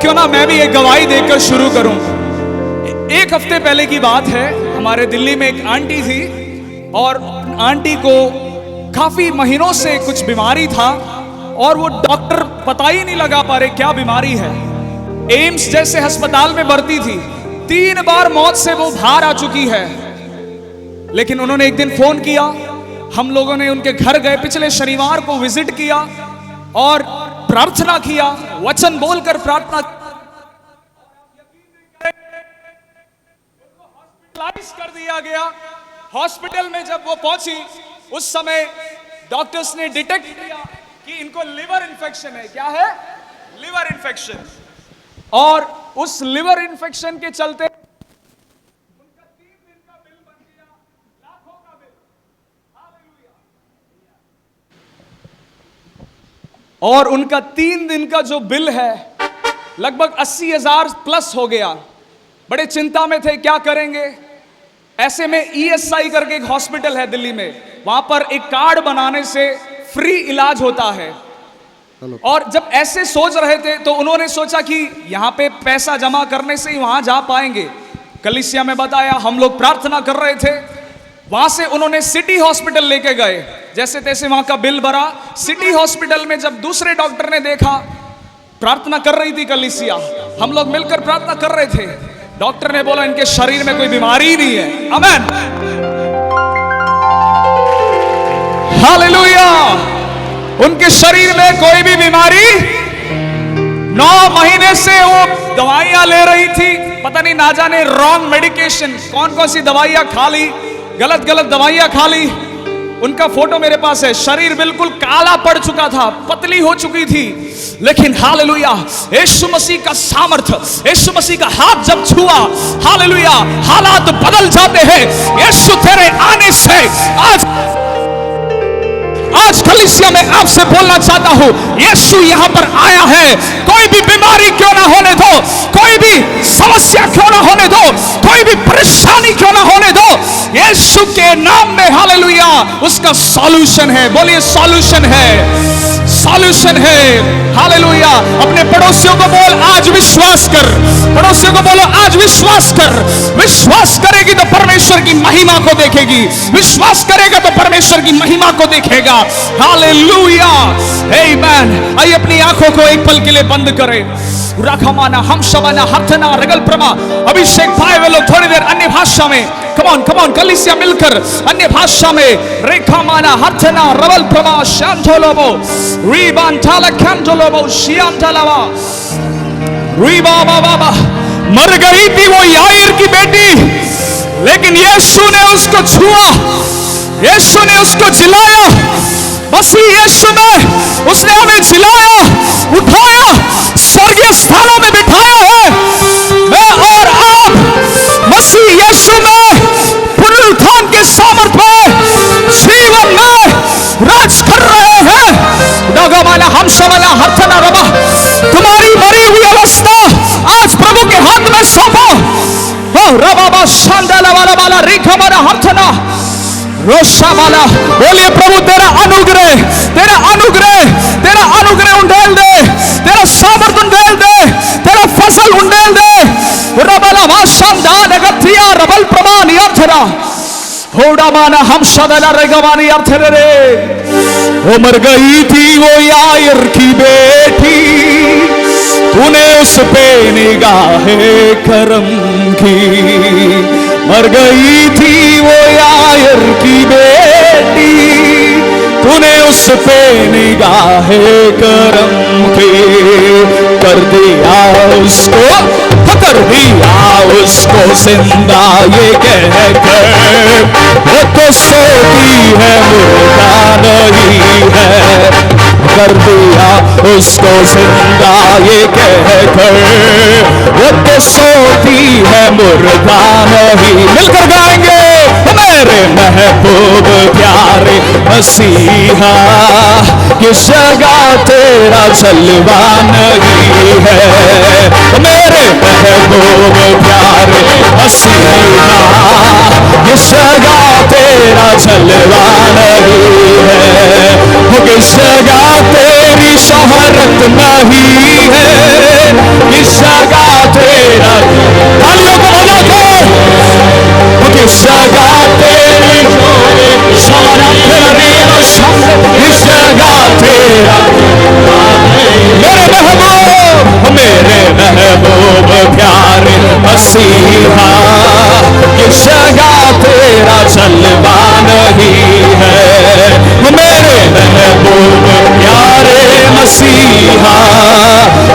क्यों ना मैं भी एक गवाही देकर शुरू करूं। एक हफ्ते पहले की बात है, हमारे दिल्ली में एक आंटी थी और आंटी को काफी महीनों से कुछ बीमारी था और वो डॉक्टर पता ही नहीं लगा पा रहे क्या बीमारी है। एम्स जैसे अस्पताल में भर्ती थी, 3 बार मौत से वो बाहर आ चुकी है। लेकिन उन्होंने एक दिन फोन किया, हम लोगों ने उनके घर गए, पिछले शनिवार को विजिट किया और प्रार्थना किया, वचन बोलकर प्रार्थना। हॉस्पिटलाइज कर दिया गया। हॉस्पिटल में जब वो पहुंची उस समय डॉक्टर्स ने डिटेक्ट किया कि इनको लिवर इन्फेक्शन है। क्या है? Liver infection. और उस लिवर इन्फेक्शन के चलते उनका 3 दिन का बिल बन गया, लाखों का बिल। हालेलुया। और उनका 3 दिन का जो बिल है लगभग 80,000 प्लस हो गया। बड़े चिंता में थे, क्या करेंगे। ऐसे में ESI करके एक हॉस्पिटल है दिल्ली में, वहां पर एक कार्ड बनाने से फ्री इलाज होता है। और जब ऐसे सोच रहे थे तो उन्होंने सोचा कि यहां पे पैसा जमा करने से ही वहां जा पाएंगे। कलीसिया में बताया, हम लोग प्रार्थना कर रहे थे। वहां से उन्होंने सिटी हॉस्पिटल लेके गए, जैसे तैसे वहां का बिल भरा। सिटी हॉस्पिटल में जब दूसरे डॉक्टर ने देखा, प्रार्थना कर रही थी कलीसिया, हम लोग मिलकर प्रार्थना कर रहे थे, डॉक्टर ने बोला इनके शरीर में कोई बीमारी ही नहीं है। आमेन, हालेलुया। उनके शरीर में कोई भी बीमारी, 9 महीने से वो दवाइयां ले रही थी, पता नहीं ना जाने रॉन्ग मेडिकेशन, कौन कौन सी दवाइयां खा ली, गलत गलत दवाइयां खा ली। उनका फोटो मेरे पास है। शरीर बिल्कुल काला पड़ चुका था, पतली हो चुकी थी। लेकिन हालेलुया, यीशु मसीह का सामर्थ्य, यीशु मसीह का हाथ जब छुआ, हालेलुया, हालात बदल जाते हैं। यीशु तेरे आने से आज कलीसिया में आपसे बोलना चाहता हूं, यीशु यहां पर आया है। कोई भी बीमारी क्यों ना होने दो, कोई भी समस्या क्यों ना होने दो, कोई भी परेशानी क्यों ना होने दो, यीशु के नाम में हालेलुया उसका सॉल्यूशन है। बोलिए सॉल्यूशन है, सॉल्यूशन है। हालेलुया। अपने पड़ोसियों को बोल, आज विश्वास कर। पड़ोसियों को बोलो, आज विश्वास कर। विश्वास करेगी तो परमेश्वर की महिमा को देखेगी, विश्वास करेगा तो परमेश्वर की महिमा को देखेगा। हालेलुया, आमेन। आइए अपनी आंखों को एक पल के लिए बंद करें। रखमाना हम शबाना हर्थना रगल प्रमा। अभिषेक पाए हुए लोग थोड़ी देर अन्य भाषा में, कमॉन कमॉन कलीसिया मिलकर अन्य भाषा में, रेखा माना हर्थना रवल प्रमा शांतोलोबो रीबान थाला कैंडोलोबो शियांतलावा रीबा बाबा। मर गई थी वो याईर की बेटी, लेकिन यीशु ने उसको छुआ, यीशु ने उसको जिलाया। मसीह यीशु में उसने हमें जिलाया, उठाया, स्वर्गीय स्थानों में बिठाया है। मैं और आप मसीह यीशु में पुनरुत्थान के सामर्थ में, जीवन में राज कर रहे हैं। डगमाना हम शवना हर्थना रबा। तुम्हारी मरी हुई अवस्था आज प्रभु के हाथ में सौंपो। रबाबा शांडाला वाला वाला रेखा वाला हर्थना रोशा वाला। बोलिए प्रभु तेरा अनुग्रह, तेरा अनुग्रह, तेरा अनुग्रह उंडेल दे, तेरा सामर्थ उंडेल दे, तेरा फसल उंडेल दे। रबला वाशांदा नगतिया रबल प्रमाण अर्थरा होड़ा माना हम शदला रेगवानी अर्थरे रे। मर गई थी वो याईर की बेटी, तूने उस पे निगाहे करम की। मर गई थी वो याईर की बेटी, तूने उस पे निगाहे करम की। कर दिया उसको, कर दिया उसको जिंदा ये कहकर, वो तो सोती है मुर्दा नहीं है। कर दिया उसको जिंदा ये कहकर, वो तो सोती है मुर्दा नहीं। मिलकर गाएंगे, मेरे महबूब प्यारे मसीहा, किस जगह तेरा जलवा नहीं है। मेरे महबूब प्यारे मसीहा, किस जगह तेरा जलवा नहीं है। किस जगह तेरी शोहरत नहीं है। किस जगह तेरा, तालियों को बजा के, किस जगह तेरी सारा तेरा रीवा शब्द, किस जगह तेरा मेरे महबूब प्यारे मसीहा, किस जगह तेरा जलवा नहीं है, मेरे महबूब प्यारे मसीहा,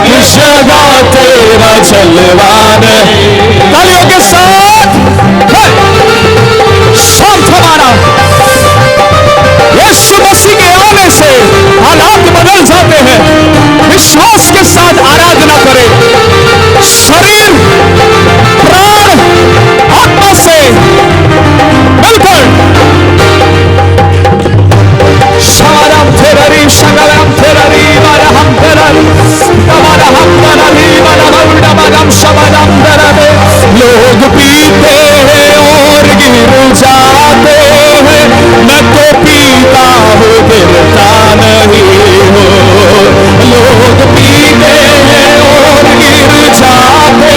किस जगह तेरा जलवा नहीं। तालियों के साथ शांत हमारा यीशु मसीह के आने से हालात बदल जाते हैं। विश्वास के साथ आराधना करें, शरीर प्राण आत्मा से मिलकर। शारम तेरी शगलम तेरी वरहम तेरी कमरहम तेरी वरहम डमरम शबरम तेरे। लोग पीते हैं और गिर जाते हैं, मैं तो पीता हूँ गिरता नहीं हूँ। लोग पीते हैं और गिर जाते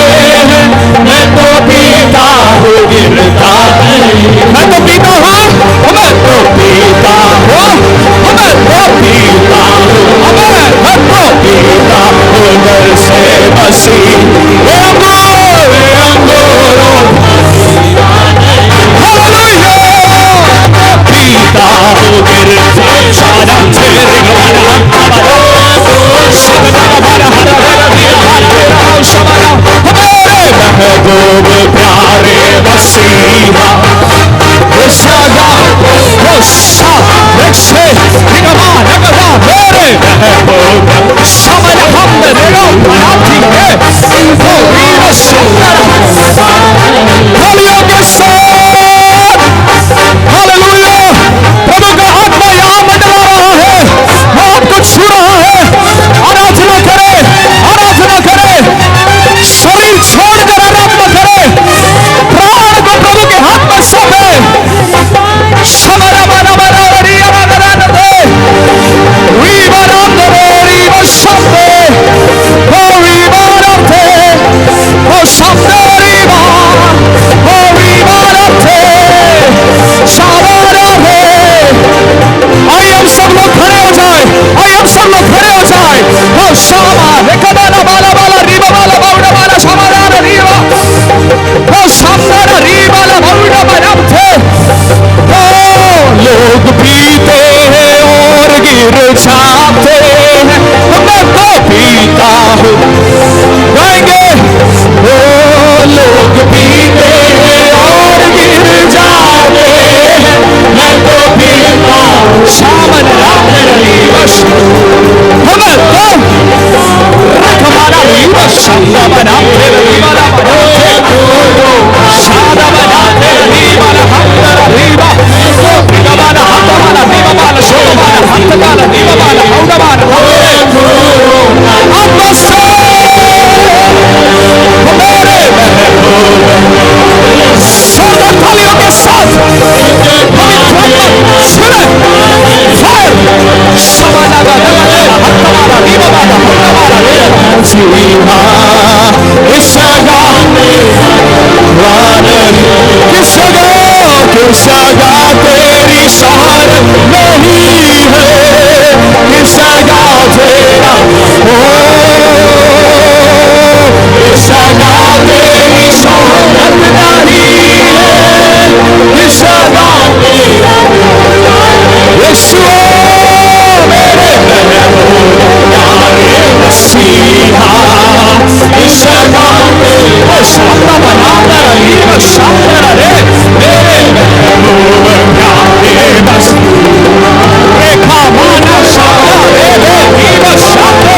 हैं, मैं तो पीता हूँ गिरता नहीं। मैं तो पीता हूँ, मैं तो पीता हूँ, मैं तो पीता हूँ, मैं तो पीता हूँ दर से मसीह। महबूब प्यारे मसीहा, इस जगह मेरे महबूब समझ हम देगा बनाती है वो वीर सुंदर। तालियों के साथ हालेलुया। प्रभु का आत्मा यहाँ मंडरा रहा है, वो आपको छू रहा है। आराधना करे, आराधना करे, शरीर छोड़कर आराधना करे, प्राण को प्रभु के हाथ में सौंपे। आइए हम सब लोग खड़े हो जाए, आइए हम सब लोग खड़े हो जाए। वो शामा रेखबाला बाला बाला रीबा बाला बाउडा बाला शामारा रीबा, वो शामारा रीबा बाला बाउडा बाला थे। वो लोग पीते हैं और गिर जाते हैं, मैं तो पीता हूँ। गाएंगे वो लोग पीते हैं और गिर जाते हैं, मैं तो पीता हूँ। शामन राम रीबा हमें तो रखवाला रीबा शामा बना रीबा बना शादा बना रीबा हत्ता रीबा रीबा वाला हत्ता वाला रीबा वाला शोभा वाला हत्ता वाला रीबा वाला हौदा वाला आत्मा से हमारे सोना तालियों के साथ सुने फायर शामा लगा हत्ता वाला रीबा वाला हौदा वाला जीवा इस जगह किस जगह तेरी शहर नहीं है, किस जगह तेरा किस जगह तेरी शहर नहीं है, किस जगह यीशु मेरे प्यारे मसीहा, इस जगह वो शांता बना रही वो शांता रे मेरे महबूब प्यारे मसीहा। रेखा माना शांता रे वो शांता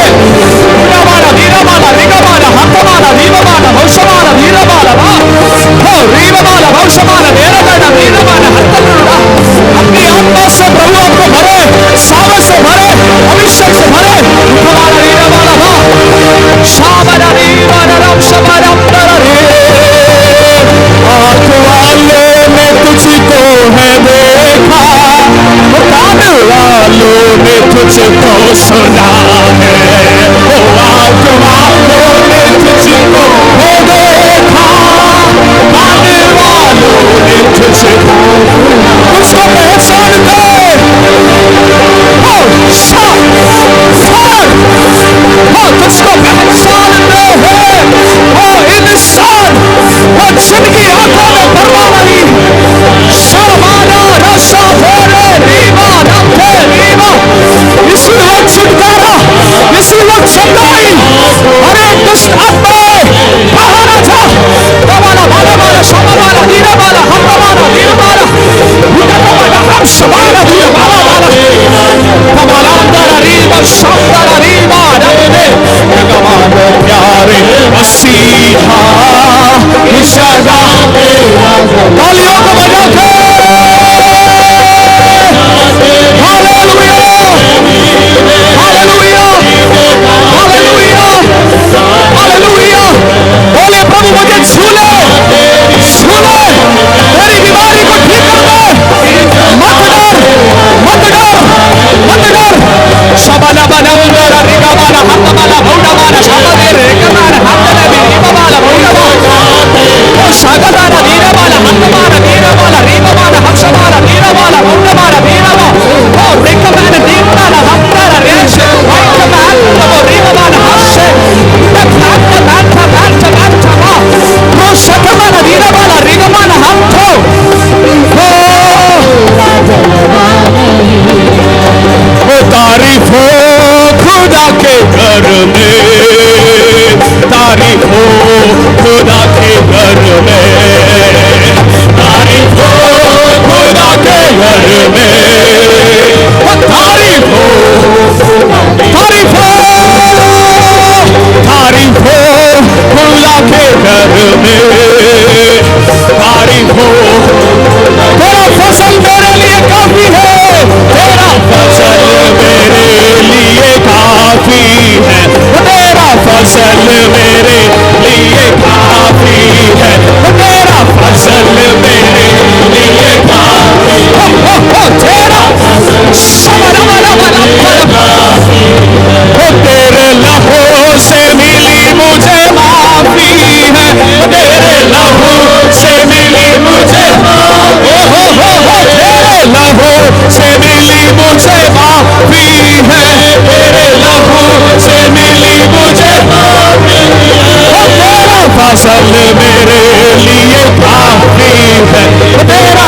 फसल मेरे लिए काफी है, तेरा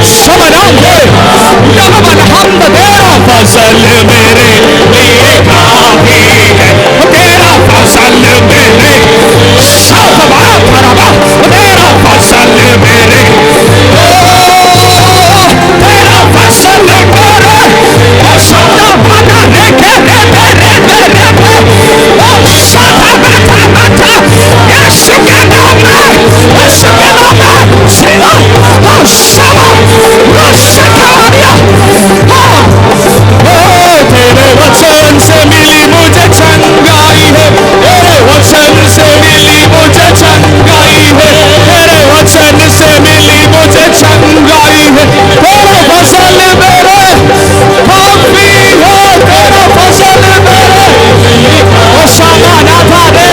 समाधान है, हमद तेरा फसल मेरे लिए काफी है, तेरा फसल मेरे शाबा खराबा, तेरा फसल मेरे, तेरा फसल मेरे शाबा बना रे रे रे रे रे ओ शाबा बना बना यीशु के नाम में, यीशु के नाम में शिवा ओ शाबा ओ शकारिया तेरे वचन से मिली मुझे चंगाई है, तेरे वचन से मिली मुझे चंगाई है, तेरे वचन से मिली मुझे चंगाई है, तेरा फसल मेरे काफी है, तेरा फसल मेरे ओ सामाना था रे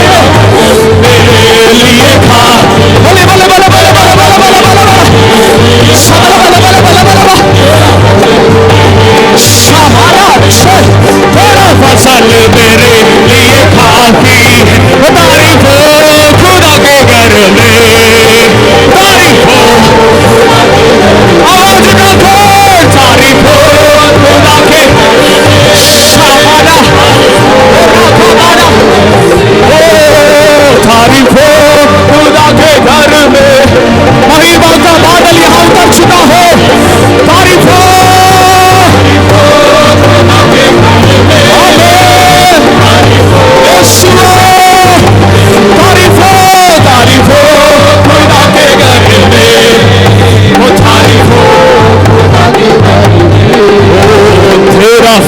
मेरे लिए खा बोले बोले बोले बोले बोले बोले बोले बोले बोले सामाना तेरा फसल मेरे लिए काफी है, तारीफ हो खुदा के घर में, तारीफ हो आवाज ना खोल, तारीफ हो खुदा के सामाना तारीफ हो खुदा के घर में, महिमा का बादल यहाँ उतर चुका है, तारीफ हो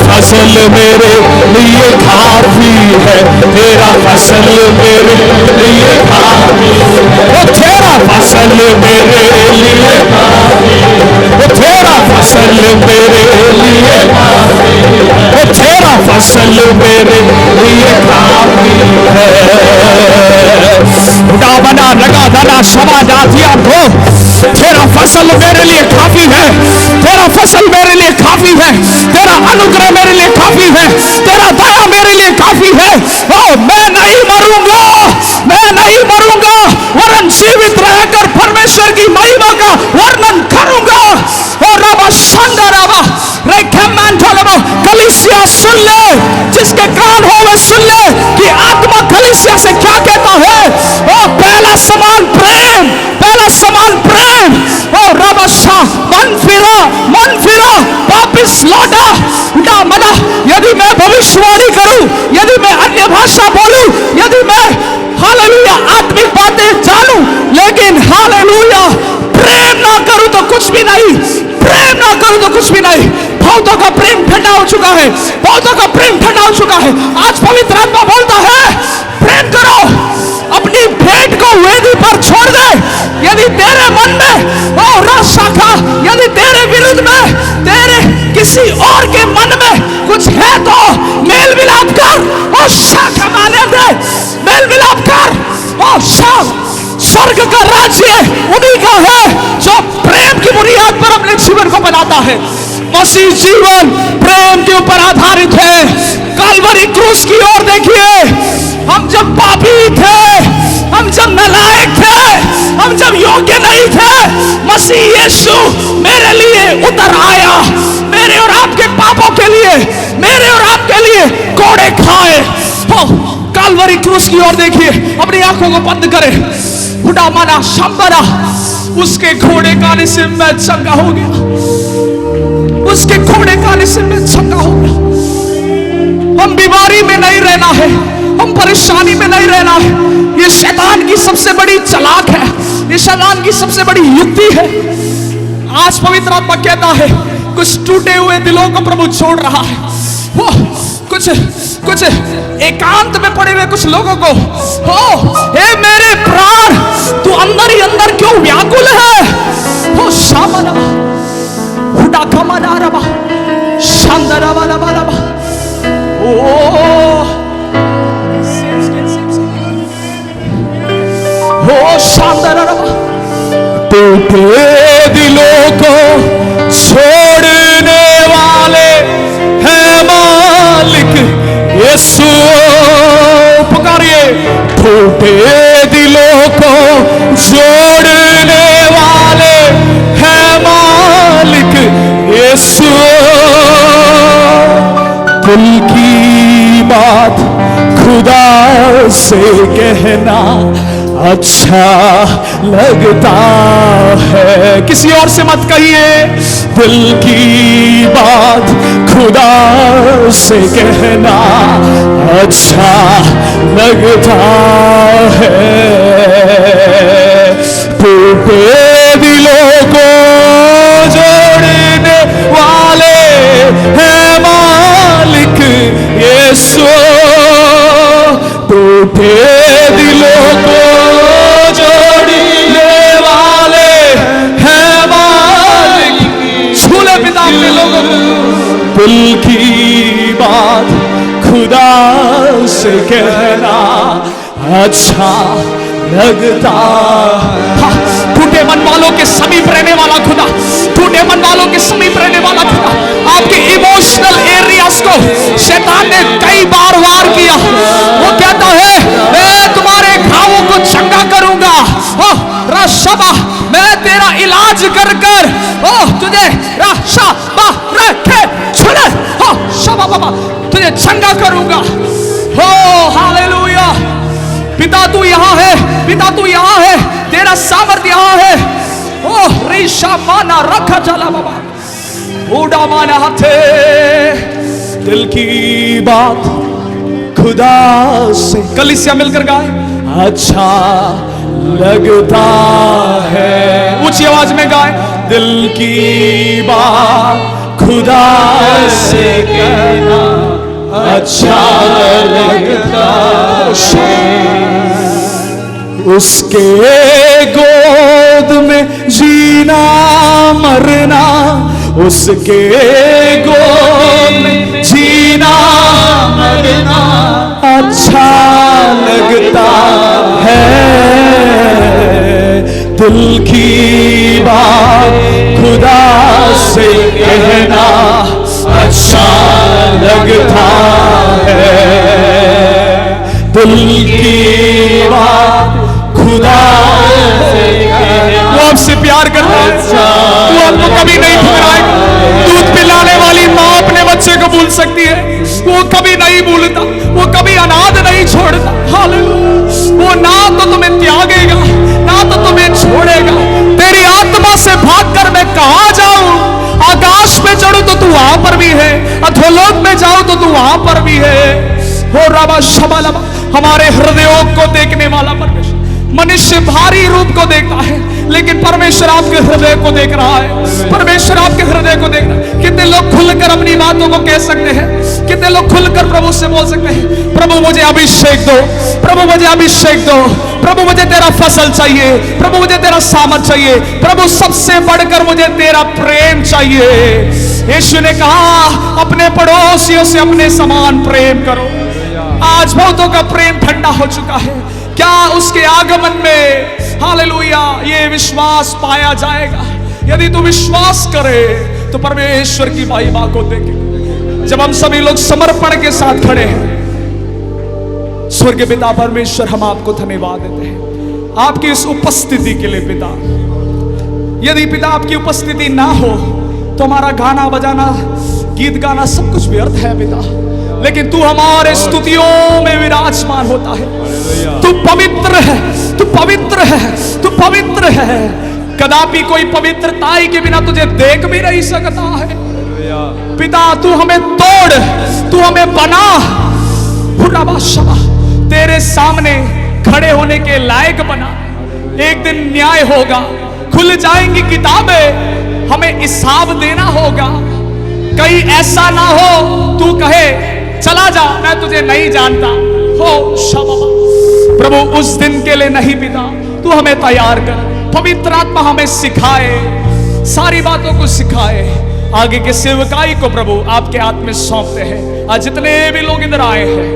फसल मेरे लिए काफी है, तेरा फसल मेरे लिए काफी है, वो तेरा फसल मेरे लिए काफी है, वो तेरा फसल मेरे लिए काफी है, वो तेरा फसल मेरे लिए काफी है, बना लगा दाना शबा जातिया हो, तेरा फसल मेरे लिए काफी है, तेरा फसल मेरे लिए काफी है, तेरा अनुग्रह मेरे लिए काफी है, तेरा दया मेरे लिए काफी है, ओ मैं नहीं मरूंगा, मैं नहीं मरूंगा, वरन जीवित रहकर परमेश्वर की महिमा का वर्णन करूंगा। और रबा शंदा रबा रेखमान ठलबा कलीसिया सुन ले, जिसके कान हो वे सुन ले कि आत्मा कलीसिया से क्या कहता है। ओ पहला समान प्रेम, पहला समान प्रेम, ओ रबा शाह मन फिरा वापिस लौटा ना मना। यदि मैं भविष्यवाणी करूं, यदि मैं अन्य भाषा बोलूं, यदि मैं हालेलुया आत्मिक बातें जानूं, लेकिन हालेलुया प्रेम ना करूं तो कुछ भी नहीं, प्रेम ना करूं तो कुछ भी नहीं। बहुतों का प्रेम ठंडा हो चुका है, बहुतों का प्रेम ठंडा हो चुका है। आज पवित्र आत्मा बोलता है प्रेम करो, अपनी भेंट को वेदी पर छोड़ दे। यदि तेरे मन में ओ शाखा, यदि तेरे विरुद्ध में, तेरे किसी और के मन में कुछ है तो मेल मिलाप कर, ओ शाखा माने दे, मेल मिलाप कर। ओ स्वर्ग का राज्य उन्हीं का है जो प्रेम की बुनियाद पर अपने जीवन को बनाता है। मसीह जीवन प्रेम के ऊपर आधारित है। कलवरी क्रूस की ओर देखिए, हम जब पापी थे, हम जब नालायक थे, हम जब योग्य नहीं थे, मसीह यीशु मेरे लिए उतर आया, मेरे और आपके पापों के लिए, मेरे और आपके लिए कोड़े खाए। कालवरी क्रूस की ओर देखिए, अपनी आंखों को बंद करें। बुढ़ा माना शंबरा, उसके घोड़े का से मैं चंगा हो गया, उसके घोड़े का से मैं चंगा हो गया। हम बीमारी में नहीं रहना है, हम परेशानी में नहीं रहना है। ये शैतान की सबसे बड़ी चालाक है, ये शैतान की सबसे बड़ी युक्ति है। आज पवित्र आत्मा कहता है कुछ टूटे हुए दिलों को प्रभु छोड़ रहा है। वो कुछ एकांत में पड़े हुए कुछ लोगों को, हो हे मेरे प्राण, तू अंदर ही अंदर क्यों व्याकुल है। हो शामना हुडा कमना रबा शांदरा वाला वाला ओ हो शांदरा रबा। टूटे दिलों को छोड़ने वाले है मालिक यीशु। पुकारिए, टूटे दिल की बात खुदा से कहना अच्छा लगता है। किसी और से मत कहिए, दिल की बात खुदा से कहना अच्छा लगता है। टूटे दिलों को जोड़ने वाले हैं मालिक यीशु। टूटे दिलों को जोड़ने वाले हैं मालिक। छूले पिता अपने लोगों को। दिल की बात खुदा से कहना अच्छा लगता। टूटे मन वालों के समीप रहने वाला खुदा, टूटे मन वालों के समीप रहने वाला खुदा, आपके इमोशनल एरियाज को शैतान ने कई बार वार किया। वो कहता है मैं तुम्हारे घावों को चंगा करूंगा, रशबा मैं तेरा इलाज कर कर तुझे रशबा रखे छुले शबा बाबा तुझे चंगा करूंगा। हो हालेलुया। पिता तू यहाँ है, पिता तू यहाँ है, तेरा सामर्थ्य यहाँ है। ओह रीशा माना रखा चला बाबा उड़ा माना हाथे। दिल की बात खुदा से कलीसिया मिलकर गाए अच्छा लगता है। ऊंची आवाज में गाए, दिल की बात खुदा से कहना अच्छा लगता है। उसके गोद में जीना मरना, उसके गोद में जीना मरना अच्छा लगता है। दिल की बात खुदा से कहना अच्छा लगता है। दिल की बात खुदा से कहना। वो आपसे प्यार करता है, वो आपको कभी नहीं ठुकराएगा। दूध पिलाने वाली माँ अपने बच्चे को भूल सकती है, वो कभी नहीं भूलता, वो कभी अनाथ नहीं छोड़ता। हालेलुया। वो ना तो तुम्हें त्यागेगा ना तो तुम्हें छोड़ेगा। तेरी आत्मा से भागकर मैं कहां जाऊं? आकाश में चढ़ूं तो तू वहां पर भी है, अधोलोक में जाऊं तो तू वहां पर भी है। हो रबा शबा हमारे हृदयों को देखने वाला परमेश्वर। मनुष्य भारी रूप को देखता है लेकिन परमेश्वर आपके हृदय को देख रहा है। परमेश्वर आपके हृदय को देख रहा है। कितने लोग खुलकर अपनी बातों को कह सकते हैं, कितने लोग खुलकर प्रभु से बोल सकते हैं प्रभु मुझे अभिषेक दो, प्रभु मुझे अभिषेक दो, प्रभु मुझे तेरा फसल चाहिए, प्रभु मुझे तेरा सामर्थ चाहिए, प्रभु सबसे बढ़कर मुझे तेरा प्रेम चाहिए। यीशु ने कहा अपने पड़ोसियों से अपने समान प्रेम करो। आज बहुतों का प्रेम ठंडा हो चुका है। क्या उसके आगमन में हालेलुया ये विश्वास पाया जाएगा? यदि तू विश्वास करे तो परमेश्वर की महिमा को देखे। जब हम सभी लोग समर्पण के साथ खड़े हैं, स्वर्ग पिता परमेश्वर हम आपको धन्यवाद देते हैं आपकी इस उपस्थिति के लिए। पिता यदि पिता आपकी उपस्थिति ना हो तो हमारा गाना बजाना गीत गाना सब कुछ व्यर्थ है पिता, लेकिन तू हमारे स्तुतियों में विराजमान होता है। तू पवित्र है, तू पवित्र है, तू पवित्र है। कदापि कोई पवित्रताई के बिना तुझे देख भी नहीं सकता है। पिता तू हमें तोड़, तू हमें बना, तेरे सामने खड़े होने के लायक बना। एक दिन न्याय होगा, खुल जाएंगी किताबें, हमें हिसाब देना होगा। कहीं ऐसा ना हो तू कहे चला जा मैं तुझे नहीं जानता हो। प्रभु उस दिन के लिए नहीं पिता, तू हमें तैयार कर। पवित्र आत्मा हमें सिखाए, सारी बातों को सिखाए। आगे के सेवकाई को प्रभु आपके हाथ में सौंपते हैं। आज जितने भी लोग इधर आए हैं,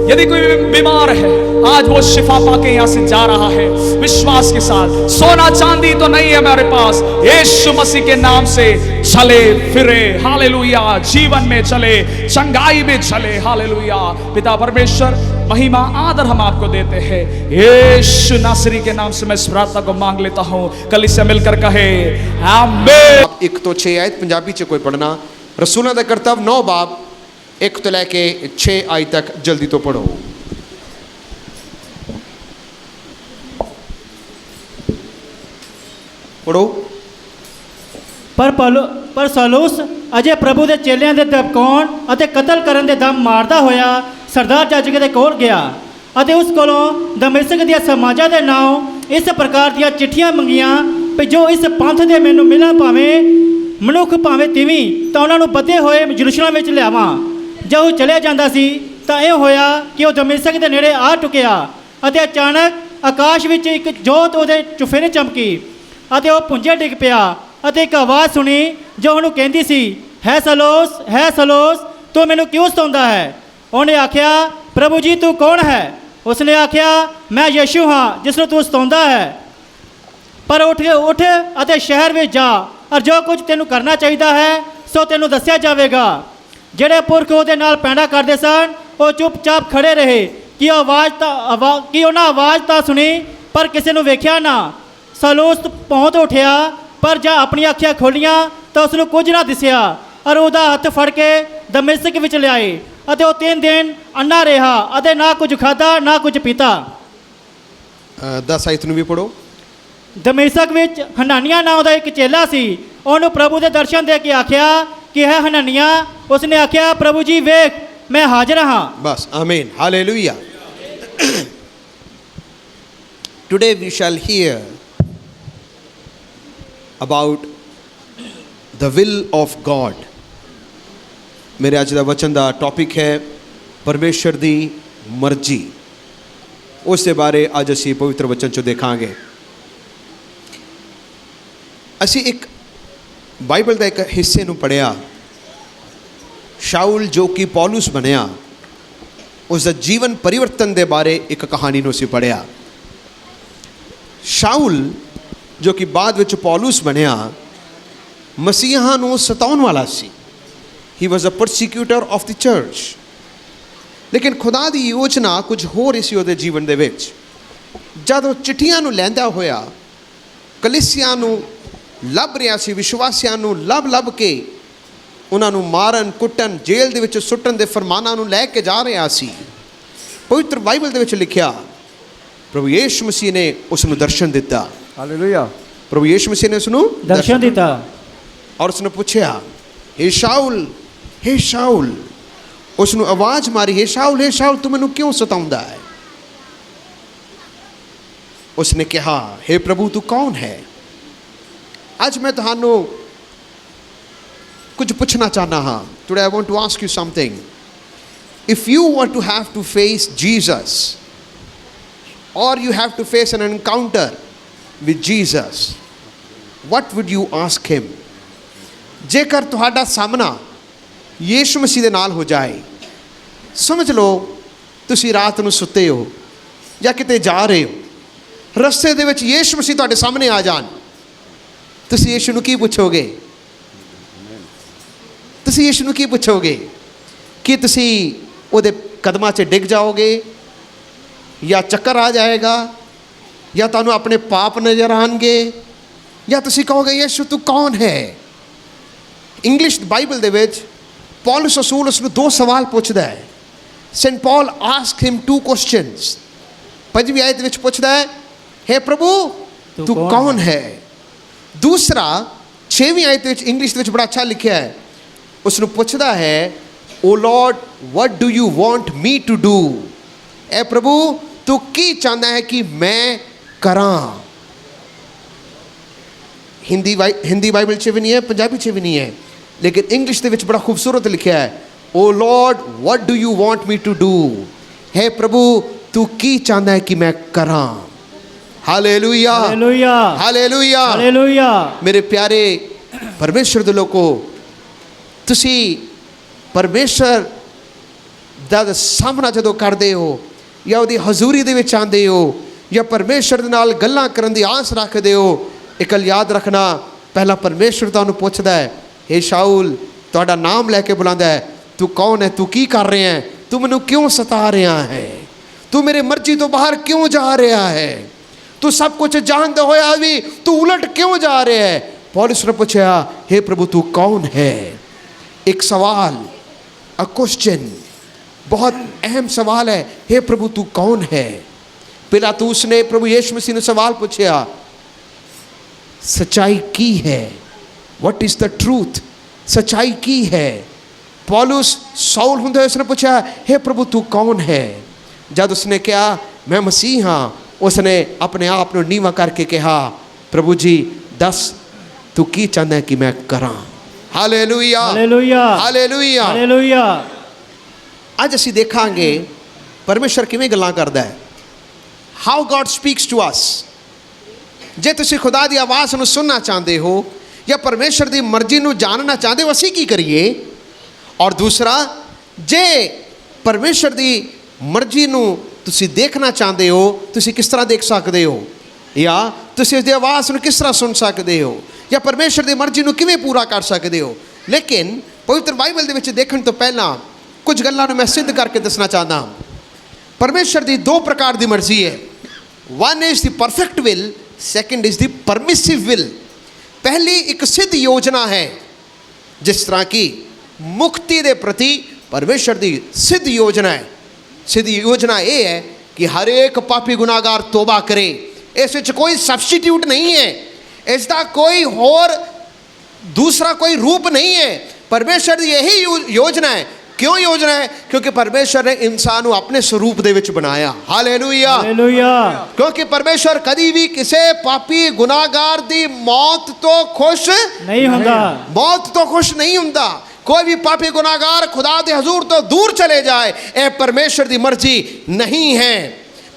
यदि कोई बीमार है आज वो शिफा पाके यहाँ से जा रहा है विश्वास के साथ। सोना चांदी तो नहीं है हमारे पास, यीशु मसीह के नाम से चले फिरे हालेलुया, जीवन में चले, चंगाई में चले हालेलुया। पिता परमेश्वर महिमा आदर हम आपको देते हैं, यीशु नासरी के नाम से मैं इस प्रार्थना को मांग लेता हूँ। कल इससे मिलकर कहे आमीन। 1 ਤੋਂ 6 आयत पंजाबी च कोई पढ़ना। रसूलों का करतब 9 बाब 1 ਤੋਂ ਲੈ ਕੇ 6 ਆਇਤ तक जल्दी तो पढ़ो। पढ़ो। ਪਰ ਸਾਲੂਸ ਅਜੇ ਪ੍ਰਭੂ ਦੇ ਚੇਲਿਆਂ ਦੇ ਦਬਕਾਉਣ ਅਤੇ ਕਤਲ ਕਰਨ ਦੇ ਦਮ ਮਾਰਦਾ ਹੋਇਆ ਸਰਦਾਰ ਜੱਜ ਦੇ ਕੋਲ ਗਿਆ ਅਤੇ ਉਸ ਕੋਲੋਂ ਦਮਿਸ਼ਕ ਦੀਆਂ ਸਮਾਜਾਂ ਦੇ ਨਾਂ ਇਸ ਪ੍ਰਕਾਰ ਦੀਆਂ ਚਿੱਠੀਆਂ ਮੰਗੀਆਂ ਵੀ ਜੋ ਇਸ ਪੰਥ ਦੇ ਮੈਨੂੰ ਮਿਲਣ ਭਾਵੇਂ ਮਨੁੱਖ ਭਾਵੇਂ ਤਿਵੀਂ ਤਾਂ ਉਹਨਾਂ ਨੂੰ ਬੱਧੇ ਹੋਏ ਯਰੂਸ਼ਲਮ ਵਿੱਚ ਲਿਆਵਾਂ। ਜਦੋਂ ਉਹ ਚਲੇ ਜਾਂਦਾ ਸੀ ਤਾਂ ਇਹ ਹੋਇਆ ਕਿ ਉਹ ਦਮਿਸ਼ਕ ਦੇ ਨੇੜੇ ਆ ਟੁਕਿਆ ਅਤੇ ਅਚਾਨਕ ਆਕਾਸ਼ ਵਿੱਚ ਇੱਕ ਜੋਤ ਉਹਦੇ ਚੁਫੇਰੇ ਚਮਕੀ ਅਤੇ ਉਹ ਪੁੰਜੇ ਡਿੱਗ ਪਿਆ ਅਤੇ ਇੱਕ ਆਵਾਜ਼ ਸੁਣੀ ਜੋ ਉਹਨੂੰ ਕਹਿੰਦੀ ਸੀ, ਹੈ ਸਲੋਸ ਤੂੰ ਮੈਨੂੰ ਕਿਉਂ ਸਤਾਉਂਦਾ ਹੈ? ਉਹਨੇ ਆਖਿਆ, ਪ੍ਰਭੂ ਜੀ ਤੂੰ ਕੌਣ ਹੈ? ਉਸਨੇ ਆਖਿਆ, ਮੈਂ ਯਿਸੂ ਹਾਂ ਜਿਸ ਨੂੰ ਤੂੰ ਸਤਾਉਂਦਾ ਹੈ। ਪਰ ਉੱਠ ਅਤੇ ਸ਼ਹਿਰ ਵਿੱਚ ਜਾ ਔਰ ਜੋ ਕੁਝ ਤੈਨੂੰ ਕਰਨਾ ਚਾਹੀਦਾ ਹੈ ਸੋ ਤੈਨੂੰ ਦੱਸਿਆ ਜਾਵੇਗਾ। ਜਿਹੜੇ ਪੁਰਖ ਉਹਦੇ ਨਾਲ ਪੈਂਡਾ ਕਰਦੇ ਸਨ ਉਹ ਚੁੱਪਚਾਪ ਖੜੇ ਰਹੇ ਕਿ ਉਹਨਾਂ ਆਵਾਜ਼ ਤਾਂ ਸੁਣੀ ਪਰ ਕਿਸੇ ਨੂੰ ਵੇਖਿਆ ਨਾ। ਸਲੂਸ ਪਹੁੰਚ ਉੱਠਿਆ ਪਰ ਜਾਂ ਆਪਣੀਆਂ ਅੱਖਾਂ ਖੋਲੀਆਂ ਤਾਂ ਉਸ ਨੂੰ ਕੁਝ ਨਾ ਦਿਸਿਆ ਔਰ ਉਹਦਾ ਹੱਥ ਫੜ ਕੇ ਦਮਿਸ਼ਕ ਵਿੱਚ ਲਿਆਏ ਅਤੇ ਉਹ 3 ਦਿਨ ਅੰਨਾ ਰਿਹਾ ਅਤੇ ਨਾ ਕੁਝ ਖਾਧਾ ਨਾ ਕੁਝ ਪੀਤਾ। 10 ਆਇਤ ਨੂੰ ਵੀ ਪੜੋ। ਦਮਿਸ਼ਕ ਵਿੱਚ ਹਨਾਨੀਆ ਨਾਮ ਦਾ ਇੱਕ ਚੇਲਾ ਸੀ। ਉਹਨੂੰ ਪ੍ਰਭੂ ਦੇ ਦਰਸ਼ਨ ਦੇ ਕੇ ਆਖਿਆ ਕਿ ਹੈ ਹਨਾਨੀਆ। ਉਸਨੇ ਆਖਿਆ, ਪ੍ਰਭੂ ਜੀ ਵੇਖ ਮੈਂ ਹਾਜ਼ਰ ਹਾਂ। ਬਸ ਆਮੀਨ hallelujah. Today we shall hear about the will of God। ਮੇਰੇ ਅੱਜ ਦਾ ਵਚਨ ਦਾ ਟੌਪਿਕ ਹੈ ਪਰਮੇਸ਼ਰ ਦੀ ਮਰਜ਼ੀ। ਉਸ ਦੇ ਬਾਰੇ ਅੱਜ ਅਸੀਂ ਪਵਿੱਤਰ ਵਚਨ 'ਚੋਂ ਦੇਖਾਂਗੇ। ਅਸੀਂ ਇੱਕ ਬਾਈਬਲ ਦਾ ਇੱਕ ਹਿੱਸੇ ਨੂੰ ਪੜ੍ਹਿਆ। ਸ਼ਾਉਲ ਜੋ ਕਿ ਪੌਲੁਸ ਬਣਿਆ ਉਸ ਦਾ ਜੀਵਨ ਪਰਿਵਰਤਨ ਦੇ ਬਾਰੇ ਇੱਕ ਕਹਾਣੀ ਨੂੰ ਅਸੀਂ ਪੜ੍ਹਿਆ। ਸ਼ਾਉਲ ਜੋ ਕਿ ਬਾਅਦ ਵਿੱਚ ਪੌਲੁਸ ਬਣਿਆ ਮਸੀਹਾਂ ਨੂੰ ਸਤਾਉਣ ਵਾਲਾ ਸੀ। ਹੀ ਵਾਸ ਅ ਪਰਸੀਕਿਊਟਰ ਆਫ ਦ ਚਰਚ। ਲੇਕਿਨ ਖੁਦਾ ਦੀ ਯੋਜਨਾ ਕੁਝ ਹੋਰ ਸੀ ਉਹਦੇ ਜੀਵਨ ਦੇ ਵਿੱਚ। ਜਦ ਉਹ ਚਿੱਠੀਆਂ ਨੂੰ ਲੈਂਦਾ ਹੋਇਆ ਕਲੀਸਿਆ ਨੂੰ ਲੱਭ ਰਿਹਾ ਸੀ, ਵਿਸ਼ਵਾਸੀਆਂ ਨੂੰ ਲੱਭ ਕੇ ਉਹਨਾਂ ਨੂੰ ਮਾਰਨ ਕੁੱਟਣ ਜੇਲ੍ਹ ਦੇ ਵਿੱਚ ਸੁੱਟਣ ਦੇ ਫਰਮਾਨਾਂ ਨੂੰ ਲੈ ਕੇ ਜਾ ਰਿਹਾ ਸੀ। ਪਵਿੱਤਰ ਬਾਈਬਲ ਦੇ ਵਿੱਚ ਲਿਖਿਆ ਪ੍ਰਭੂ ਯਿਸੂ ਮਸੀਹ ਨੇ ਉਸ ਨੂੰ ਦਰਸ਼ਨ ਦਿੱਤਾ। ਹਾਲੇਲੂਇਆ। ਪ੍ਰਭੂ ਯਿਸੂ ਮਸੀਹ ਨੇ ਉਸ ਨੂੰ ਦਰਸ਼ਨ ਦਿੱਤਾ ਔਰ ਉਸ ਨੇ ਪੁੱਛਿਆ, ਹੇ ਸ਼ਾਉਲ। ਉਸ ਨੂੰ ਆਵਾਜ਼ ਮਾਰੀ, ਹੇ ਸ਼ਾਉਲ ਤੂੰ ਮੈਨੂੰ ਕਿਉਂ ਸਤਾਉਂਦਾ ਹੈ? ਉਸ ਨੇ ਕਿਹਾ, ਹੇ ਪ੍ਰਭੂ ਤੂੰ ਕੌਣ ਹੈ? ਅੱਜ ਮੈਂ ਤੁਹਾਨੂੰ ਕੁਝ ਪੁੱਛਣਾ ਚਾਹੁੰਦਾ ਹਾਂ। Today I want to ask you something. If you were to have to face Jesus or you have to face an encounter with Jesus, what would you ask him? ਜੇਕਰ ਤੁਹਾਡਾ ਸਾਹਮਣਾ ਯਿਸੂ ਮਸੀਹ ਦੇ ਨਾਲ ਹੋ ਜਾਏ, ਸਮਝ ਲਓ ਤੁਸੀਂ ਰਾਤ ਨੂੰ ਸੁੱਤੇ ਹੋ ਜਾਂ ਕਿਤੇ ਜਾ ਰਹੇ ਹੋ, ਰਸਤੇ ਦੇ ਵਿੱਚ ਯਿਸੂ ਮਸੀਹ ਤੁਹਾਡੇ ਸਾਹਮਣੇ ਆ ਜਾਣ, ਤੁਸੀਂ ਯਿਸੂ ਨੂੰ ਕੀ ਪੁੱਛੋਗੇ? ਤੁਸੀਂ ਯਿਸੂ ਨੂੰ ਕੀ ਪੁੱਛੋਗੇ? ਕਿ ਤੁਸੀਂ ਉਹਦੇ ਕਦਮਾਂ 'ਚ ਡਿੱਗ ਜਾਓਗੇ ਜਾਂ ਚੱਕਰ ਆ ਜਾਏਗਾ ਜਾਂ ਤੁਹਾਨੂੰ ਆਪਣੇ ਪਾਪ ਨਜ਼ਰ ਆਉਣਗੇ ਜਾਂ ਤੁਸੀਂ ਕਹੋਗੇ ਯਿਸੂ ਤੂੰ ਕੌਣ ਹੈ? ਇੰਗਲਿਸ਼ ਬਾਈਬਲ ਦੇ ਵਿੱਚ ਪੌਲੁਸ ਰਸੂਲ ਉਸ ਨੂੰ 2 ਸਵਾਲ ਪੁੱਛਦਾ ਹੈ। ਸੇਂਟ ਪੌਲ ਆਸਕ ਹਿਮ 2 ਕੁਐਸਚਨਸ। 5ਵੀਂ ਆਇਤ ਵਿੱਚ ਪੁੱਛਦਾ ਹੈ, ਹੇ ਪ੍ਰਭੂ ਤੂੰ ਕੌਣ ਹੈ? ਦੂਸਰਾ 6ਵੀਂ ਆਇਤ ਵਿੱਚ ਇੰਗਲਿਸ਼ ਦੇ ਵਿੱਚ ਬੜਾ ਅੱਛਾ ਲਿਖਿਆ ਹੈ। ਉਸ ਨੂੰ ਪੁੱਛਦਾ ਹੈ, O Lord what do you want me to do? ਐ ਪ੍ਰਭੂ ਤੂੰ ਕੀ ਚਾਹੁੰਦਾ ਹੈ ਕਿ ਮੈਂ ਕਰਾਂ? ਹਿੰਦੀ ਬਾਈਬਲ 'ਚ ਵੀ ਨਹੀਂ ਹੈ, ਪੰਜਾਬੀ 'ਚ ਵੀ ਨਹੀਂ ਹੈ, ਲੇਕਿਨ ਇੰਗਲਿਸ਼ ਦੇ ਵਿੱਚ ਬੜਾ ਖੂਬਸੂਰਤ ਲਿਖਿਆ ਹੈ, O Lord what do you want me to do? ਹੈ ਪ੍ਰਭੂ ਤੂੰ ਕੀ ਚਾਹੁੰਦਾ ਹੈ ਕਿ ਮੈਂ ਕਰਾਂ? Hallelujah hallelujah hallelujah. ਮੇਰੇ ਪਿਆਰੇ ਪਰਮੇਸ਼ਰ ਦੇ ਲੋਕੋ, ਤੁਸੀਂ ਪਰਮੇਸ਼ਰ ਦਾ ਸਾਹਮਣਾ ਜਦੋਂ ਕਰਦੇ ਹੋ ਜਾਂ ਉਹਦੀ ਹਜ਼ੂਰੀ ਦੇ ਵਿੱਚ ਆਉਂਦੇ ਹੋ ਜਾਂ ਪਰਮੇਸ਼ਰ ਦੇ ਨਾਲ ਗੱਲਾਂ ਕਰਨ ਦੀ ਆਸ ਰੱਖਦੇ ਹੋ, ਇੱਕ ਗੱਲ ਯਾਦ ਰੱਖਣਾ, ਪਹਿਲਾਂ ਪਰਮੇਸ਼ਰ ਤੁਹਾਨੂੰ ਪੁੱਛਦਾ ਹੈ, ਹੇ ਸ਼ਾਉਲ, ਤੁਹਾਡਾ ਨਾਮ ਲੈ ਕੇ ਬੁਲਾਉਂਦਾ ਹੈ, ਤੂੰ ਕੌਣ ਹੈ? ਤੂੰ ਕੀ ਕਰ ਰਿਹਾ ਹੈ? ਤੂੰ ਮੈਨੂੰ ਕਿਉਂ ਸਤਾ ਰਿਹਾ ਹੈ? ਤੂੰ ਮੇਰੇ ਮਰਜ਼ੀ ਤੋਂ ਬਾਹਰ ਕਿਉਂ ਜਾ ਰਿਹਾ ਹੈ? ਤੂੰ ਸਭ ਕੁਝ ਜਾਣਦਾ ਹੋਇਆ ਵੀ ਤੂੰ ਉਲਟ ਕਿਉਂ ਜਾ ਰਿਹਾ ਹੈ? ਪੌਲੁਸ ਨੇ ਪੁੱਛਿਆ, ਹੇ ਪ੍ਰਭੂ ਤੂੰ ਕੌਣ ਹੈ? ਇੱਕ ਸਵਾਲ अ क्वेश्चन, बहुत अहम सवाल है, हे प्रभु तू कौन है? पिलातुस ने प्रभु यीशु मसीह ने सवाल पूछा, सच्चाई की है, व्हाट इज द ट्रूथ, सच्चाई की है। पौलुस सौल हुंदे उसने पूछा, हे प्रभु तू कौन है? जब उसने कहा मैं मसीह हाँ, उसने अपने आप को नीवा करके कहा, प्रभु जी दस तू की चाहता है कि मैं करा। Hallelujah, hallelujah hallelujah. ਹਾਲੇਲੂਇਆ। ਅੱਜ ਅਸੀਂ ਦੇਖਾਂਗੇ ਪਰਮੇਸ਼ਰ ਕਿਵੇਂ ਗੱਲਾਂ ਕਰਦਾ ਹੈ। How God speaks to us. ਜੇ ਤੁਸੀਂ ਖੁਦਾ ਦੀ ਆਵਾਜ਼ ਨੂੰ ਸੁਣਨਾ ਚਾਹੁੰਦੇ ਹੋ ਜਾਂ ਪਰਮੇਸ਼ਰ ਦੀ ਮਰਜ਼ੀ ਨੂੰ ਜਾਣਨਾ ਚਾਹੁੰਦੇ ਹੋ, ਅਸੀਂ ਕੀ ਕਰੀਏ? ਔਰ ਦੂਸਰਾ, ਜੇ ਪਰਮੇਸ਼ਰ ਦੀ ਮਰਜ਼ੀ ਨੂੰ ਤੁਸੀਂ ਦੇਖਣਾ ਚਾਹੁੰਦੇ ਹੋ, ਤੁਸੀਂ ਕਿਸ ਤਰ੍ਹਾਂ ਦੇਖ ਸਕਦੇ ਹੋ? ਜਾਂ ਤੁਸੀਂ ਉਸ ਦੀ ਆਵਾਜ਼ ਨੂੰ ਕਿਸ ਤਰ੍ਹਾਂ ਸੁਣ ਸਕਦੇ ਹੋ? ਜਾਂ ਪਰਮੇਸ਼ਰ ਦੀ ਮਰਜ਼ੀ ਨੂੰ ਕਿਵੇਂ ਪੂਰਾ ਕਰ ਸਕਦੇ ਹੋ? ਲੇਕਿਨ ਪਵਿੱਤਰ ਬਾਈਬਲ ਦੇ ਵਿੱਚ ਦੇਖਣ ਤੋਂ ਪਹਿਲਾਂ ਕੁਝ ਗੱਲਾਂ ਨੂੰ ਮੈਂ ਸਿੱਧ ਕਰਕੇ ਦੱਸਣਾ ਚਾਹੁੰਦਾ ਹਾਂ। ਪਰਮੇਸ਼ਰ ਦੀ ਦੋ ਪ੍ਰਕਾਰ ਦੀ ਮਰਜ਼ੀ ਹੈ। One is the perfect will, second is the permissive will. ਪਹਿਲੀ ਇੱਕ ਸਿੱਧ ਯੋਜਨਾ ਹੈ, ਜਿਸ ਤਰ੍ਹਾਂ ਕਿ ਮੁਕਤੀ ਦੇ ਪ੍ਰਤੀ ਪਰਮੇਸ਼ਰ ਦੀ ਸਿੱਧ ਯੋਜਨਾ ਹੈ। ਸਿੱਧ ਯੋਜਨਾ ਇਹ ਹੈ ਕਿ ਹਰ ਇੱਕ ਪਾਪੀ ਗੁਨਾਹਗਾਰ ਤੋਬਾ ਕਰੇ। ਇਸ ਵਿੱਚ ਕੋਈ ਸਬਸਟੀਟਿਊਟ ਨਹੀਂ ਹੈ, ਇਸ ਦਾ ਕੋਈ ਹੋਰ दूसरा कोई रूप नहीं है। परमेश्वर की यही योजना है। क्यों योजना है? क्योंकि परमेश्वर ने इंसान को अपने स्वरूप दे विच बनाया। Hallelujah, hallelujah. क्योंकि परमेश्वर कभी भी किसी पापी गुनाहगार की मौत तो खुश ਨਹੀਂ ਹੁੰਦਾ। मौत तो खुश नहीं हुंदा। कोई भी पापी गुनाहगार खुदा दे हजूर तो दूर चले जाए, यह परमेश्वर की मर्जी नहीं है,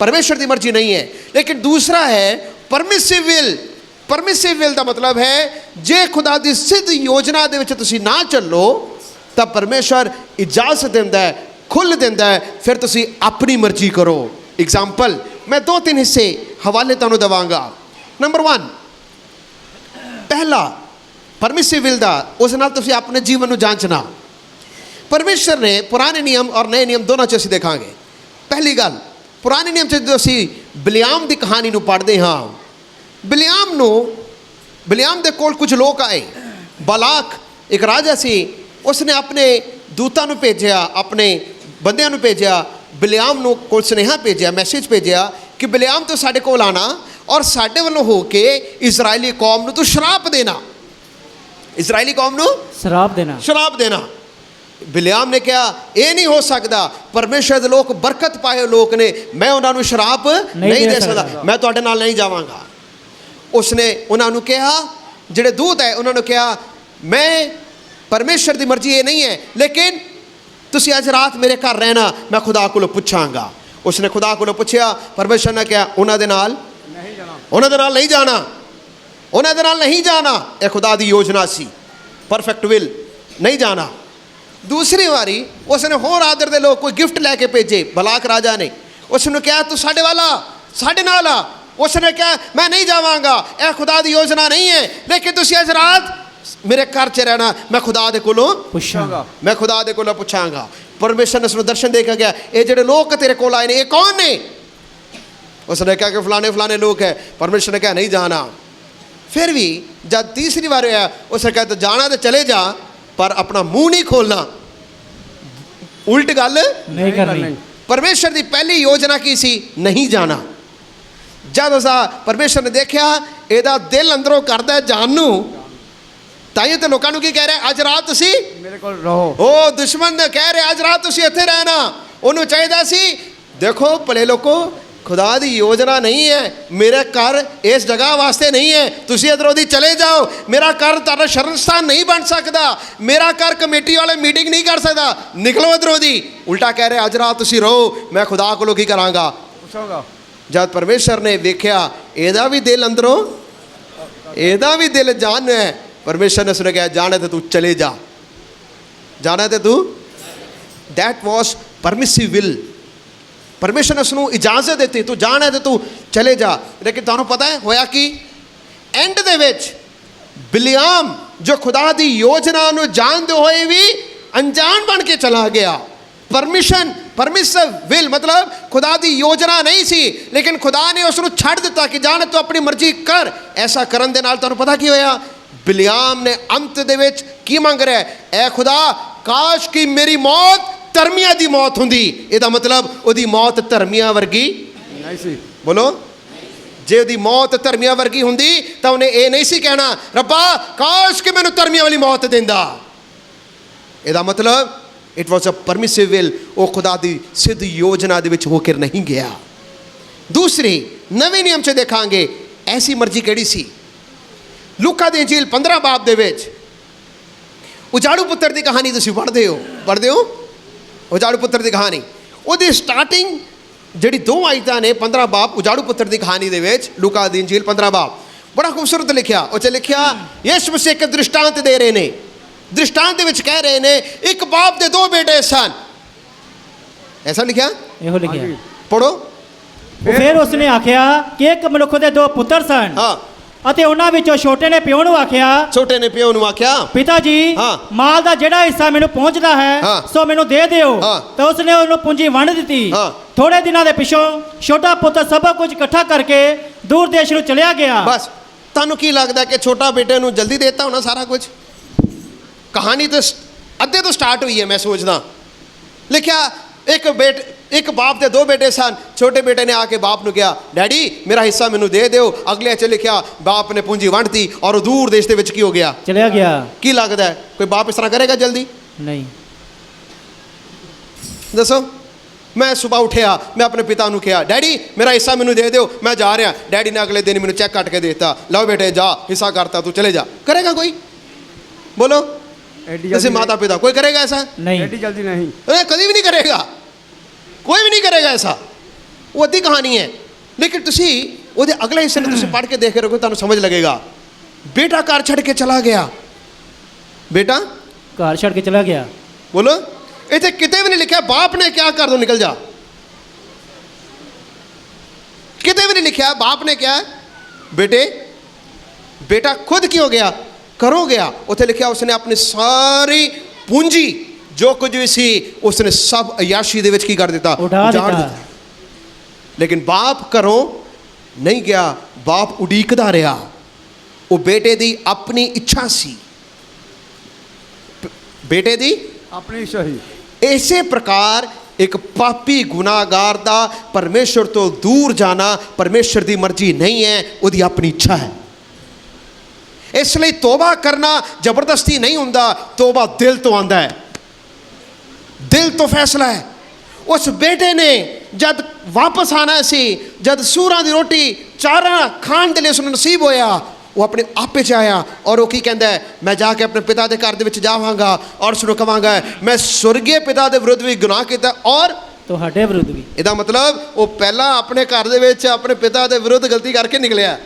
परमेश्वर की मर्जी नहीं है। लेकिन दूसरा है परमिसिव विल। परमिसिव विल का मतलब है जे खुदा की सिद्ध योजना दे विच तुसीं ना चलो तो परमेश्वर इजाजत देंदा है, खुल देंदा है, फिर तुसीं अपनी मर्जी करो। एग्जाम्पल मैं दो तीन हिस्से हवाले तुहानूं देवांगा। नंबर वन, पहला परमिसिव विल दा, उस नाल तुसीं अपने जीवन नूं जांचना। परमेश्वर ने पुराने नियम और नए नियम दोनों च असीं देखांगे। पहली गल, पुराने नियम च जो असीं बिलियाम की कहानी नूं पढ़दे हां, बिलियाम दे कोल कुछ लोग आए। बालाक एक राजा सी, उसने अपने दूतां नूं भेजिया, अपने बंदियां नूं भेजिया, बिलियाम नूं कोल सुनेहा भेजिया, मैसेज भेजिया कि बिलियाम तो साडे कोल आना और साडे वल्लों हो के इजरायली कौम नूं तू श्राप देना। इजरायली कौम नूं ਸ਼ਰਾਪ ਦੇਣਾ। श्राप देना। बिलियाम ने कहा यह नहीं हो सकता, परमेश्वर दे लोग बरकत पाए लोग ने, मैं उन्होंने श्राप नहीं दे सकता, मैं तुहाडे नाल नहीं जावांगा। उसने उन्होंने कहा, जिहड़े दूत है उन्होंने कहा मैं परमेश्वर की मर्जी ये नहीं है, लेकिन तुसी अज रात मेरे घर रहना, मैं खुदा को पुछांगा। उसने खुदा को पूछा, परमेश्वर ने कहा उन्होंने नाल नहीं जाना, उन्होंने नाल नहीं जाना। यह खुदा की योजना सी, परफेक्ट विल, नहीं जाना। दूसरी बारी उसने होर आदर दे लोग कोई गिफ्ट लैके भेजे। बलाक राजा ने उसने कहा तू साडे वाला, साडे नाल आ। उसने कहा मैं नहीं जावांगा, यह खुदा की योजना नहीं है, लेकिन तुसी अज रात मेरे घर च रहना, मैं खुदा दे कोलों ਪੁੱਛਾਂਗਾ। मैं खुदा दे कोलों पुछांगा। परमेश्वर ने उसको दर्शन देकर गया, ये जेडे लोग तेरे कोल आए ने ये कौन ने? उसने कहा कि फलाने फलाने लोग हैं। परमेश्वर ने कहा नहीं जाना। फिर भी जब तीसरी बार आया, उसने कहा तो जाना तो चले जा, पर अपना मुंह नहीं खोलना, उल्ट गल ਨਹੀਂ ਕਰਨੀ। परमेश्वर की पहली योजना की सी, नहीं जाना। जब उसा परमेश्वर ने देखा ਇਹਦਾ दिल अंदरों करता है जान नूं, ताइयों तो लोगों को की कह रहे अज रात तुसी ਮੇਰੇ ਕੋਲ ਰਹੋ। ओ दुश्मन ने कह रहे अज रात तुसी इत्थे रहना। उन्होंने चाहिए सी, देखो भले लोगो खुदा की योजना नहीं है, मेरे घर इस जगह वास्ते नहीं है, तुसी इधरों दी चले जाओ, मेरा घर तारा शरण स्थान नहीं बन सकता, मेरा घर कमेटी वाले मीटिंग नहीं कर सकता, निकलो इधरों दी। उल्टा कह रहे अज रात तुसी रहो, मैं खुदा को की करांगा। जब परमेश्वर ने वेख्या एदा भी दिल अंदरों, एदा भी दिल जान है, परमेश्वर ने उसने कहा जाने तो तू चले जा, जाना तो तू। That was permissive will. परमेश्वर ने उसको इजाजत देती, तू जाना है तो तू चले जा। लेकिन तुहानूं पता है होया कि एंड दे विच बिलियाम जो खुदा की योजना नूं जानदे होए भी अनजान बन के चला गया। परमिशन, परमिसिव विल मतलब खुदा की योजना नहीं सी, लेकिन खुदा ने उसको छड़ दिता कि जान तू अपनी मर्जी कर। ऐसा करन दे नाल तुहानूं पता की होया? बिलियाम ने अंत दे विच की मंग रहा है, ए खुदा ਕਾਸ਼ ਕਿ ਮੇਰੀ ਮੌਤ ਧਰਮੀਆਂ ਦੀ ਮੌਤ ਹੁੰਦੀ। ਇਹਦਾ ਮਤਲਬ ਉਹਦੀ ਮੌਤ ਧਰਮੀਆਂ ਵਰਗੀ ਨਹੀਂ ਸੀ। ਬੋਲੋ, ਜੇ ਉਹਦੀ ਮੌਤ ਧਰਮੀਆਂ ਵਰਗੀ ਹੁੰਦੀ ਤਾਂ ਉਹਨੇ ਇਹ ਨਹੀਂ ਸੀ ਕਹਿਣਾ, ਰੱਬਾ ਕਾਸ਼ ਕਿ ਮੈਨੂੰ ਧਰਮੀਆਂ ਵਾਲੀ ਮੌਤ ਦਿੰਦਾ। ਇਹਦਾ ਮਤਲਬ ਇਟ ਵਾਸ ਅ ਪਰਮਿਸਿਵ ਵਿਲ, ਉਹ ਖੁਦਾ ਦੀ ਸਿੱਧ ਯੋਜਨਾ ਦੇ ਵਿੱਚ ਹੋ ਕੇ ਨਹੀਂ ਗਿਆ। ਦੂਸਰੀ ਨਵੇਂ ਨਿਯਮ 'ਚ ਦੇਖਾਂਗੇ ਐਸੀ ਮਰਜ਼ੀ ਕਿਹੜੀ ਸੀ। ਲੂਕਾ ਦੀ ਇੰਜੀਲ 15 ਬਾਬ ਦੇ ਵਿੱਚ ਉਜਾੜੂ ਪੁੱਤਰ ਦੀ ਕਹਾਣੀ ਤੁਸੀਂ ਪੜ੍ਹਦੇ ਹੋ ਉਜਾੜੂ ਪੁੱਤਰ ਦੀ ਕਹਾਣੀ, ਉਹਦੀ ਸਟਾਰਟਿੰਗ ਜਿਹੜੀ 2 ਆਇਤਾਂ ਨੇ 15 ਬਾਬ ਉਜਾੜੂ ਪੁੱਤਰ ਦੀ ਕਹਾਣੀ ਦੇ ਵਿੱਚ, ਲੂਕਾ ਦੀ ਇੰਜੀਲ 15 ਬਾਬ, ਬੜਾ ਖੂਬਸੂਰਤ ਲਿਖਿਆ। ਉਹ 'ਚ ਲਿਖਿਆ ਯਿਸੂ ਮਸੀਹ ਇੱਕ ਦ੍ਰਿਸ਼ਟਾਂਤ ਦੇ ਰਹੇ ਨੇ। ਦ੍ਰਿਸ਼ਟਾਂਤ ਦੇ ਵਿੱਚ ਕਹਿ ਰਹੇ ਨੇ ਇੱਕ ਬਾਪ ਦੇ 2 ਬੇਟੇ ਸਨ। ਐਸਾ ਲਿਖਿਆ, ਇਹੋ ਲਿਖਿਆ। ਪੜੋ। ਫਿਰ ਉਸਨੇ ਆਖਿਆ ਕਿ ਇੱਕ ਮਨੁੱਖ ਦੇ 2 ਪੁੱਤਰ ਸਨ, ਹਾਂ, ਅਤੇ ਉਹਨਾਂ ਵਿੱਚੋਂ ਛੋਟੇ ਨੇ ਪਿਓ ਨੂੰ ਆਖਿਆ, ਛੋਟੇ ਨੇ ਪਿਓ ਨੂੰ ਆਖਿਆ, ਪਿਤਾ ਜੀ ਹਾਂ। ਮਾਲ ਦਾ ਜਿਹੜਾ ਹਿੱਸਾ ਮੈਨੂੰ ਪਹੁੰਚਦਾ ਹੈ ਹਾਂ। ਸੋ ਮੈਨੂੰ ਦੇ ਦਿਓ। ਹਾਂ। ਤਾਂ ਉਸਨੇ ਉਹਨੂੰ ਪੂੰਜੀ ਵੰਡ ਦਿੱਤੀ। ਹਾਂ। ਥੋੜੇ ਦਿਨਾਂ ਦੇ ਪਿਛੋਂ ਛੋਟਾ ਪੁੱਤਰ ਸਭ ਕੁਝ ਇਕੱਠਾ ਕਰਕੇ ਦੂਰ ਦੇਸ਼ ਨੂੰ ਚਲਿਆ ਗਿਆ। ਬਸ ਤੁਹਾਨੂੰ ਕੀ ਲੱਗਦਾ ਕਿ ਛੋਟਾ ਬੇਟੇ ਨੂੰ ਜਲਦੀ ਦੇਤਾ ਹੋਣਾ ਸਾਰਾ ਕੁਝ? ਕਹਾਣੀ ਤਾਂ ਅੱਧੇ ਤੋਂ ਸਟਾਰਟ ਹੋਈ ਹੈ, ਮੈਂ ਸੋਚਦਾ। ਲਿਖਿਆ ਇੱਕ ਬਾਪ ਦੇ 2 ਬੇਟੇ ਸਨ। ਛੋਟੇ ਬੇਟੇ ਨੇ ਆ ਕੇ ਬਾਪ ਨੂੰ ਕਿਹਾ, ਡੈਡੀ ਮੇਰਾ ਹਿੱਸਾ ਮੈਨੂੰ ਦੇ ਦਿਓ। ਅਗਲੇ 'ਚ ਲਿਖਿਆ ਬਾਪ ਨੇ ਪੂੰਜੀ ਵੰਡਤੀ ਔਰ ਉਹ ਦੂਰ ਦੇਸ਼ ਦੇ ਵਿੱਚ ਕੀ ਹੋ ਗਿਆ? ਚਲਿਆ ਗਿਆ। ਕੀ ਲੱਗਦਾ ਹੈ ਕੋਈ ਬਾਪ ਇਸ ਤਰ੍ਹਾਂ ਕਰੇਗਾ ਜਲਦੀ? ਨਹੀਂ। ਦੱਸੋ। ਮੈਂ ਸਵੇਰ ਉੱਠਿਆ, ਮੈਂ ਆਪਣੇ ਪਿਤਾ ਨੂੰ ਕਿਹਾ, ਡੈਡੀ ਮੇਰਾ ਹਿੱਸਾ ਮੈਨੂੰ ਦੇ ਦਿਓ, ਮੈਂ ਜਾ ਰਿਹਾ। ਡੈਡੀ ਨੇ ਅਗਲੇ ਦਿਨ ਮੈਨੂੰ ਚੈੱਕ ਕੱਟ ਕੇ ਦੇ ਦਿੱਤਾ, ਲਓ ਬੇਟੇ ਜਾ, ਹਿੱਸਾ ਕਰਤਾ, ਤੂੰ ਚਲੇ ਜਾ। ਕਰੇਗਾ ਕੋਈ? ਬੋਲੋ। जैसे माता पिता कोई करेगा ऐसा? नहीं। एडी जल्दी नहीं, कभी भी नहीं करेगा, कोई भी नहीं करेगा ऐसा। वो अद्धी कहानी है। लेकिन तुसी ਉਹਦੇ ਅਗਲੇ ਹਿੱਸੇ ਨੂੰ ਤੁਸੀਂ ਪੜ੍ਹ ਕੇ ਦੇਖ ਰਹੇ ਹੋ, ਤੁਹਾਨੂੰ ਸਮਝ ਲੱਗੇਗਾ। ਬੇਟਾ ਘਰ ਛੱਡ ਕੇ ਚਲਾ ਗਿਆ। ਬੇਟਾ ਘਰ ਛੱਡ ਕੇ ਚਲਾ ਗਿਆ। ਬੋਲੋ, ਇੱਥੇ ਕਿਤੇ ਵੀ ਨਹੀਂ ਲਿਖਿਆ ਬਾਪ ਨੇ ਕਿਹਾ ਕਰ ਦੋ ਨਿਕਲ ਜਾ। ਕਿਤੇ ਵੀ ਨਹੀਂ ਲਿਖਿਆ ਬਾਪ ਨੇ ਕਿਹਾ ਬੇਟਾ खुद क्यों गया? करो गया। ਉੱਥੇ ਲਿਖਿਆ ਉਸਨੇ ਆਪਣੀ ਸਾਰੀ ਪੂੰਜੀ ਜੋ ਕੁਝ ਵੀ ਸੀ ਉਸਨੇ ਸਭ ਅਯਾਸ਼ੀ ਦੇ ਵਿੱਚ ਕੀ ਕਰ ਦਿੱਤਾ? ਉਜਾੜ ਦਿੱਤਾ। ਲੇਕਿਨ ਬਾਪ ਘਰੋਂ ਨਹੀਂ ਗਿਆ, ਬਾਪ ਉਡੀਕਦਾ ਰਿਹਾ। ਉਹ ਬੇਟੇ ਦੀ ਆਪਣੀ ਇੱਛਾ ਸੀ, ਬੇਟੇ ਦੀ अपनी सही। ਇਸੇ ਪ੍ਰਕਾਰ ਇੱਕ ਪਾਪੀ ਗੁਨਾਹਗਾਰ ਦਾ ਪਰਮੇਸ਼ਰ ਤੋਂ ਦੂਰ ਜਾਣਾ ਪਰਮੇਸ਼ਰ ਦੀ ਮਰਜ਼ੀ ਨਹੀਂ ਹੈ, ਉਹਦੀ ਆਪਣੀ ਇੱਛਾ ਹੈ। ਇਸ ਲਈ ਤੋਬਾ ਕਰਨਾ ਜ਼ਬਰਦਸਤੀ ਨਹੀਂ ਹੁੰਦਾ, ਤੋਬਾ ਦਿਲ ਤੋਂ ਆਉਂਦਾ ਹੈ, ਦਿਲ ਤੋਂ ਫੈਸਲਾ ਹੈ। ਉਸ ਬੇਟੇ ਨੇ ਜਦ ਵਾਪਸ ਆਣਾ ਸੀ, ਜਦ ਸੂਰਾਂ ਦੀ ਰੋਟੀ ਚਾਰਾਂ ਖਾਣ ਦੇ ਲਈ ਉਸਨੂੰ ਨਸੀਬ ਹੋਇਆ, ਉਹ ਆਪਣੇ ਆਪੇ 'ਚ ਆਇਆ ਔਰ ਉਹ ਕੀ ਕਹਿੰਦਾ ਹੈ? ਮੈਂ ਜਾ ਕੇ ਆਪਣੇ ਪਿਤਾ ਦੇ ਘਰ ਦੇ ਵਿੱਚ ਜਾਵਾਂਗਾ ਔਰ ਉਸਨੂੰ ਕਹਾਂਗਾ ਮੈਂ ਸੁਰਗੀ ਪਿਤਾ ਦੇ ਵਿਰੁੱਧ ਵੀ ਗੁਨਾਹ ਕੀਤਾ ਔਰ ਤੁਹਾਡੇ ਵਿਰੁੱਧ ਵੀ। ਇਹਦਾ ਮਤਲਬ ਉਹ ਪਹਿਲਾਂ ਆਪਣੇ ਘਰ ਦੇ ਵਿੱਚ ਆਪਣੇ ਪਿਤਾ ਦੇ ਵਿਰੁੱਧ ਗਲਤੀ ਕਰਕੇ ਨਿਕਲਿਆ।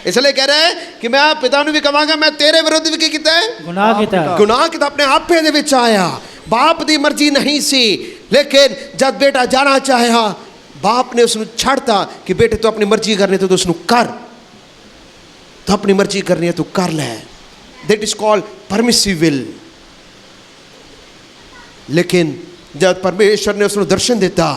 ਇਸ ਲਈ ਕਹਿ ਰਿਹਾ ਹੈ ਕਿ ਮੈਂ ਪਿਤਾ ਨੂੰ ਵੀ ਕਹਾਂਗਾ ਮੈਂ ਤੇਰੇ ਵਿਰੁੱਧ ਵੀ ਕੀ ਕੀਤਾ ਹੈ? ਗੁਨਾਹ ਕੀਤਾ। ਗੁਨਾਹ ਕੀਤਾ। ਆਪਣੇ ਆਪੇ ਦੇ ਵਿੱਚ ਆਇਆ। ਬਾਪ ਦੀ ਮਰਜ਼ੀ ਨਹੀਂ ਸੀ, ਲੇਕਿਨ ਜਦ ਬੇਟਾ ਜਾਣਾ ਚਾਹਿਆ ਬਾਪ ਨੇ ਉਸ ਨੂੰ ਛੱਡਤਾ ਕਿ ਬੇਟੇ ਤੂੰ ਆਪਣੀ ਮਰਜ਼ੀ ਕਰਨੀ ਤੂੰ ਉਸ ਨੂੰ ਕਰ, ਤੂੰ ਆਪਣੀ ਮਰਜ਼ੀ ਕਰਨੀ ਹੈ ਤੂੰ ਕਰ ਲੈ। That is called permissive will. ਲੇਕਿਨ ਜਦ ਪਰਮੇਸ਼ਰ ਨੇ ਉਸ ਨੂੰ ਦਰਸ਼ਨ ਦਿੱਤਾ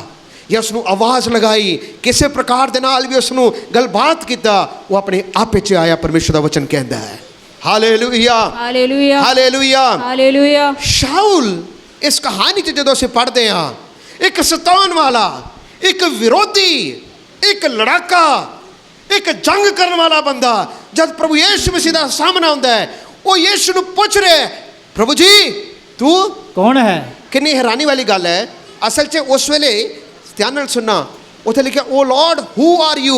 ਜਾਂ ਉਸ ਨੂੰ ਆਵਾਜ਼ ਲਗਾਈ, ਕਿਸੇ ਪ੍ਰਕਾਰ ਦੇ ਨਾਲ ਵੀ ਉਸ ਨੂੰ ਗੱਲਬਾਤ ਕੀਤਾ, ਉਹ ਆਪਣੇ ਆਪੇ 'ਚ ਆਇਆ। ਪਰਮੇਸ਼ਰ ਦਾ ਵਚਨ ਕਹਿੰਦਾ ਹੈ ਹਾਲੇਲੂਇਆ, ਹਾਲੇਲੂਇਆ, ਹਾਲੇਲੂਇਆ, ਹਾਲੇਲੂਇਆ। ਸ਼ਾਉਲ ਇਸ ਕਹਾਣੀ 'ਚ ਜਦੋਂ ਅਸੀਂ ਪੜ੍ਹਦੇ ਹਾਂ, ਇੱਕ ਸਤਾਉਣ ਵਾਲਾ, ਇੱਕ ਵਿਰੋਧੀ, ਇੱਕ ਲੜਾਕਾ, ਇੱਕ ਜੰਗ ਕਰਨ ਵਾਲਾ ਬੰਦਾ ਜਦ ਪ੍ਰਭੂ ਯਿਸੂ ਮਸੀਹ ਦਾ ਸਾਹਮਣਾ ਹੁੰਦਾ ਹੈ, ਉਹ ਯਿਸੂ ਨੂੰ ਪੁੱਛ ਰਿਹਾ ਪ੍ਰਭੂ ਜੀ ਤੂੰ ਕੌਣ ਹੈ? ਕਿੰਨੀ ਹੈਰਾਨੀ ਵਾਲੀ ਗੱਲ ਹੈ। ਅਸਲ 'ਚ ਉਸ ਵੇਲੇ ਧਿਆਨ ਨਾਲ ਸੁਣਨਾ, ਉੱਥੇ ਲਿਖਿਆ ਓ ਲਾਰਡ ਹੂ ਆਰ ਯੂ।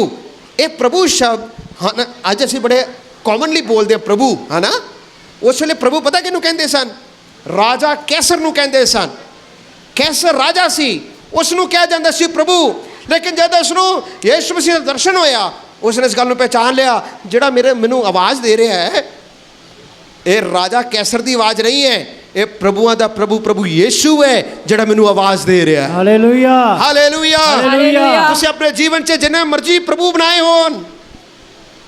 ਇਹ ਪ੍ਰਭੂ ਸ਼ਬਦ ਹਾਂ ਨਾ, ਅੱਜ ਅਸੀਂ ਬੜੇ ਕਾਮਨਲੀ ਬੋਲਦੇ ਹਾਂ ਪ੍ਰਭੂ, ਹੈ ਨਾ। ਉਸ ਵੇਲੇ ਪ੍ਰਭੂ ਪਤਾ ਕਿਹਨੂੰ ਕਹਿੰਦੇ ਸਨ? ਰਾਜਾ ਕੈਸਰ ਨੂੰ ਕਹਿੰਦੇ ਸਨ। ਕੈਸਰ ਰਾਜਾ ਸੀ, ਉਸ ਨੂੰ ਕਿਹਾ ਜਾਂਦਾ ਸੀ ਪ੍ਰਭੂ। ਲੇਕਿਨ ਜਦ ਉਸ ਨੂੰ ਯਿਸੂ ਮਸੀਹ ਦਾ ਦਰਸ਼ਨ ਹੋਇਆ, ਉਸਨੇ ਇਸ ਗੱਲ ਨੂੰ ਪਹਿਚਾਨ ਲਿਆ ਜਿਹੜਾ ਮੈਨੂੰ ਆਵਾਜ਼ ਦੇ ਰਿਹਾ ਹੈ ਇਹ ਰਾਜਾ ਕੈਸਰ ਦੀ ਆਵਾਜ਼ ਨਹੀਂ ਹੈ, ਇਹ ਪ੍ਰਭੂਆਂ ਦਾ ਪ੍ਰਭੂ ਯਿਸੂ ਹੈ ਜਿਹੜਾ ਮੈਨੂੰ ਆਵਾਜ਼ ਦੇ ਰਿਹਾ ਹੈ। Hallelujah, hallelujah, hallelujah. ਤੁਸੀਂ ਆਪਣੇ ਜੀਵਨ 'ਚ ਜਿੰਨੇ ਮਰਜ਼ੀ ਪ੍ਰਭੂ ਬਣਾਏ ਹੋਣ,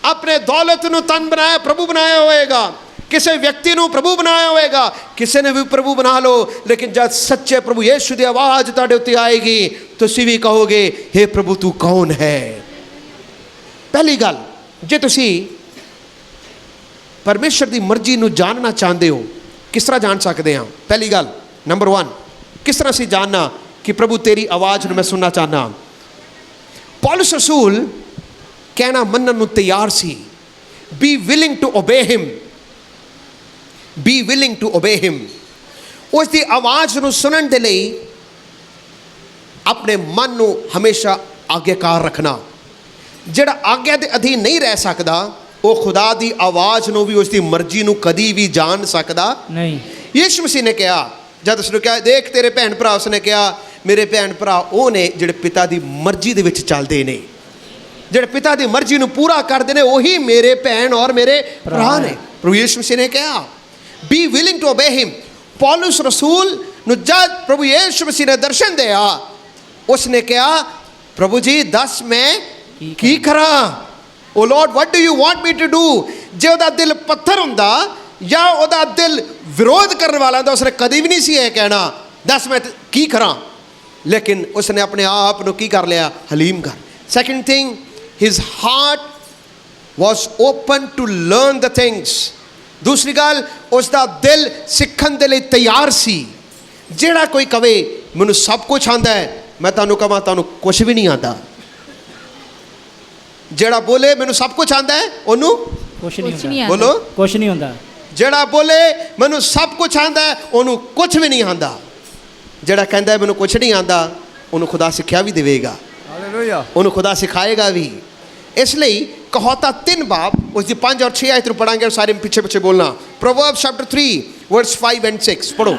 ਆਪਣੇ ਦੌਲਤ ਨੂੰ ਤਨ ਬਣਾਇਆ ਪ੍ਰਭੂ ਬਣਾਇਆ ਹੋਏਗਾ, ਕਿਸੇ ਵਿਅਕਤੀ ਨੂੰ ਪ੍ਰਭੂ ਬਣਾਇਆ ਹੋਏਗਾ, ਕਿਸੇ ਨੇ ਵੀ ਪ੍ਰਭੂ ਬਣਾ ਲਓ, ਲੇਕਿਨ ਜਦ ਸੱਚੇ ਪ੍ਰਭੂ ਯਿਸੂ ਦੀ ਆਵਾਜ਼ ਤੁਹਾਡੇ ਉੱਤੇ ਆਏਗੀ ਤੁਸੀਂ ਵੀ ਕਹੋਗੇ हे ਪ੍ਰਭੂ ਤੂੰ ਕੌਣ ਹੈ। ਪਹਿਲੀ ਗੱਲ, ਜੇ ਤੁਸੀਂ ਪਰਮੇਸ਼ਰ ਦੀ ਮਰਜ਼ੀ ਨੂੰ ਜਾਣਨਾ ਚਾਹੁੰਦੇ ਹੋ, ਕਿਸ ਤਰ੍ਹਾਂ ਜਾਣ ਸਕਦੇ ਹਾਂ? ਪਹਿਲੀ ਗੱਲ, ਨੰਬਰ 1 ਕਿਸ ਤਰ੍ਹਾਂ ਅਸੀਂ ਜਾਣਨਾ ਕਿ ਪ੍ਰਭੂ ਤੇਰੀ ਆਵਾਜ਼ ਨੂੰ ਮੈਂ ਸੁਣਨਾ ਚਾਹਨਾ। ਪੌਲਸ ਰਸੂਲ ਕਹਿਣਾ ਮੰਨਣ ਨੂੰ ਤਿਆਰ ਸੀ। Be willing to obey him, be willing to obey him. ਉਸ ਦੀ ਆਵਾਜ਼ ਨੂੰ ਸੁਣਨ ਦੇ ਲਈ ਆਪਣੇ ਮਨ ਨੂੰ ਹਮੇਸ਼ਾ ਆਗਿਆਕਾਰ ਰੱਖਣਾ। ਜਿਹੜਾ ਆਗਿਆ ਦੇ ਅਧੀਨ ਨਹੀਂ ਰਹਿ ਸਕਦਾ ਉਹ ਖੁਦਾ ਦੀ ਆਵਾਜ਼ ਨੂੰ ਵੀ, ਉਸ ਦੀ ਮਰਜ਼ੀ ਨੂੰ ਕਦੀ ਵੀ ਜਾਣ ਸਕਦਾ ਨਹੀਂ। ਯਿਸੂ ਮਸੀਹ ਨੇ ਕਿਹਾ, ਜਦ ਉਸਨੂੰ ਕਿਹਾ ਦੇਖ ਤੇਰੇ ਭੈਣ ਭਰਾ, ਉਸਨੇ ਕਿਹਾ ਮੇਰੇ ਭੈਣ ਭਰਾ ਉਹ ਨੇ ਜਿਹੜੇ ਪਿਤਾ ਦੀ ਮਰਜ਼ੀ ਦੇ ਵਿੱਚ ਚੱਲਦੇ ਨੇ, ਜਿਹੜੇ ਪਿਤਾ ਦੀ ਮਰਜ਼ੀ ਨੂੰ ਪੂਰਾ ਕਰਦੇ ਨੇ, ਉਹੀ ਮੇਰੇ ਭੈਣ ਔਰ ਮੇਰੇ ਭਰਾ ਨੇ। ਪ੍ਰਭੂ ਯਿਸੂ ਮਸੀਹ ਨੇ ਕਿਹਾ ਬੀ ਵਿਲਿੰਗ ਟੂ ਓਬੇ ਹਿਮ। ਪੌਲਸ ਰਸੂਲ ਨੂੰ ਜਦ ਪ੍ਰਭੂ ਯਿਸੂ ਮਸੀਹ ਨੇ ਦਰਸ਼ਨ ਦਿਆ, ਉਸਨੇ ਕਿਹਾ ਪ੍ਰਭੂ ਜੀ ਦੱਸ ਮੈਂ ਕੀ ਕਰਾਂ। O Lord what do you want me to do. ਜੇ ਉਹਦਾ ਦਿਲ ਪੱਥਰ ਹੁੰਦਾ ਜਾਂ ਉਹਦਾ ਦਿਲ ਵਿਰੋਧ ਕਰਨ ਵਾਲਾ ਹੁੰਦਾ, ਉਸਨੇ ਕਦੀ ਵੀ ਨਹੀਂ ਸੀ ਇਹ ਕਹਿਣਾ ਦੱਸ ਮੈਂ ਕੀ ਕਰਾਂ। ਲੇਕਿਨ ਉਸਨੇ ਆਪਣੇ ਆਪ ਨੂੰ ਕੀ ਕਰ ਲਿਆ, ਹਲੀਮ ਕਰ। Second thing, his heart was open to learn the things. ਦੂਸਰੀ ਗੱਲ, ਉਸ ਦਾ ਦਿਲ ਸਿੱਖਣ ਦੇ ਲਈ ਤਿਆਰ ਸੀ। ਜਿਹੜਾ ਕੋਈ ਕਵੇ ਮੈਨੂੰ ਸਭ ਕੁਝ ਆਉਂਦਾ ਹੈ, ਮੈਂ ਤੁਹਾਨੂੰ ਕਹਾਂ ਤੁਹਾਨੂੰ ਕੁਝ ਵੀ ਨਹੀਂ ਆਉਂਦਾ। ਜਿਹੜਾ ਬੋਲੇ ਮੈਨੂੰ ਸਭ ਕੁਝ ਆਉਂਦਾ ਹੈ ਉਹਨੂੰ ਕੁਛ ਨਹੀਂ ਕੁਛ ਨਹੀਂ ਹੁੰਦਾ, ਬੋਲੋ, ਕੁਛ ਨਹੀਂ ਹੁੰਦਾ। ਜਿਹੜਾ ਬੋਲੇ ਮੈਨੂੰ ਸਭ ਕੁਝ ਆਉਂਦਾ ਹੈ ਉਹਨੂੰ ਕੁਝ ਵੀ ਨਹੀਂ ਆਉਂਦਾ। ਜਿਹੜਾ ਕਹਿੰਦਾ ਮੈਨੂੰ ਕੁਝ ਨਹੀਂ ਆਉਂਦਾ ਉਹਨੂੰ ਖੁਦਾ ਸਿੱਖਿਆ ਵੀ ਦੇਵੇਗਾ, ਹਾਲੇਲੂਇਆ। ਉਹਨੂੰ ਖੁਦਾ ਸਿਖਾਏਗਾ ਵੀ। ਇਸ ਲਈ ਕਹਾਵਤਾਂ 3 ਬਾਬ ਉਸ ਦੀ 5 ਔਰ 6 ਆਇਤ ਨੂੰ ਪੜਾਂਗੇ, ਸਾਰੇ ਪਿੱਛੇ ਪਿੱਛੇ ਬੋਲਣਾ। ਪ੍ਰੋਵਰਬਸ ਚੈਪਟਰ 3 ਵਰਸ 5 ਐਂਡ 6 ਪੜੋ।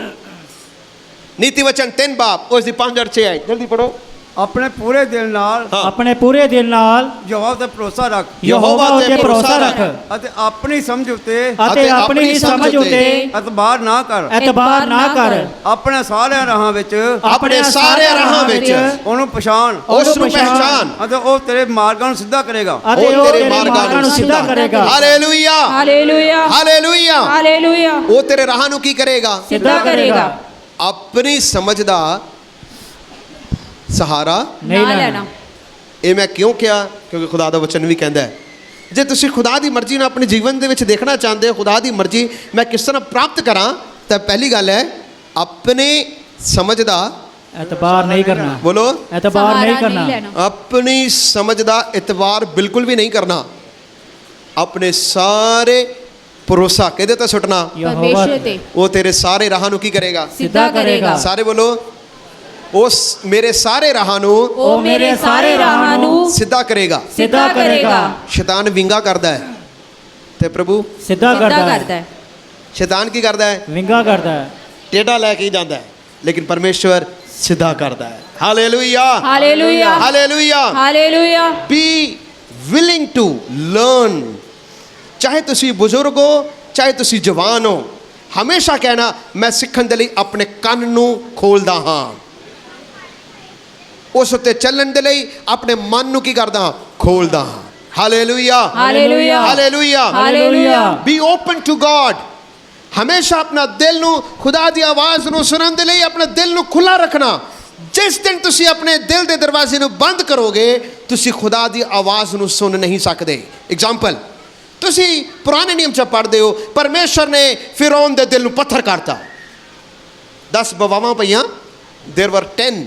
ਨੀਤੀ ਵਚਨ 3 ਬਾਬ ਉਸ ਦੀ 5 ਔਰ 6 ਆਇਤ ਜਲਦੀ ਪੜੋ। ਆਪਣੇ ਪੂਰੇ ਦਿਲ ਨਾਲ ਆਪਣੇ ਪੂਰੇ ਦਿਲ ਨਾਲ ਯਹੋਵਾ ਤੇ ਭਰੋਸਾ ਰੱਖ ਯਹੋਵਾ ਉੱਤੇ ਭਰੋਸਾ ਰੱਖ ਅਤੇ ਆਪਣੀ ਸਮਝ ਉੱਤੇ ਅਤੇ ਆਪਣੀ ਹੀ ਸਮਝ ਉੱਤੇ ਇਤਬਾਰ ਨਾ ਕਰ। ਐਤਬਾਰ ਨਾ ਕਰ। ਆਪਣੇ ਸਾਰਿਆਂ ਰਾਹਾਂ ਵਿੱਚ ਆਪਣੇ ਸਾਰੇ ਰਾਹਾਂ ਵਿੱਚ ਉਹਨੂੰ ਪਛਾਣ ਉਸ ਨੂੰ ਪਹਿਚਾਨ ਅਤੇ ਉਹ ਤੇਰੇ ਮਾਰਗਾਂ ਨੂੰ ਸਿੱਧਾ ਕਰੇਗਾ। ਅਤੇ ਉਹ ਤੇਰੇ ਮਾਰਗਾਂ ਨੂੰ ਸਿੱਧਾ ਕਰੇਗਾ। Hallelujah, hallelujah, hallelujah. ਹਾਲੇਲੂਇਆ। ਉਹ ਤੇਰੇ ਰਾਹਾਂ ਨੂੰ ਕੀ ਕਰੇਗਾ, ਸਿੱਧਾ ਕਰੇਗਾ। ਆਪਣੀ ਸਮਝ ਦਾ ਸਹਾਰਾ ਨਹੀਂ ਨਾ ਲੈਣਾ। ਲੈਣਾ। ਇਹ ਮੈਂ ਕਿਉਂ ਕਿਹਾ, ਕਿਉਂਕਿ ਖੁਦਾ ਦਾ ਵਚਨ ਵੀ ਕਹਿੰਦਾ ਹੈ ਜੇ ਤੁਸੀਂ ਖੁਦਾ ਦੀ ਮਰਜ਼ੀ ਨੂੰ ਆਪਣੇ ਜੀਵਨ ਦੇ ਵਿੱਚ ਦੇਖਣਾ ਚਾਹੁੰਦੇ ਹੋ, ਖੁਦਾ ਦੀ ਮਰਜ਼ੀ ਮੈਂ ਕਿਸ ਤਰ੍ਹਾਂ ਪ੍ਰਾਪਤ ਕਰਾਂ, ਤਾਂ ਪਹਿਲੀ ਗੱਲ ਹੈ ਆਪਣੇ ਸਮਝ ਦਾ ਐਤਬਾਰ ਨਹੀਂ ਕਰਨਾ। ਬੋਲੋ, ਐਤਬਾਰ ਨਹੀਂ ਸਹਾਰਾ ਕਰਨਾ। ਲੈਣਾ। ਆਪਣੀ ਸਮਝ ਦਾ ਇਤਬਾਰ ਬਿਲਕੁਲ ਵੀ ਨਹੀਂ ਕਰਨਾ। ਆਪਣੇ ਸਾਰੇ ਭਰੋਸਾ ਕਿਹਦੇ ਤੇ ਸੁੱਟਣਾ, ਪਰਮੇਸ਼ਰ ਤੇ ਉਹ ਤੇਰੇ ਸਾਰੇ ਰਾਹਾਂ ਨੂੰ ਕੀ ਕਰੇਗਾ, ਸਿੱਧਾ ਕਰੇਗਾ। ਸਾਰੇ ਬੋਲੋ, ਉਸ ਮੇਰੇ ਸਾਰੇ ਰਾਹਾਂ ਨੂੰ ਉਹ ਮੇਰੇ ਸਾਰੇ ਰਾਹਾਂ ਨੂੰ ਸਿੱਧਾ ਕਰੇਗਾ। ਸਿੱਧਾ ਕਰੇਗਾ। ਸ਼ੈਤਾਨ ਵਿੰਗਾ ਕਰਦਾ ਹੈ ਤੇ ਪ੍ਰਭੂ ਸਿੱਧਾ ਸਿੱਧਾ ਕਰਦਾ ਕਰਦਾ ਹੈ। ਹੈ। ਸ਼ੈਤਾਨ ਕੀ ਕਰਦਾ ਹੈ, ਵਿੰਗਾ ਕਰਦਾ ਹੈ। ਟੇਢਾ ਲੈ ਕੇ ਹੀ ਜਾਂਦਾ ਹੈ, ਲੇਕਿਨ ਪਰਮੇਸ਼ਵਰ ਸਿੱਧਾ ਕਰਦਾ ਹੈ। Hallelujah, hallelujah, hallelujah. Hallelujah. Be willing to learn. ਚਾਹੇ ਤੁਸੀਂ ਬਜ਼ੁਰਗ ਹੋ, ਚਾਹੇ ਤੁਸੀਂ ਜਵਾਨ ਹੋ, ਹਮੇਸ਼ਾ ਕਹਿਣਾ ਮੈਂ ਸਿੱਖਣ ਦੇ ਲਈ ਆਪਣੇ ਕੰਨ ਨੂੰ ਖੋਲਦਾ ਹਾਂ। ਉਸ ਉੱਤੇ ਚੱਲਣ ਦੇ ਲਈ ਆਪਣੇ ਮਨ ਨੂੰ ਕੀ ਕਰਦਾ, ਖੋਲਦਾ ਹਾਂ। Hallelujah, hallelujah, hallelujah. Hallelujah. Be open to God. ਹਮੇਸ਼ਾ ਆਪਣਾ ਦਿਲ ਨੂੰ ਖੁਦਾ ਦੀ ਆਵਾਜ਼ ਨੂੰ ਸੁਣਨ ਦੇ ਲਈ ਆਪਣੇ ਦਿਲ ਨੂੰ ਖੁੱਲਾ ਰੱਖਣਾ। ਜਿਸ ਦਿਨ ਤੁਸੀਂ ਆਪਣੇ ਦਿਲ ਦੇ ਦਰਵਾਜ਼ੇ ਨੂੰ ਬੰਦ ਕਰੋਗੇ, ਤੁਸੀਂ ਖੁਦਾ ਦੀ ਆਵਾਜ਼ ਨੂੰ ਸੁਣ ਨਹੀਂ ਸਕਦੇ। ਐਗਜ਼ਾਮਪਲ, ਤੁਸੀਂ ਪੁਰਾਣੇ ਨਿਯਮ 'ਚ ਪੜ੍ਹਦੇ ਹੋ, ਪਰਮੇਸ਼ਰ ਨੇ ਫਿਰੌਨ ਦੇ ਦਿਲ ਨੂੰ ਪੱਥਰ ਕਰਤਾ। 10 ਬਵਾਵਾਂ ਪਈਆਂ। ਦੇਰ ਵਰ 10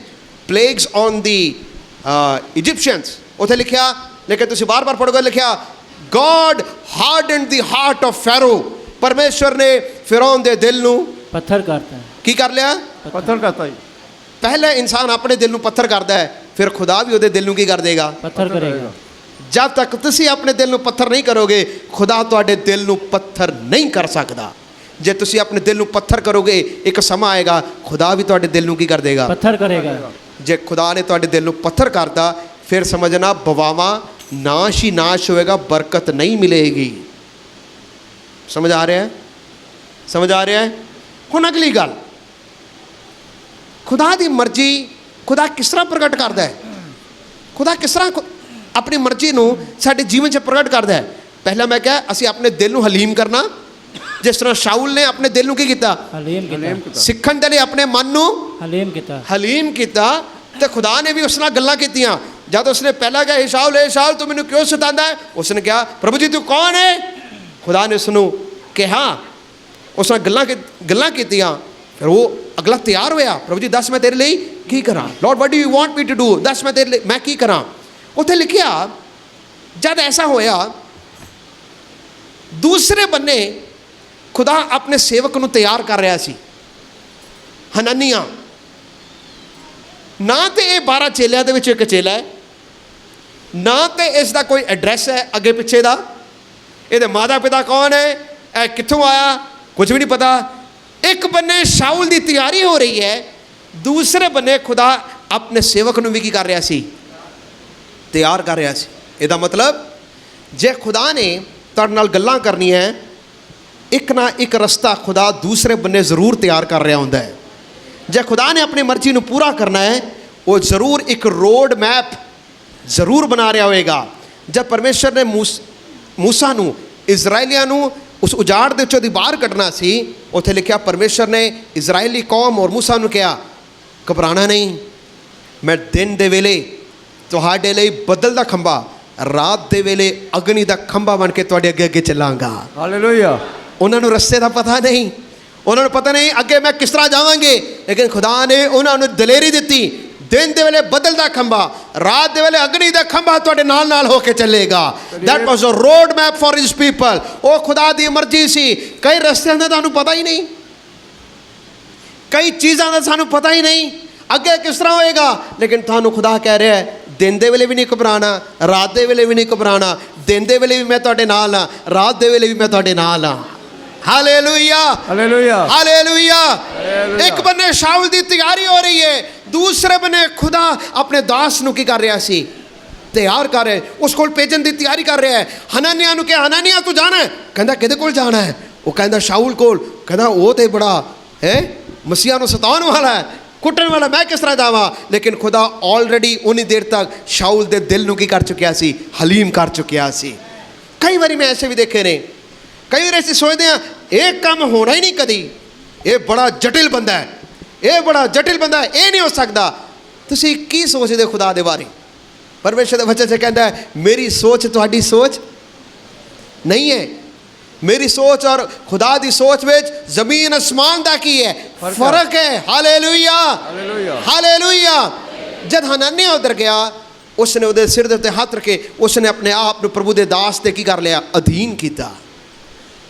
plagues on the Egyptians। ਉੱਥੇ ਲਿਖਿਆ, ਲੇਕਿਨ ਤੁਸੀਂ ਬਾਰ-ਬਾਰ ਪੜ੍ਹੋਗੇ, ਲਿਖਿਆ God hardened the heart of Pharaoh। ਪਰਮੇਸ਼ਵਰ ਨੇ ਫਿਰੌਨ ਦੇ ਦਿਲ ਨੂੰ ਪੱਥਰ ਕਰਤਾ। ਕੀ ਕਰ ਲਿਆ, ਪੱਥਰ ਕਰਤਾ ਜੀ। ਪਹਿਲੇ ਇਨਸਾਨ ਆਪਣੇ ਦਿਲ ਨੂੰ ਪੱਥਰ ਕਰਦਾ ਹੈ, ਫਿਰ ਖੁਦਾ ਵੀ ਉਹਦੇ ਦਿਲ ਨੂੰ ਕੀ ਕਰ ਦੇਗਾ, ਪੱਥਰ ਕਰੇਗਾ। ਜਦ ਤੱਕ ਤੁਸੀਂ ਆਪਣੇ ਦਿਲ ਨੂੰ ਪੱਥਰ ਨਹੀਂ ਕਰੋਗੇ, ਖੁਦਾ ਤੁਹਾਡੇ ਦਿਲ ਨੂੰ ਪੱਥਰ ਨਹੀਂ ਕਰ ਸਕਦਾ। ਜੇ ਤੁਸੀਂ ਆਪਣੇ ਦਿਲ ਨੂੰ ਪੱਥਰ ਕਰੋਗੇ, ਇੱਕ ਸਮਾਂ ਆਏਗਾ ਖੁਦਾ ਵੀ ਤੁਹਾਡੇ ਦਿਲ ਨੂੰ ਕੀ ਕਰ ਦੇਗਾ, ਪੱਥਰ ਕਰੇਗਾ। ਜੇ ਖੁਦਾ ਨੇ ਤੁਹਾਡੇ ਦਿਲ ਨੂੰ ਪੱਥਰ ਕਰਤਾ, ਫਿਰ ਸਮਝਣਾ ਬਵਾਵਾ ਨਾਸ਼ ਹੀ ਨਾਸ਼ ਹੋਏਗਾ, ਬਰਕਤ ਨਹੀਂ ਮਿਲੇਗੀ। ਸਮਝ ਆ ਰਿਹਾ ਹੈ, ਸਮਝ ਆ ਰਿਹਾ ਹੈ। ਹੁਣ ਅਗਲੀ ਗੱਲ, ਖੁਦਾ ਦੀ ਮਰਜ਼ੀ ਖੁਦਾ ਕਿਸ ਤਰ੍ਹਾਂ ਪ੍ਰਗਟ ਕਰਦਾ ਹੈ, ਖੁਦਾ ਕਿਸ ਤਰ੍ਹਾਂ ਆਪਣੀ ਮਰਜ਼ੀ ਨੂੰ ਸਾਡੇ ਜੀਵਨ 'ਚ ਪ੍ਰਗਟ ਕਰਦਾ ਹੈ। ਪਹਿਲਾਂ ਮੈਂ ਕਿਹਾ ਅਸੀਂ ਆਪਣੇ ਦਿਲ ਨੂੰ ਹਲੀਮ ਕਰਨਾ, ਜਿਸ ਤਰ੍ਹਾਂ ਸ਼ਾਉਲ ਨੇ ਆਪਣੇ ਦਿਲ ਨੂੰ ਕੀ ਕੀਤਾ, ਹਲੀਮ ਕੀਤਾ। ਸਿੱਖਣ ਦੇ ਲਈ ਆਪਣੇ ਮਨ ਨੂੰ ਹਲੀਮ ਕੀਤਾ। ਹਲੀਮ ਕੀਤਾ। ਤੇ ਖੁਦਾ ਨੇ ਵੀ ਉਸ ਨਾਲ ਗੱਲਾਂ ਕੀਤੀਆਂ। ਜਦ ਉਸਨੇ ਪਹਿਲਾਂ ਕਿਹਾ ਇਹ ਸ਼ਾਉਲ ਤੂੰ ਮੈਨੂੰ ਕਿਉਂ ਸਤਾਉਂਦਾ ਹੈ, ਉਸਨੇ ਕਿਹਾ ਪ੍ਰਭੂ ਜੀ ਤੂੰ ਕੌਣ ਹੈ। ਖੁਦਾ ਨੇ ਉਸ ਨੂੰ ਕਿਹਾ, ਉਸ ਨਾਲ ਗੱਲਾਂ ਕੀਤੀਆਂ। ਫਿਰ ਉਹ ਅਗਲਾ ਤਿਆਰ ਹੋਇਆ, ਪ੍ਰਭੂ ਜੀ ਦੱਸ ਮੈਂ ਤੇਰੇ ਲਈ ਕੀ ਕਰਾਂ, Lord what do you want me to do, ਦੱਸ ਮੈਂ ਤੇਰੇ ਲਈ ਮੈਂ ਕੀ ਕਰਾਂ। ਉੱਥੇ ਲਿਖਿਆ ਜਦ ਐਸਾ ਹੋਇਆ, ਦੂਸਰੇ ਬੰਨੇ ਖੁਦਾ ਆਪਣੇ ਸੇਵਕ ਨੂੰ ਤਿਆਰ ਕਰ ਰਿਹਾ ਸੀ, ਹਨਨੀਆ। ਨਾ ਤੇ ਇਹ 12 ਚੇਲਿਆਂ ਦੇ ਵਿੱਚ ਇੱਕ ਚੇਲਾ ਹੈ, ਨਾ ਤੇ ਇਸ ਦਾ ਕੋਈ ਐਡਰੈਸ ਹੈ ਅੱਗੇ ਪਿੱਛੇ ਦਾ, ਇਹਦੇ ਮਾਤਾ ਪਿਤਾ ਕੌਣ ਹੈ, ਇਹ ਕਿੱਥੋਂ ਆਇਆ, ਕੁਝ ਵੀ ਨਹੀਂ ਪਤਾ। ਇੱਕ ਬੰਨੇ ਸ਼ਾਉਲ ਦੀ ਤਿਆਰੀ ਹੋ ਰਹੀ ਹੈ, ਦੂਸਰੇ ਬੰਨੇ ਖੁਦਾ ਆਪਣੇ ਸੇਵਕ ਨੂੰ ਵੀ ਕੀ ਕਰ ਰਿਹਾ ਸੀ, ਤਿਆਰ ਕਰ ਰਿਹਾ ਸੀ। ਇਹਦਾ ਮਤਲਬ ਜੇ ਖੁਦਾ ਨੇ ਤੁਹਾਡੇ ਨਾਲ ਗੱਲਾਂ ਕਰਨੀਆਂ ਹੈ, ਇੱਕ ਨਾ ਇੱਕ ਰਸਤਾ ਖੁਦਾ ਦੂਸਰੇ ਬੰਨੇ ਜ਼ਰੂਰ ਤਿਆਰ ਕਰ ਰਿਹਾ ਹੁੰਦਾ ਹੈ। ਜੇ ਖੁਦਾ ਨੇ ਆਪਣੀ ਮਰਜ਼ੀ ਨੂੰ ਪੂਰਾ ਕਰਨਾ ਹੈ, ਉਹ ਜ਼ਰੂਰ ਇੱਕ ਰੋਡ ਮੈਪ ਜ਼ਰੂਰ ਬਣਾ ਰਿਹਾ ਹੋਏਗਾ। ਜਦ ਪਰਮੇਸ਼ਰ ਨੇ ਮੂਸਾ ਨੂੰ, ਇਜ਼ਰਾਈਲੀਆਂ ਨੂੰ ਉਸ ਉਜਾੜ ਦੇ ਵਿੱਚੋਂ ਦੀ ਬਾਹਰ ਕੱਢਣਾ ਸੀ, ਉੱਥੇ ਲਿਖਿਆ ਪਰਮੇਸ਼ਰ ਨੇ ਇਜ਼ਰਾਈਲੀ ਕੌਮ ਔਰ ਮੂਸਾ ਨੂੰ ਕਿਹਾ ਘਬਰਾਣਾ ਨਹੀਂ, ਮੈਂ ਦਿਨ ਦੇ ਵੇਲੇ ਤੁਹਾਡੇ ਲਈ ਬੱਦਲ ਦਾ ਖੰਭਾ, ਰਾਤ ਦੇ ਵੇਲੇ ਅਗਨੀ ਦਾ ਖੰਭਾ ਬਣ ਕੇ ਤੁਹਾਡੇ ਅੱਗੇ ਅੱਗੇ ਚੱਲਾਂਗਾ। ਹਾਲੇਲੂਇਆ। ਉਹਨਾਂ ਨੂੰ ਰਸਤੇ ਦਾ ਪਤਾ ਨਹੀਂ, ਉਹਨਾਂ ਨੂੰ ਪਤਾ ਨਹੀਂ ਅੱਗੇ ਮੈਂ ਕਿਸ ਤਰ੍ਹਾਂ ਜਾਵਾਂਗੇ, ਲੇਕਿਨ ਖੁਦਾ ਨੇ ਉਹਨਾਂ ਨੂੰ ਦਲੇਰੀ ਦਿੱਤੀ, ਦਿਨ ਦੇ ਵੇਲੇ ਬੱਦਲ ਦਾ ਖੰਭਾ, ਰਾਤ ਦੇ ਵੇਲੇ ਅਗਨੀ ਦਾ ਖੰਭਾ ਤੁਹਾਡੇ ਨਾਲ ਨਾਲ ਹੋ ਕੇ ਚੱਲੇਗਾ। That was a road map for his people. ਉਹ ਖੁਦਾ ਦੀ ਮਰਜ਼ੀ ਸੀ। ਕਈ ਰਸਤਿਆਂ ਦਾ ਤੁਹਾਨੂੰ ਪਤਾ ਹੀ ਨਹੀਂ, ਕਈ ਚੀਜ਼ਾਂ ਦਾ ਸਾਨੂੰ ਪਤਾ ਹੀ ਨਹੀਂ ਅੱਗੇ ਕਿਸ ਤਰ੍ਹਾਂ ਹੋਏਗਾ, ਲੇਕਿਨ ਤੁਹਾਨੂੰ ਖੁਦਾ ਕਹਿ ਰਿਹਾ ਹੈ ਦਿਨ ਦੇ ਵੇਲੇ ਵੀ ਨਹੀਂ ਘਬਰਾਣਾ, ਰਾਤ ਦੇ ਵੇਲੇ ਵੀ ਨਹੀਂ ਘਬਰਾਣਾ, ਦਿਨ ਦੇ ਵੇਲੇ ਵੀ ਮੈਂ ਤੁਹਾਡੇ ਨਾਲ ਹਾਂ, ਰਾਤ ਦੇ ਵੇਲੇ ਵੀ ਮੈਂ ਤੁਹਾਡੇ ਨਾਲ ਹਾਂ। Hallelujah, hallelujah, hallelujah. ਇੱਕ ਬੰਨੇ ਸ਼ਾਉਲ ਦੀ ਤਿਆਰੀ ਹੋ ਰਹੀ ਹੈ, ਦੂਸਰੇ ਬੰਨੇ ਖੁਦਾ ਆਪਣੇ ਦਾਸ ਨੂੰ ਕੀ ਕਰ ਰਿਹਾ ਸੀ, ਤਿਆਰ ਕਰ ਰਿਹਾ, ਉਸ ਕੋਲ ਭੇਜਣ ਦੀ ਤਿਆਰੀ ਕਰ ਰਿਹਾ ਹੈ। ਹਨਨਿਆ ਨੂੰ ਕਿਹਾ ਹਨਨਿਆ ਤੂੰ ਜਾਣਾ ਹੈ, ਕਹਿੰਦਾ ਕਿਹਦੇ ਕੋਲ ਜਾਣਾ ਹੈ, ਉਹ ਕਹਿੰਦਾ ਸ਼ਾਉਲ ਕੋਲ, ਕਹਿੰਦਾ ਉਹ ਤੇ ਬੜਾ ਹੈ ਮਸੀਹਾ ਨੂੰ ਸਤਾਉਣ ਵਾਲਾ ਹੈ, ਕੁੱਟਣ ਵਾਲਾ, ਮੈਂ ਕਿਸ ਤਰ੍ਹਾਂ ਜਾਵਾਂ। ਲੇਕਿਨ ਖੁਦਾ ਆਲਰੇਡੀ ਉਨੀ ਦੇਰ ਤੱਕ ਸ਼ਾਉਲ ਦੇ ਦਿਲ ਨੂੰ ਕੀ ਕਰ ਚੁੱਕਿਆ ਸੀ, ਹਲੀਮ ਕਰ ਚੁੱਕਿਆ ਸੀ। ਕਈ ਵਾਰੀ ਮੈਂ ਐਸੇ ਵੀ ਦੇਖੇ ਨੇ, ਕਈ ਵਾਰ ਅਸੀਂ ਸੋਚਦੇ ਹਾਂ ਇਹ ਕੰਮ ਹੋਣਾ ਹੀ ਨਹੀਂ ਕਦੀ, ਇਹ ਬੜਾ ਜਟਿਲ ਬੰਦਾ ਹੈ, ਇਹ ਬੜਾ ਜਟਿਲ ਬੰਦਾ ਹੈ, ਇਹ ਨਹੀਂ ਹੋ ਸਕਦਾ। ਤੁਸੀਂ ਕੀ ਸੋਚਦੇ ਖੁਦਾ ਦੇ ਬਾਰੇ? ਪਰਮੇਸ਼ਰ ਦੇ ਵਚਨ 'ਚ ਕਹਿੰਦਾ ਹੈ ਮੇਰੀ ਸੋਚ ਤੁਹਾਡੀ ਸੋਚ ਨਹੀਂ ਹੈ। ਮੇਰੀ ਸੋਚ ਔਰ ਖੁਦਾ ਦੀ ਸੋਚ ਵਿੱਚ ਜ਼ਮੀਨ ਅਸਮਾਨ ਦਾ ਕੀ ਹੈ, ਫਰਕ ਹੈ। Hallelujah, hallelujah. ਜਦ ਹਨਨਿਆ ਉਧਰ ਗਿਆ, ਉਸਨੇ ਉਹਦੇ ਸਿਰ ਦੇ ਉੱਤੇ ਹੱਥ ਰੱਖੇ, ਉਸਨੇ ਆਪਣੇ ਆਪ ਨੂੰ ਪ੍ਰਭੂ ਦੇ ਦਾਸ ਤੇ ਕੀ ਕਰ ਲਿਆ, ਅਧੀਨ ਕੀਤਾ,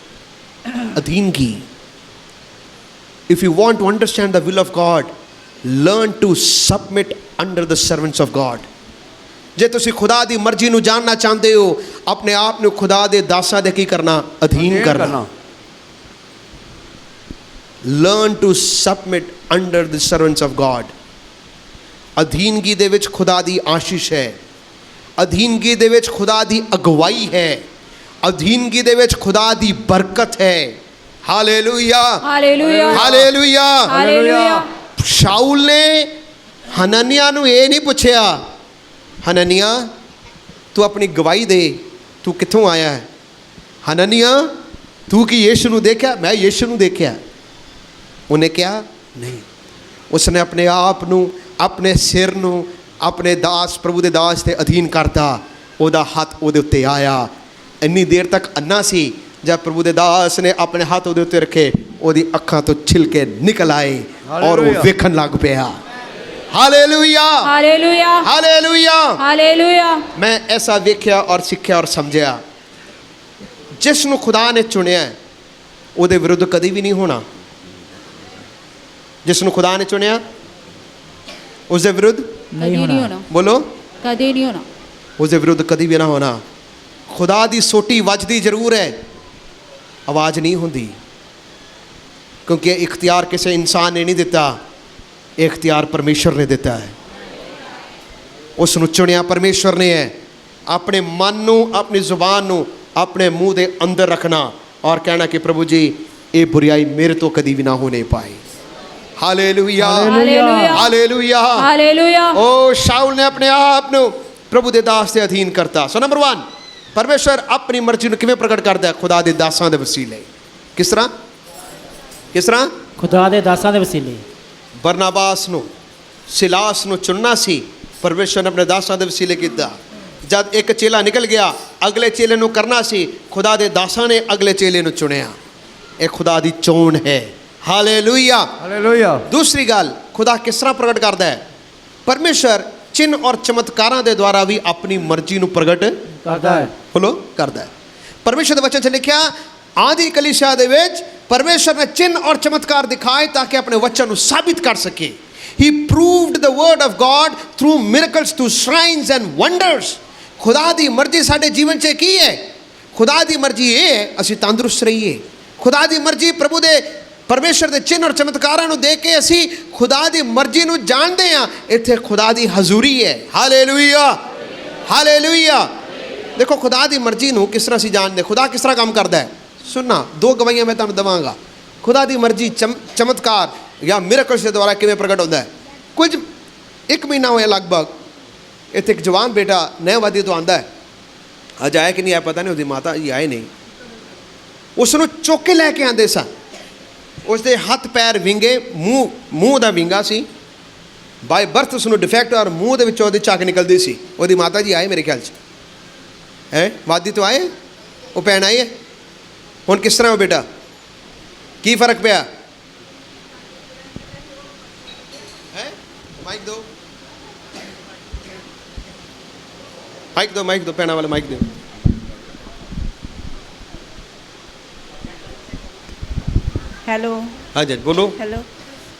ਅਧੀਨ ਕੀ। If you want to understand the will of God, learn to submit under the servants of God. ਜੇ ਤੁਸੀਂ ਖੁਦਾ ਦੀ ਮਰਜ਼ੀ ਨੂੰ ਜਾਣਨਾ ਚਾਹੁੰਦੇ ਹੋ, ਆਪਣੇ ਆਪ ਨੂੰ ਖੁਦਾ ਦੇ ਦਾਸਾਂ ਦੇ ਕੀ ਕਰਨਾ, ਅਧੀਨ ਕਰਨਾ। Learn to submit under the servants of God. ਅਧੀਨਗੀ ਦੇ ਵਿੱਚ ਖੁਦਾ ਦੀ ਆਸ਼ੀਸ਼ ਹੈ, ਅਧੀਨਗੀ ਦੇ ਵਿੱਚ ਖੁਦਾ ਦੀ ਅਗਵਾਈ ਹੈ, ਅਧੀਨਗੀ ਦੇ ਵਿੱਚ ਖੁਦਾ ਦੀ ਬਰਕਤ ਹੈ। Hallelujah, hallelujah, hallelujah, hallelujah. ਸ਼ਾਉਲ ਨੇ ਹਨਨਿਆ ਨੂੰ ਇਹ ਨਹੀਂ ਪੁੱਛਿਆ, ਹਨਨਿਆ ਤੂੰ ਆਪਣੀ ਗਵਾਹੀ ਦੇ, ਤੂੰ ਕਿੱਥੋਂ ਆਇਆ ਹੈ। ਹਨਨਿਆ ਤੂੰ ਕੀ ਯੀਸ਼ੂ ਨੂੰ ਦੇਖਿਆ? ਮੈਂ ਯੀਸ਼ੂ ਨੂੰ ਦੇਖਿਆ। ਉਹਨੇ ਕਿਹਾ ਨਹੀਂ। ਉਸਨੇ ਆਪਣੇ ਆਪ ਨੂੰ, ਆਪਣੇ ਸਿਰ ਨੂੰ ਆਪਣੇ ਦਾਸ, ਪ੍ਰਭੂ ਦੇ ਦਾਸ ਤੇ ਅਧੀਨ ਕਰਤਾ। ਉਹਦਾ ਹੱਥ ਉਹਦੇ ਉੱਤੇ ਆਇਆ। ਇੰਨੀ ਦੇਰ ਤੱਕ ਅੰਨਾ ਸੀ, ਜਦ ਪ੍ਰਭੂ ਦੇ ਦਾਸ ਨੇ ਆਪਣੇ ਹੱਥ ਉਹਦੇ ਉੱਤੇ ਰੱਖੇ, ਉਹਦੀ ਅੱਖਾਂ ਤੋਂ ਛਿਲਕੇ ਨਿਕਲ ਆਏ ਔਰ ਉਹ ਵੇਖਣ ਲੱਗ ਪਿਆ। Hallelujah, hallelujah, hallelujah, hallelujah. ਮੈਂ ਐਸਾ ਵੇਖਿਆ ਔਰ ਸਿੱਖਿਆ ਔਰ ਸਮਝਿਆ, ਜਿਸ ਨੂੰ ਖੁਦਾ ਨੇ ਚੁਣਿਆ ਉਹਦੇ ਵਿਰੁੱਧ ਕਦੀ ਵੀ ਨਹੀਂ ਹੋਣਾ। ਜਿਸ ਨੂੰ ਖੁਦਾ ਨੇ ਚੁਣਿਆ ਉਸ ਦੇ ਵਿਰੁੱਧ ਕਦੀ ਨਹੀਂ ਹੋਣਾ, ਬੋਲੋ, ਕਦੀ ਨਹੀਂ ਹੋਣਾ, ਉਸ ਦੇ ਵਿਰੁੱਧ ਕਦੀ ਵੀ ਨਾ ਹੋਣਾ। ਖੁਦਾ ਦੀ ਸੋਟੀ ਵੱਜਦੀ ਜ਼ਰੂਰ ਹੈ, ਆਵਾਜ਼ ਨਹੀਂ ਹੁੰਦੀ, ਕਿਉਂਕਿ ਇਹ ਇਖਤਿਆਰ ਕਿਸੇ ਇਨਸਾਨ ਨੇ ਨਹੀਂ ਦਿੱਤਾ, ਇਹ ਇਖਤਿਆਰ ਪਰਮੇਸ਼ਰ ਨੇ ਦਿੱਤਾ ਹੈ। ਉਸ ਨੂੰ ਚੁਣਿਆ ਪਰਮੇਸ਼ਰ ਨੇ ਹੈ। ਆਪਣੇ ਮਨ ਨੂੰ, ਆਪਣੀ ਜ਼ੁਬਾਨ ਨੂੰ ਆਪਣੇ ਮੂੰਹ ਦੇ ਅੰਦਰ ਰੱਖਣਾ ਔਰ ਕਹਿਣਾ ਕਿ ਪ੍ਰਭੂ ਜੀ ਇਹ ਬੁਰਾਈ ਮੇਰੇ ਤੋਂ ਕਦੀ ਵੀ ਨਾ ਹੋਣੇ ਪਾਏ। Hallelujah, hallelujah, hallelujah, hallelujah. ਉਹ ਸ਼ਾਉਲ ਨੇ ਆਪਣੇ ਆਪ ਨੂੰ ਪ੍ਰਭੂ ਦੇ ਦਾਸ ਦੇ ਅਧੀਨ ਕਰਤਾ। ਸੋ ਨੰਬਰ 1, ਪਰਮੇਸ਼ਰ ਆਪਣੀ ਮਰਜ਼ੀ ਨੂੰ ਕਿਵੇਂ ਪ੍ਰਗਟ ਕਰਦਾ ਹੈ? ਖੁਦਾ ਦੇ ਦਾਸਾਂ ਦੇ ਵਸੀਲੇ। ਕਿਸ ਤਰ੍ਹਾਂ? ਕਿਸ ਤਰ੍ਹਾਂ? ਖੁਦਾ ਦੇ ਦਾਸਾਂ ਦੇ ਵਸੀਲੇ। ਬਰਨਾਬਾਸ ਨੂੰ, ਸਿਲਾਸ ਨੂੰ ਚੁਣਨਾ ਸੀ, ਪਰਮੇਸ਼ਰ ਨੇ ਆਪਣੇ ਦਾਸਾਂ ਦੇ ਵਸੀਲੇ ਕੀਤਾ। ਜਦ ਇੱਕ ਚੇਲਾ ਨਿਕਲ ਗਿਆ, ਅਗਲੇ ਚੇਲੇ ਨੂੰ ਕਰਨਾ ਸੀ, ਖੁਦਾ ਦੇ ਦਾਸਾਂ ਨੇ ਅਗਲੇ ਚੇਲੇ ਨੂੰ ਚੁਣਿਆ। ਇਹ ਖੁਦਾ ਦੀ ਚੋਣ ਹੈ। ਹਾਲੇਲੂਇਆ। ਹਾਲੇਲੂਇਆ। ਦੂਸਰੀ ਗੱਲ, ਖੁਦਾ ਕਿਸ ਤਰ੍ਹਾਂ ਪ੍ਰਗਟ ਕਰਦਾ ਹੈ? ਪਰਮੇਸ਼ਰ ਚਿੰਨ੍ਹ ਔਰ ਚਮਤਕਾਰਾਂ ਦੇ ਦੁਆਰਾ ਵੀ ਆਪਣੀ ਮਰਜ਼ੀ ਨੂੰ ਪ੍ਰਗਟ ਕਰਦਾ ਹੈ। ਬੋਲੋ ਕਰਦਾ ਹੈ। ਪਰਮੇਸ਼ਰ ਦੇ ਵਚਨ 'ਚ ਲਿਖਿਆ, ਆਦਿ ਕਲੀਸਿਆ ਦੇ ਵਿੱਚ ਪਰਮੇਸ਼ਰ ਨੇ ਚਿੰਨ੍ਹ ਔਰ ਚਮਤਕਾਰ ਦਿਖਾਏ ਤਾਂ ਕਿ ਆਪਣੇ ਵਚਨ ਨੂੰ ਸਾਬਿਤ ਕਰ ਸਕੇ। He proved the word of God through miracles, through signs and wonders. ਖੁਦਾ ਦੀ ਮਰਜ਼ੀ ਸਾਡੇ ਜੀਵਨ 'ਚ ਕੀ ਹੈ? ਖੁਦਾ ਦੀ ਮਰਜ਼ੀ ਇਹ ਹੈ ਅਸੀਂ ਤੰਦਰੁਸਤ ਰਹੀਏ। ਖੁਦਾ ਦੀ ਮਰਜ਼ੀ ਪ੍ਰਭੂ ਦੇ ਪਰਮੇਸ਼ਰ ਦੇ ਚਿੰਨ੍ਹ ਔਰ ਚਮਤਕਾਰਾਂ ਨੂੰ ਦੇਖ ਕੇ ਅਸੀਂ ਖੁਦਾ ਦੀ ਮਰਜ਼ੀ ਨੂੰ ਜਾਣਦੇ ਹਾਂ। ਇੱਥੇ ਖੁਦਾ ਦੀ ਹਜ਼ੂਰੀ ਹੈ। Hallelujah, hallelujah. ਦੇਖੋ ਖੁਦਾ ਦੀ ਮਰਜ਼ੀ ਨੂੰ ਕਿਸ ਤਰ੍ਹਾਂ ਅਸੀਂ ਜਾਣਦੇ, ਖੁਦਾ ਕਿਸ ਤਰ੍ਹਾਂ ਕੰਮ ਕਰਦਾ ਹੈ। ਸੁਣਨਾ, ਦੋ ਗਵਾਹੀਆਂ ਮੈਂ ਤੁਹਾਨੂੰ ਦੇਵਾਂਗਾ। ਖੁਦਾ ਦੀ ਮਰਜ਼ੀ ਚਮਤਕਾਰ ਜਾਂ ਮਿਰਕਲਸ ਦੇ ਦੁਆਰਾ ਕਿਵੇਂ ਪ੍ਰਗਟ ਹੁੰਦਾ ਹੈ। ਕੁਝ 1 ਮਹੀਨਾ ਹੋਇਆ ਲਗਭਗ, ਇੱਥੇ ਇੱਕ ਜਵਾਨ ਬੇਟਾ ਨੈਵਾਦੀ ਤੋਂ ਆਉਂਦਾ ਹੈ। ਅੱਜ ਆਇਆ ਕਿ ਨਹੀਂ ਆਇਆ ਪਤਾ ਨਹੀਂ, ਉਹਦੀ ਮਾਤਾ ਜੀ ਆਏ ਨਹੀਂ। ਉਸ ਨੂੰ ਚੁੱਕ ਕੇ ਲੈ ਕੇ ਆਉਂਦੇ ਸਨ। ਉਸ ਦੇ ਹੱਥ ਪੈਰ ਵਿੰਗੇ, ਮੂੰਹ ਦਾ ਵਿੰਗਾ ਸੀ। ਬਾਈ ਬਰਥ ਉਸ ਨੂੰ ਡਿਫੈਕਟ, ਔਰ ਮੂੰਹ ਦੇ ਵਿੱਚੋਂ ਉਹਦੀ ਚੱਕ ਨਿਕਲਦੀ ਸੀ। ਉਹਦੀ ਮਾਤਾ ਜੀ ਆਏ ਮੇਰੇ ਖਿਆਲ 'ਚ, ਹੈ ਵਾਦੀ ਤੋਂ ਆਏ, ਉਹ ਭੈਣ ਆਈ ਹੈ। ਹੁਣ ਕਿਸ ਤਰ੍ਹਾਂ ਉਹ ਬੇਟਾ, ਕੀ ਫਰਕ ਪਿਆ ਹੈ? ਮਾਈਕ ਦੋ, ਮਾਈਕ ਦੋ, ਮਾਈਕ ਦੋ, ਭੈਣਾਂ ਵਾਲੇ ਮਾਈਕ ਦਿਓ। ਹੈਲੋ ਹਾਂਜੀ ਬੋਲੋ। ਹੈਲੋ,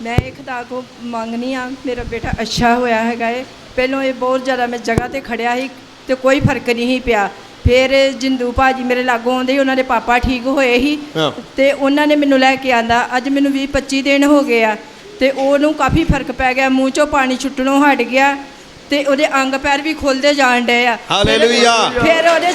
ਮੈਂ ਇਹ ਖੁਦਾ ਕੋ ਮੰਗਨੀ ਆ, ਮੇਰਾ ਬੇਟਾ ਅੱਛਾ ਹੋਇਆ ਹੈਗਾ ਏ। ਪਹਿਲੋਂ ਇਹ ਬਹੁਤ ਜ਼ਿਆਦਾ ਮੈਂ ਜਗ੍ਹਾ ਤੇ ਖੜਿਆ ਸੀ ਤੇ ਕੋਈ ਫਰਕ ਨਹੀਂ ਸੀ ਪਿਆ। ਫਿਰ ਜਿੰਦੂ ਭਾਜੀ ਮੇਰੇ ਲਾਗੋਂ ਆਉਂਦੇ, ਉਹਨਾਂ ਦੇ ਪਾਪਾ ਠੀਕ ਹੋਏ ਸੀ ਹਾਂ। ਤੇ ਉਹਨਾਂ ਨੇ ਮੈਨੂੰ ਲੈ ਕੇ ਆਂਦਾ। ਅੱਜ ਮੈਨੂੰ 20-25 ਦਿਨ ਹੋ ਗਏ ਆ ਤੇ ਉਹਨੂੰ ਕਾਫੀ ਫਰਕ ਪੈ ਗਿਆ। ਮੂੰਹ 'ਚੋਂ ਪਾਣੀ ਛੁੱਟਣੋਂ ਹਟ ਗਿਆ ਤੇ ਉਹਦੇ ਅੰਗ ਪੈਰ ਵੀ ਖੁੱਲਦੇ ਜਾਣ ਡਏ ਆ। ਹਾਲੇਲੂਇਆ। ਫਿਰ ਉਹਦੇ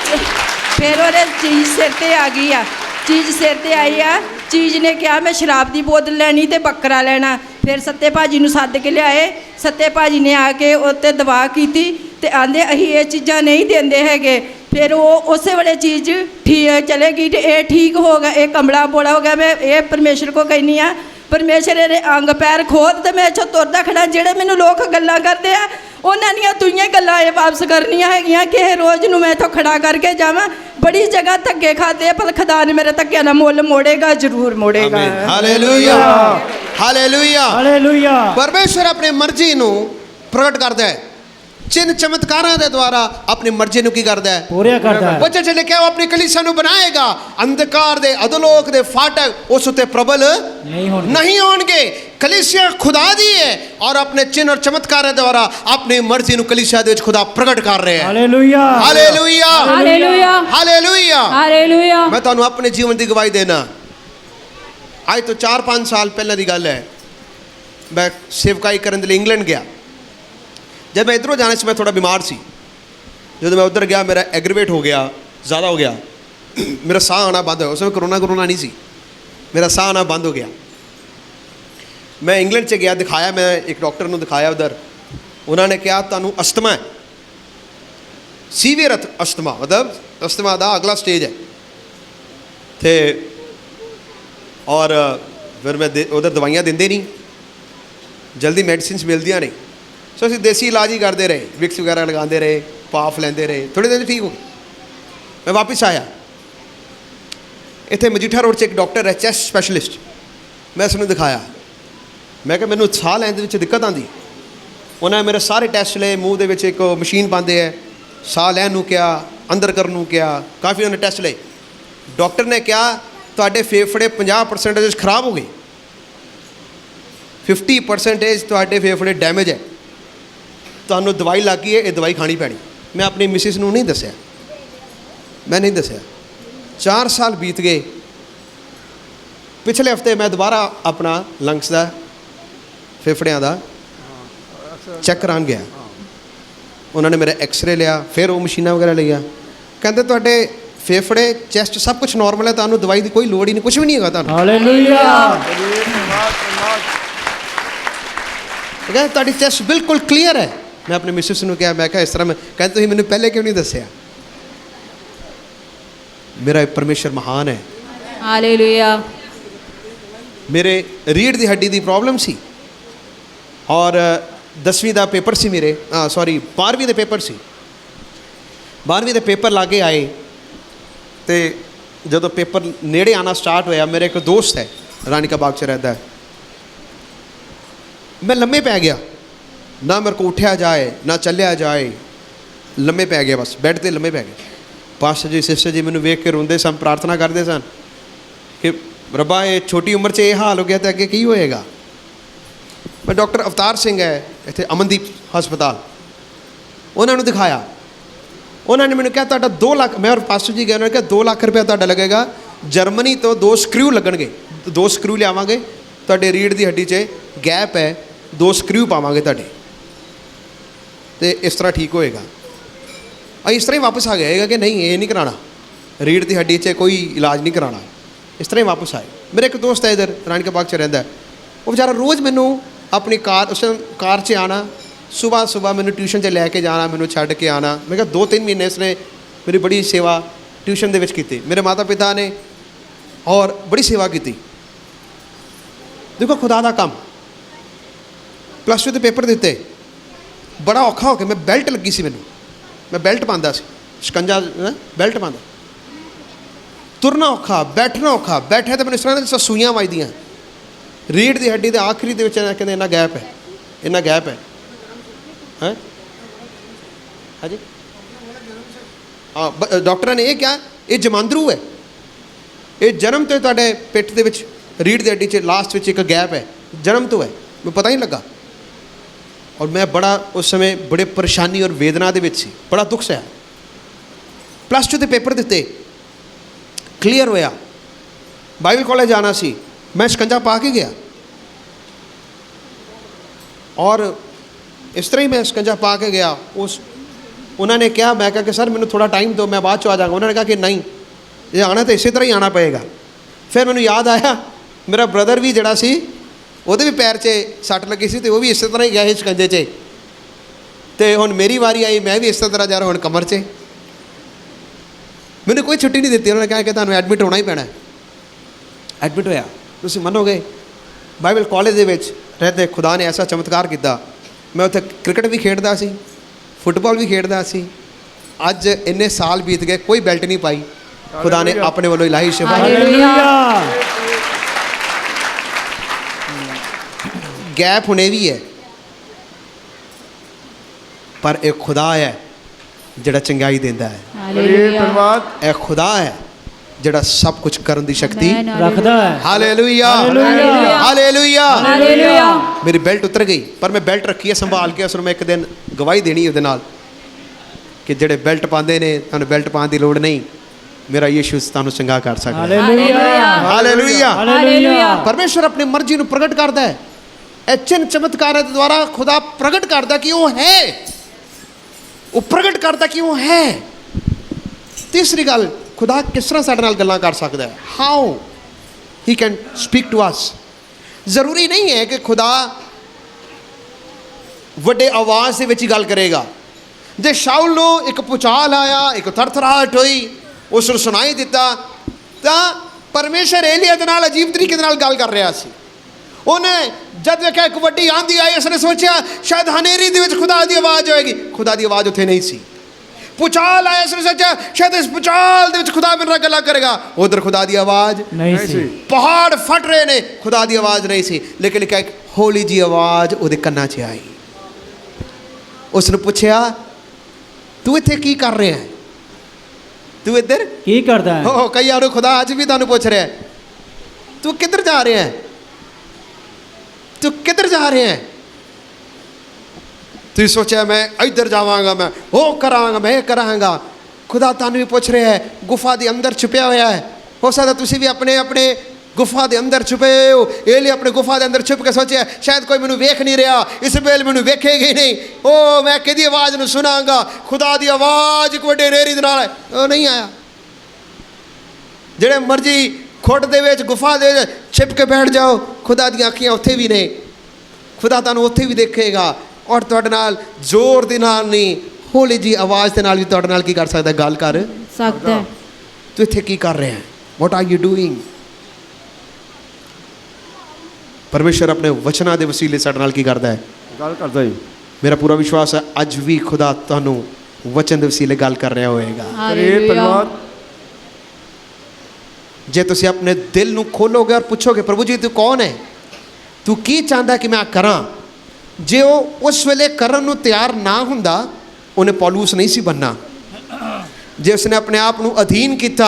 ਚੀਜ਼ ਸਿਰ ਤੇ ਆ ਗਈ ਆ, ਚੀਜ਼ ਸਿਰ ਤੇ ਆਈ ਆ। ਚੀਜ਼ ਨੇ ਕਿਹਾ ਮੈਂ ਸ਼ਰਾਬ ਦੀ ਬੋਤਲ ਲੈਣੀ ਤੇ ਬੱਕਰਾ ਲੈਣਾ। ਫਿਰ ਸੱਤੇ ਭਾਜੀ ਨੂੰ ਸੱਦ ਕੇ ਲਿਆਏ। ਸੱਤੇ ਭਾਜੀ ਨੇ ਆ ਕੇ ਉਹ 'ਤੇ ਦਵਾ ਕੀਤੀ ਤੇ ਆਂਦੇ ਅਸੀਂ ਇਹ ਚੀਜ਼ਾਂ ਨਹੀਂ ਦਿੰਦੇ ਹੈਗੇ। ਫਿਰ ਉਹ ਉਸੇ ਵੇਲੇ ਚੀਜ਼ ਠੀਕ ਚਲੇ ਗਈ ਤੇ ਇਹ ਠੀਕ ਹੋ ਗਿਆ। ਇਹ ਕਮਲਾ ਬੋਲਾ ਹੋ ਗਿਆ। ਮੈਂ ਇਹ ਪਰਮੇਸ਼ਰ ਕੋ ਕਹਿੰਦੀ ਆ, ਪਰਮੇਸ਼ਰ ਇਹਦੇ ਅੰਗ ਪੈਰ ਖੋਦ ਤੇ ਮੈਂ ਇੱਥੋਂ ਤੁਰਦਾ ਖੜਾ। ਜਿਹੜੇ ਮੈਨੂੰ ਲੋਕ ਗੱਲਾਂ ਕਰਦੇ ਆ, ਉਹਨਾਂ ਦੀਆਂ ਦੂਈਆਂ ਗੱਲਾਂ ਇਹ ਵਾਪਸ ਕਰਨੀਆਂ ਹੈਗੀਆਂ ਕਿ ਇਹ ਰੋਜ਼ ਨੂੰ ਮੈਂ ਇੱਥੋਂ ਖੜਾ ਕਰਕੇ ਜਾਵਾਂ। ਬੜੀ ਜਗ੍ਹਾ ਧੱਕੇ ਖਾਦੇ ਆ, ਪਰ ਖੁਦਾ ਨੇ ਮੇਰੇ ਧੱਕਿਆਂ ਦਾ ਮੁੱਲ ਮੋੜੇਗਾ, ਜ਼ਰੂਰ ਮੋੜੇਗਾ। Hallelujah, hallelujah, hallelujah. ਪਰਮੇਸ਼ਰ ਆਪਣੀ ਮਰਜ਼ੀ ਨੂੰ ਪ੍ਰਗਟ ਕਰਦਾ ਹੈ। ਚਿੰਨ੍ਹ ਚਮਤਕਾਰਾਂ ਦੇ ਦੁਆਰਾ ਆਪਣੀ ਮਰਜ਼ੀ ਨੂੰ ਕੀ ਕਰਦਾ ਹੈ? ਪੂਰਾ ਕਰਦਾ ਹੈ। ਵਚਨ 'ਚ ਲਿਖਿਆ ਉਹ ਆਪਣੀ ਕਲੀਸਿਆ ਨੂੰ ਬਣਾਏਗਾ। ਅੰਧਕਾਰ ਦੇ ਅਧਲੋਕ ਦੇ ਫਾਟਕ ਉਸ ਉੱਤੇ ਪ੍ਰਬਲ ਨਹੀਂ ਹੋਣਗੇ। ਕਲੀਸਿਆ ਖੁਦਾ ਦੀ ਹੈ ਔਰ ਆਪਣੇ ਚਿੰਨ੍ਹ ਔਰ ਚਮਤਕਾਰਾਂ ਦੁਆਰਾ ਆਪਣੀ ਮਰਜ਼ੀ ਨੂੰ ਕਲੀਸਿਆ ਦੇ ਵਿੱਚ ਖੁਦਾ ਪ੍ਰਗਟ ਕਰ ਰਿਹਾ ਹੈ। Hallelujah, hallelujah, hallelujah, hallelujah. Hallelujah. ਮੈਂ ਤੁਹਾਨੂੰ ਆਪਣੇ ਜੀਵਨ ਦੀ ਗਵਾਹੀ ਦੇਣਾ। ਅੱਜ ਤੋਂ 4-5 ਸਾਲ ਪਹਿਲਾਂ ਦੀ ਗੱਲ ਹੈ। ਮੈਂ ਸੇਵਕਾਈ ਕਰਨ ਦੇ ਲਈ ਇੰਗਲੈਂਡ ਗਿਆ। जब मैं इधरों जाने से मैं थोड़ा बीमार सी। जो मैं उधर गया मेरा एग्रीवेट हो गया, ज़्यादा हो गया। मेरा साह आना बंद हो गया। उस समय कोरोना नहीं सी, मेरा साह आना बंद हो गया। मैं इंग्लैंड से गया, दिखाया, मैं एक डॉक्टर को दिखाया उधर। उन्होंने कहा तुहानू अस्थमा है, सीवियर अस्थमा, मतलब अस्थमा का अगला स्टेज है। थे और फिर मैं उधर दवाइयाँ देंदे नहीं, जल्दी मेडिसिन मिलदियाँ नहीं। सो ਅਸੀਂ ਦੇਸੀ ਇਲਾਜ ਹੀ ਕਰਦੇ ਰਹੇ, ਵਿਕਸ ਵਗੈਰਾ ਲਗਾਉਂਦੇ ਰਹੇ, ਪਾਫ ਲੈਂਦੇ ਰਹੇ। ਥੋੜ੍ਹੇ ਦਿਨ ਠੀਕ ਹੋ ਗਏ। ਮੈਂ ਵਾਪਸ ਆਇਆ। ਇੱਥੇ ਮਜੀਠਾ ਰੋਡ 'ਚ ਇੱਕ ਡਾਕਟਰ ਹੈ, ਚੈਸਟ ਸਪੈਸ਼ਲਿਸਟ। ਮੈਂ ਉਸ ਨੂੰ ਦਿਖਾਇਆ। ਮੈਂ ਕਿਹਾ ਮੈਨੂੰ ਸਾਹ ਲੈਣ ਦੇ ਵਿੱਚ ਦਿੱਕਤ ਆਉਂਦੀ। ਉਹਨਾਂ ਨੇ ਮੇਰੇ ਸਾਰੇ ਟੈਸਟ ਲਏ। ਮੂੰਹ ਦੇ ਵਿੱਚ ਇੱਕ ਮਸ਼ੀਨ ਪਾਉਂਦੇ ਹੈ, ਸਾਹ ਲੈਣ ਨੂੰ ਕਿਹਾ, ਅੰਦਰ ਕਰਨ ਨੂੰ ਕਿਹਾ, ਕਾਫੀ ਉਹਨੇ ਟੈਸਟ ਲਏ। ਡਾਕਟਰ ਨੇ ਕਿਹਾ ਤੁਹਾਡੇ ਫੇਫੜੇ 50% ਖਰਾਬ ਹੋ ਗਏ, 50% ਤੁਹਾਡੇ ਫੇਫੜੇ ਡੈਮੇਜ ਹੈ, ਤੁਹਾਨੂੰ ਦਵਾਈ ਲੱਗ ਗਈ ਹੈ, ਇਹ ਦਵਾਈ ਖਾਣੀ ਪੈਣੀ। ਮੈਂ ਆਪਣੀ ਮਿਸਿਸ ਨੂੰ ਨਹੀਂ ਦੱਸਿਆ, ਮੈਂ ਨਹੀਂ ਦੱਸਿਆ। 4 ਸਾਲ ਬੀਤ ਗਏ। ਪਿਛਲੇ ਹਫਤੇ ਮੈਂ ਦੁਬਾਰਾ ਆਪਣਾ ਲੰਗਸ ਦਾ, ਫੇਫੜਿਆਂ ਦਾ ਚੈੱਕ ਕਰਾਉਣ ਗਿਆ। ਉਹਨਾਂ ਨੇ ਮੇਰਾ ਐਕਸਰੇ ਲਿਆ, ਫਿਰ ਉਹ ਮਸ਼ੀਨਾਂ ਵਗੈਰਾ ਲਈਆਂ। ਕਹਿੰਦੇ ਤੁਹਾਡੇ ਫੇਫੜੇ, ਚੈਸਟ ਸਭ ਕੁਝ ਨੋਰਮਲ ਹੈ, ਤੁਹਾਨੂੰ ਦਵਾਈ ਦੀ ਕੋਈ ਲੋੜ ਹੀ ਨਹੀਂ, ਕੁਝ ਵੀ ਨਹੀਂ ਹੈਗਾ ਤੁਹਾਨੂੰ। ਹਾਲੇਲੂਇਆ। ਕਹਿੰਦੇ ਤੁਹਾਡੀ ਚੈਸਟ ਬਿਲਕੁਲ ਕਲੀਅਰ ਹੈ। ਮੈਂ ਆਪਣੇ ਮਿਸਿਸ ਨੂੰ ਕਿਹਾ, ਮੈਂ ਕਿਹਾ ਇਸ ਤਰ੍ਹਾਂ। ਮੈਂ ਕਹਿੰਦੇ ਤੁਸੀਂ ਮੈਨੂੰ ਪਹਿਲੇ ਕਿਉਂ ਨਹੀਂ ਦੱਸਿਆ? ਮੇਰਾ ਪਰਮੇਸ਼ਰ ਮਹਾਨ ਹੈ। ਹਾਲੇਲੂਇਆ। ਮੇਰੇ ਰੀੜ੍ਹ ਦੀ ਹੱਡੀ ਦੀ ਪ੍ਰੋਬਲਮ ਸੀ ਔਰ 10ਵੀਂ ਦਾ ਪੇਪਰ ਸੀ ਮੇਰੇ, 12ਵੀਂ ਦੇ ਪੇਪਰ ਸੀ। 12ਵੀਂ ਦੇ ਪੇਪਰ ਲਾਗੇ ਆਏ ਤੇ ਜਦੋਂ ਪੇਪਰ ਨੇੜੇ ਆਉਣਾ ਸਟਾਰਟ ਹੋਇਆ, ਮੇਰੇ ਇੱਕ ਦੋਸਤ ਹੈ, रानी का बाग च रहता है। मैं लम्मे पै गया, ना मेरे को उठा जाए ना चलिया जाए, लम्मे पै गया, बस बैठ ते लम्मे पै गए। पास्टर जी सिस्टर जी मैंने वेख के रोंदे सन, प्रार्थना करते सन कि रब्बा ये छोटी उम्र 'ਚ ਇਹ हाल हो गया तो अगे की होएगा। मैं डॉक्टर अवतार सिंह है इतने अमनदीप हस्पताल, उन्होंने दिखाया, उन्होंने मैंने कहा तुहाडा 2 लाख, मैं और पास्टर जी गए, उन्होंने कहा 2 लाख रुपया तुहाडा लगेगा, जर्मनी तो 2 स्क्रू लगणगे, 2 स्क्रू लियावांगे, तुहाडे रीढ़ की हड्डी 'ਚ गैप है, 2 स्क्रू पावांगे तुहाडे तो इस तरह ठीक होएगा। इस तरह ही वापस आ गया कि नहीं ये नहीं कराना, रीढ़ की हड्डी 'ਚ कोई इलाज नहीं कराना, इस तरह ही वापस आए। मेरा एक दोस्त है इधर रानी का बाग 'ਚ रहता है, वो बेचारा रोज़ मैनू अपनी कार, उस कार 'ਚ आना, सुबह सुबह मैंने ट्यूशन 'ਚ लैके जाना, मैंने छड्ड के आना। मैं कहा 2-3 महीने उसने मेरी बड़ी सेवा ट्यूशन दे विच कीती, मेरे माता पिता ने और बड़ी सेवा की। देखो खुदा दा काम, +2 के पेपर दिते, बड़ा औखा हो के, मैं बेल्ट लगी सी मैनू, मैं बेल्ट पांदा सी, शिकंजा बेल्ट पांदा, तुरना औखा, बैठना औखा, बैठे तो मैंने इस तरह सूइयां वजदियां, रीढ़ की हड्डी के आखिरी दे विच कहंदे इन्ना गैप है, इन्ना गैप है, हैं हाँ जी, हाँ डॉक्टर ने यह क्या, ये जमांदरू है, ये जन्म तो तुहाडे पिठ दे विच रीढ़ की हड्डी 'ਚ लास्ट विच एक गैप है, जन्म तो है, मैं पता ही नहीं लगा। और मैं बड़ा उस समय बड़े परेशानी और वेदना दे विच सी, बड़ा दुख सहा। +2 के पेपर दिते, क्लीयर होया, बाइबल कॉलेज जाना सी, मैं शिकंजा पा के गया और इस तरह ही मैं शिकंजा पा के गया। उस उन्होंने कहा, मैं कहा कि सर मैंने थोड़ा टाइम दो, मैं बाद चो आ जाऊँगा। उन्होंने कहा कि नहीं, ये आना तो इसी तरह ही आना पएगा। फिर मैंने याद आया मेरा ब्रदर भी जड़ा सी, ਉਹਦੇ भी पैर 'ਚ सट लगी सी, तो वो भी इस तरह ही गया ਸੀ शिकंजे 'ਚ, तो हुण मेरी वारी आई, मैं भी इस तरह जा रहा हूँ कमर 'ਚ। मैंने कोई छुट्टी नहीं दी, उन्होंने कहा कि तुहानूं एडमिट होना ही पैना। एडमिट होया, तुसीं मनोगे बाइबल कॉलेज दे विच रहते खुदा ने ऐसा चमत्कार किया, मैं उत्थे क्रिकेट भी खेडदा सी, फुटबॉल भी खेडदा सी। अज इन्ने साल बीत गए, कोई बेल्ट नहीं पाई, खुदा ने अपने वालों इलाही शिफा। गैप होने भी है, पर एक खुदा है जिहड़ा चंगाई देंदा है, धन्यवाद। एक खुदा है जिहड़ा सब कुछ करन दी शक्ति रखदा है। Hallelujah hallelujah. हालेलुया। हालेलुया। मेरी बेल्ट उतर गई, पर मैं बेल्ट रखी है संभाल के। उसमें मैं एक दिन गवाही देनी उहदे नाल कि जिहड़े बेल्ट पाते ने, तुहानूं बेल्ट पाउण दी लोड़ नहीं, मेरा यीशु तुहानूं चंगा कर सकदा है। हालेलुया। हालेलुया। हालेलुया। परमेश्वर अपनी मर्जी नूं प्रगट करदा है, चिन्ह चमत्कार द्वारा खुदा प्रगट करता कि वो है, वो प्रगट करता कि वो है। तीसरी गल, खुदा किस तरह साडे नाल गल्लां कर सकता है, how he can speak to us. जरूरी नहीं है कि खुदा वड्डे आवाज़ दे विच ही गल करेगा। जे शाऊल नूं एक भूचाल आया, एक थरथराहट हुई, उसनूं सुनाई दिता, तां परमेश्वर एलिया दे नाल अजीब तरीके दे नाल गल कर रहा सी। उन्हें जब देखा एक वड्डी आंधी आई, उसने सोचा शायद हनेरी दे विच खुदा दी आवाज़ होएगी, खुदा दी आवाज़ उत्थे नहीं सी। भूचाल आया, उसने सोचा शायद इस भूचाल दे विच खुदा मेरे नाल गल्लां करेगा, उधर खुदा दी आवाज़ नहीं सी। पहाड़ फट रहे ने, खुदा दी आवाज़ नहीं सी। लेकिन लिखा एक होली जी आवाज़ उहदे कन्नां 'ਚ आई। उसने पूछा तू इत्थे की कर रहा है, तू इधर की करदा है। हो। कई बार खुदा अज भी तुहानूं पुछ रहा है, तू किधर जा रहा है, तू किधर जा रहे हैं। तू सोचा मैं इधर जावांगा, मैं वो करांगा, मैं ये करांगा। खुदा तुहानूं भी पूछ रहा है, गुफा के अंदर छुपया होया है। हो सकता तुसीं भी अपने अपने गुफा के अंदर छुपे हो। एलिया अपने गुफा के अंदर छुप के सोचा शायद कोई मैनूं वेख नहीं रहा, इस वेल मैनूं वेखेगा ही नहीं, ओ मैं किहदी आवाज़ नूं सुनांगा। खुदा की आवाज़ एक वड्डे नेरी दे नाल है, वो नहीं आया। जिहड़े मर्जी खुट दे विच गुफा दे छिप के बैठ जाओ, खुदा दी अखियां उत्थे भी ने, खुदा तुहानूं उत्थे भी देखेगा। और तुहाडे नाल जोर दे नाल नहीं, हौली जी आवाज़ दे नाल भी तुहाडे नाल की कर सकदा, गल कर सकदा है। तू इत्थे की कर रहा है, व्हाट आर यू डूइंग। परमेश्वर अपने वचनां दे वसीले साडे नाल की करदा है, गल करदा जी। मेरा पूरा विश्वास है अज भी खुदा तुहानूं वचन दे वसीले गल कर रहा होएगा। हालेलुया। धन्यवाद। ਜੇ ਤੁਸੀਂ ਆਪਣੇ ਦਿਲ ਨੂੰ ਖੋਲੋਗੇ ਔਰ ਪੁੱਛੋਗੇ ਪ੍ਰਭੂ ਜੀ ਤੂੰ ਕੌਣ ਹੈ, ਤੂੰ ਕੀ ਚਾਹੁੰਦਾ ਕਿ ਮੈਂ ਕਰਾਂ, ਜੇ ਉਹ ਉਸ ਵੇਲੇ ਕਰਨ ਨੂੰ ਤਿਆਰ ਨਾ ਹੁੰਦਾ ਉਹਨੇ ਪੌਲੂਸ ਨਹੀਂ ਸੀ ਬਣਨਾ। ਜੇ ਉਸਨੇ ਆਪਣੇ ਆਪ ਨੂੰ ਅਧੀਨ ਕੀਤਾ,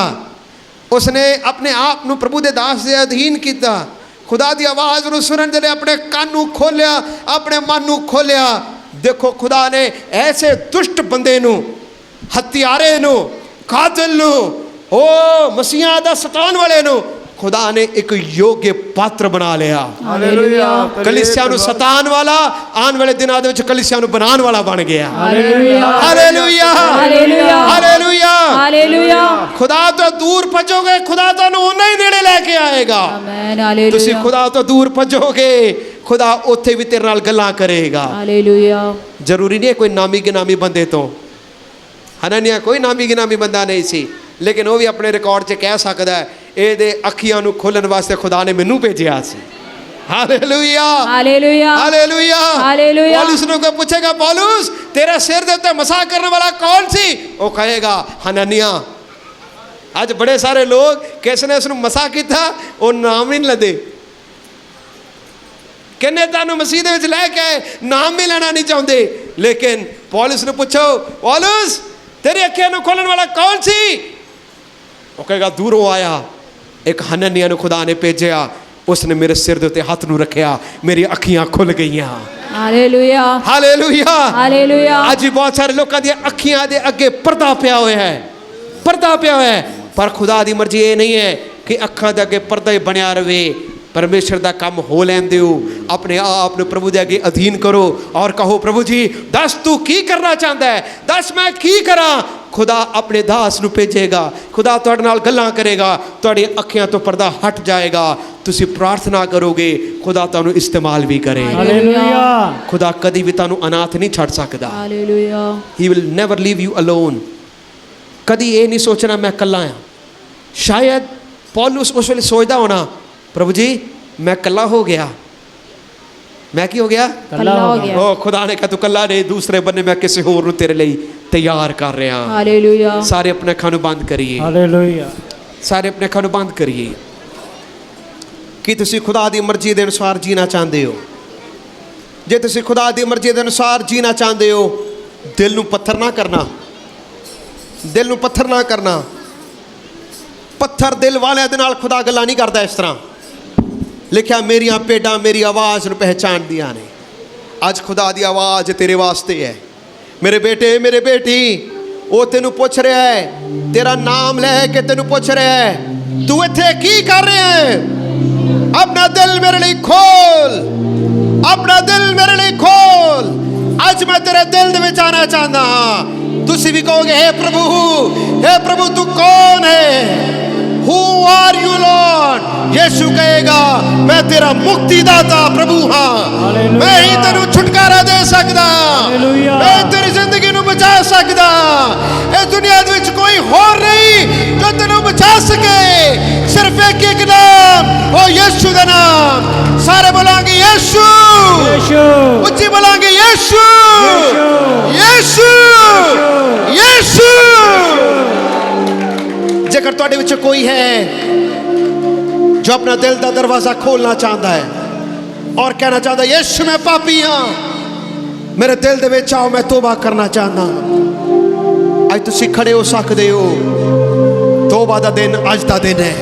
ਉਸਨੇ ਆਪਣੇ ਆਪ ਨੂੰ ਪ੍ਰਭੂ ਦੇ ਦਾਸ ਦੇ ਅਧੀਨ ਕੀਤਾ, ਖੁਦਾ ਦੀ ਆਵਾਜ਼ ਨੂੰ ਸੁਣਨ ਦੇ ਲਈ ਆਪਣੇ ਕੰਨ ਨੂੰ ਖੋਲਿਆ, ਆਪਣੇ ਮਨ ਨੂੰ ਖੋਲਿਆ, ਦੇਖੋ ਖੁਦਾ ਨੇ ਐਸੇ ਦੁਸ਼ਟ ਬੰਦੇ ਨੂੰ, ਹੱਤਿਆਰੇ ਨੂੰ, ਕਾਤਲ ਨੂੰ, ਉਹ ਮਸੀਹਾਂ ਦਾ ਸਤਾਉਣ ਵਾਲੇ ਨੂੰ ਖੁਦਾ ਨੇ ਇੱਕ ਯੋਗ ਪਾਤਰ ਬਣਾ ਲਿਆ। ਹਾਲੇਲੂਇਆ। ਕਲੀਸਿਆ ਨੂੰ ਸਤਾਉਣ ਵਾਲਾ ਆਉਣ ਵਾਲੇ ਦਿਨਾਂ ਦੇ ਵਿੱਚ ਕਲੀਸਿਆ ਨੂੰ ਬਣਾਉਣ ਵਾਲਾ ਬਣ ਗਿਆ। Hallelujah hallelujah hallelujah hallelujah. Hallelujah ਖੁਦਾ ਤੋਂ ਦੂਰ ਭੱਜੋਗੇ, ਖੁਦਾ ਤੁਹਾਨੂੰ ਉਨਾ ਹੀ ਨੇੜੇ ਲੈ ਕੇ ਆਏਗਾ। ਆਮੇਨ ਤੁਸੀਂ ਹਾਲੇਲੂਇਆ ਖੁਦਾ ਤੋਂ ਦੂਰ ਭੱਜੋਗੇ, ਖੁਦਾ ਉੱਥੇ ਵੀ ਤੇਰੇ ਨਾਲ ਗੱਲਾਂ ਕਰੇਗਾ। ਹਾਲੇਲੂਇਆ ਜ਼ਰੂਰੀ ਨਹੀਂ ਹੈ ਕੋਈ ਨਾਮੀ ਗਿਨਾਮੀ ਬੰਦੇ ਤੋਂ। ਹਨਨਿਆ ਕੋਈ ਨਾਮੀ ਗਿਨਾਮੀ ਬੰਦਾ ਨਹੀਂ ਸੀ, ਲੇਕਿਨ ਉਹ ਵੀ ਆਪਣੇ ਰਿਕਾਰਡ 'ਚ ਕਹਿ ਸਕਦਾ ਹੈ ਇਹਦੇ ਅੱਖੀਆਂ ਨੂੰ ਖੋਲਣ ਵਾਸਤੇ ਖੁਦਾ ਨੇ ਮੈਨੂੰ ਭੇਜਿਆ ਸੀ। Hallelujah hallelujah hallelujah hallelujah. ਪੌਲੁਸ ਨੂੰ ਕੋਈ ਪੁੱਛੇਗਾ ਪੌਲੁਸ ਤੇਰੇ ਸਿਰ ਦੇ ਉੱਤੇ ਮਸਾ ਕਰਨ ਵਾਲਾ ਕੌਣ ਸੀ, ਉਹ ਕਹੇਗਾ ਹਨਨਿਆ। ਅੱਜ ਬੜੇ ਸਾਰੇ ਲੋਕ ਕਿਸ ਨੇ ਉਸ ਨੂੰ ਮਸਾ ਕੀਤਾ ਉਹ ਨਾਮ ਹੀ ਨਹੀਂ ਲੈਂਦੇ। ਕਿੰਨੇ ਤੁਹਾਨੂੰ ਮਸੀਹ ਦੇ ਵਿੱਚ ਲੈ ਕੇ ਆਏ, ਨਾਮ ਵੀ ਲੈਣਾ ਨਹੀਂ ਚਾਹੁੰਦੇ। ਲੇਕਿਨ ਪੌਲੁਸ ਨੂੰ ਪੁੱਛੋ ਪੌਲੁਸ ਤੇਰੀ ਅੱਖੀਆਂ ਨੂੰ ਖੋਲਣ ਵਾਲਾ ਕੌਣ ਸੀ, ਉਹ ਕਹੇਗਾ ਦੂਰੋਂ ਆਇਆ ਇੱਕ ਹਨਨਿਆ ਨੂੰ ਖੁਦਾ ਨੇ ਭੇਜਿਆ, ਉਸਨੇ ਮੇਰੇ ਸਿਰ ਦੇ ਉੱਤੇ ਹੱਥ ਨੂੰ ਰੱਖਿਆ, ਮੇਰੀ ਅੱਖੀਆਂ ਖੁੱਲ ਗਈਆਂ। Hallelujah hallelujah hallelujah. ਅੱਜ ਵੀ ਬਹੁਤ ਸਾਰੇ ਲੋਕਾਂ ਦੀਆਂ ਅੱਖੀਆਂ ਦੇ ਅੱਗੇ ਪਰਦਾ ਪਿਆ ਹੋਇਆ ਹੈ, ਪਰਦਾ ਪਿਆ ਹੋਇਆ ਹੈ, ਪਰ ਖੁਦਾ ਦੀ ਮਰਜ਼ੀ ਇਹ ਨਹੀਂ ਹੈ ਕਿ ਅੱਖਾਂ ਦੇ ਅੱਗੇ ਪਰਦਾ ਹੀ ਬਣਿਆ ਰਵੇ। ਪਰਮੇਸ਼ਰ ਦਾ ਕੰਮ ਹੋ ਲੈਣ ਦਿਓ, ਆਪਣੇ ਆਪ ਨੂੰ ਪ੍ਰਭੂ ਦੇ ਅੱਗੇ ਅਧੀਨ ਕਰੋ ਔਰ ਕਹੋ ਪ੍ਰਭੂ ਜੀ ਦੱਸ ਤੂੰ ਕੀ ਕਰਨਾ ਚਾਹੁੰਦਾ ਹੈ, ਦੱਸ ਮੈਂ ਕੀ ਕਰਾਂ। ਖੁਦਾ ਆਪਣੇ ਦਾਸ ਨੂੰ ਭੇਜੇਗਾ, ਖੁਦਾ ਤੁਹਾਡੇ ਨਾਲ ਗੱਲਾਂ ਕਰੇਗਾ, ਤੁਹਾਡੀ ਅੱਖਾਂ ਤੋਂ ਪਰਦਾ ਹਟ ਜਾਏਗਾ, ਤੁਸੀਂ ਪ੍ਰਾਰਥਨਾ ਕਰੋਗੇ, ਖੁਦਾ ਤੁਹਾਨੂੰ ਇਸਤੇਮਾਲ ਵੀ ਕਰੇਗਾ। ਹਾਲੇਲੂਇਆ ਖੁਦਾ ਕਦੀ ਵੀ ਤੁਹਾਨੂੰ ਅਨਾਥ ਨਹੀਂ ਛੱਡ ਸਕਦਾ। Hallelujah he will never leave you alone. ਕਦੀ ਇਹ ਨਹੀਂ ਸੋਚਣਾ ਮੈਂ ਇਕੱਲਾ ਹਾਂ। ਸ਼ਾਇਦ ਪੌਲੁਸ ਉਸ ਵੇਲੇ ਸੋਚਦਾ ਹੋਣਾ ਪ੍ਰਭੂ ਜੀ ਮੈਂ ਇਕੱਲਾ ਹੋ ਗਿਆ, ਮੈਂ ਕੀ ਹੋ ਗਿਆ, ਕੱਲਾ ਹੋ ਗਿਆ। ਉਹ ਖੁਦਾ ਨੇ ਕਿਹਾ ਤੂੰ ਇਕੱਲਾ ਨਹੀਂ, ਦੂਸਰੇ ਬੰਨੇ ਮੈਂ ਕਿਸੇ ਹੋਰ ਨੂੰ ਤੇਰੇ ਲਈ ਤਿਆਰ ਕਰ ਰਿਹਾ। ਹਾਲੇਲੂਇਆ ਸਾਰੇ ਆਪਣੇ ਅੱਖਾਂ ਨੂੰ ਬੰਦ ਕਰੀਏ, ਹਾਲੇਲੂਇਆ ਸਾਰੇ ਆਪਣੇ ਅੱਖਾਂ ਨੂੰ ਬੰਦ ਕਰੀਏ। ਕੀ ਤੁਸੀਂ ਖੁਦਾ ਦੀ ਮਰਜ਼ੀ ਦੇ ਅਨੁਸਾਰ ਜੀਣਾ ਚਾਹੁੰਦੇ ਹੋ? ਜੇ ਤੁਸੀਂ ਖੁਦਾ ਦੀ ਮਰਜ਼ੀ ਦੇ ਅਨੁਸਾਰ ਜੀਣਾ ਚਾਹੁੰਦੇ ਹੋ, ਦਿਲ ਨੂੰ ਪੱਥਰ ਨਾ ਕਰਨਾ, ਦਿਲ ਨੂੰ ਪੱਥਰ ਨਾ ਕਰਨਾ। ਪੱਥਰ ਦਿਲ ਵਾਲਿਆਂ ਦੇ ਨਾਲ ਖੁਦਾ ਗੱਲਾਂ ਨਹੀਂ ਕਰਦਾ। ਇਸ ਤਰ੍ਹਾਂ ਲਿਖਿਆ ਮੇਰੀਆਂ ਭੇਡਾਂ ਮੇਰੀ ਆਵਾਜ਼ ਨੂੰ ਪਹਿਚਾਣਦੀਆਂ ਨੇ। ਅੱਜ ਖੁਦਾ ਦੀ ਆਵਾਜ਼ ਤੇਰੇ ਵਾਸਤੇ ਹੈ। ਮੇਰੇ ਬੇਟੇ ਮੇਰੇ ਬੇਟੀ, ਉਹ ਤੈਨੂੰ ਪੁੱਛ ਰਿਹਾ ਹੈ, ਤੇਰਾ ਨਾਮ ਲੈ ਕੇ ਤੈਨੂੰ ਪੁੱਛ ਰਿਹਾ ਹੈ ਤੂੰ ਇੱਥੇ ਕੀ ਕਰ ਰਿਹਾ ਹੈ। ਆਪਣਾ ਦਿਲ ਮੇਰੇ ਲਈ ਖੋਲ, ਆਪਣਾ ਦਿਲ ਮੇਰੇ ਲਈ ਖੋਲ। ਅੱਜ ਮੈਂ ਤੇਰੇ ਦਿਲ ਦੇ ਵਿੱਚ ਆਣਾ ਚਾਹੁੰਦਾ ਹਾਂ। ਤੁਸੀਂ ਵੀ ਕਹੋਗੇ हे प्रभु तू कौन है, Who are you Lord? यीशु कहेगा मैं तेरा मुक्तिदाता प्रभु हाँ, मैं ही तेनू छुटकारा दे सकदा, मैं तेरी जिंदगी नू बचा सकदा। इस दुनिया दे विच कोई होर नहीं जो तेनू बचा सके, सिर्फ एक नाम, ओ यीशु दा नाम। सारे बोलांगे यीशु, उच्ची बोलांगे यीशु यीशु यीशु। जेकर तुहाडे विच कोई है जो अपना दिल का दरवाजा खोलना चाहता है और कहना चाहता है यीशु मैं पापी हाँ, मेरे दिल दे विच आओ, मैं तौबा करना चाहता। अज तुसीं खड़े हो सकते हो। तौबा दा दिन अज दा दिन है,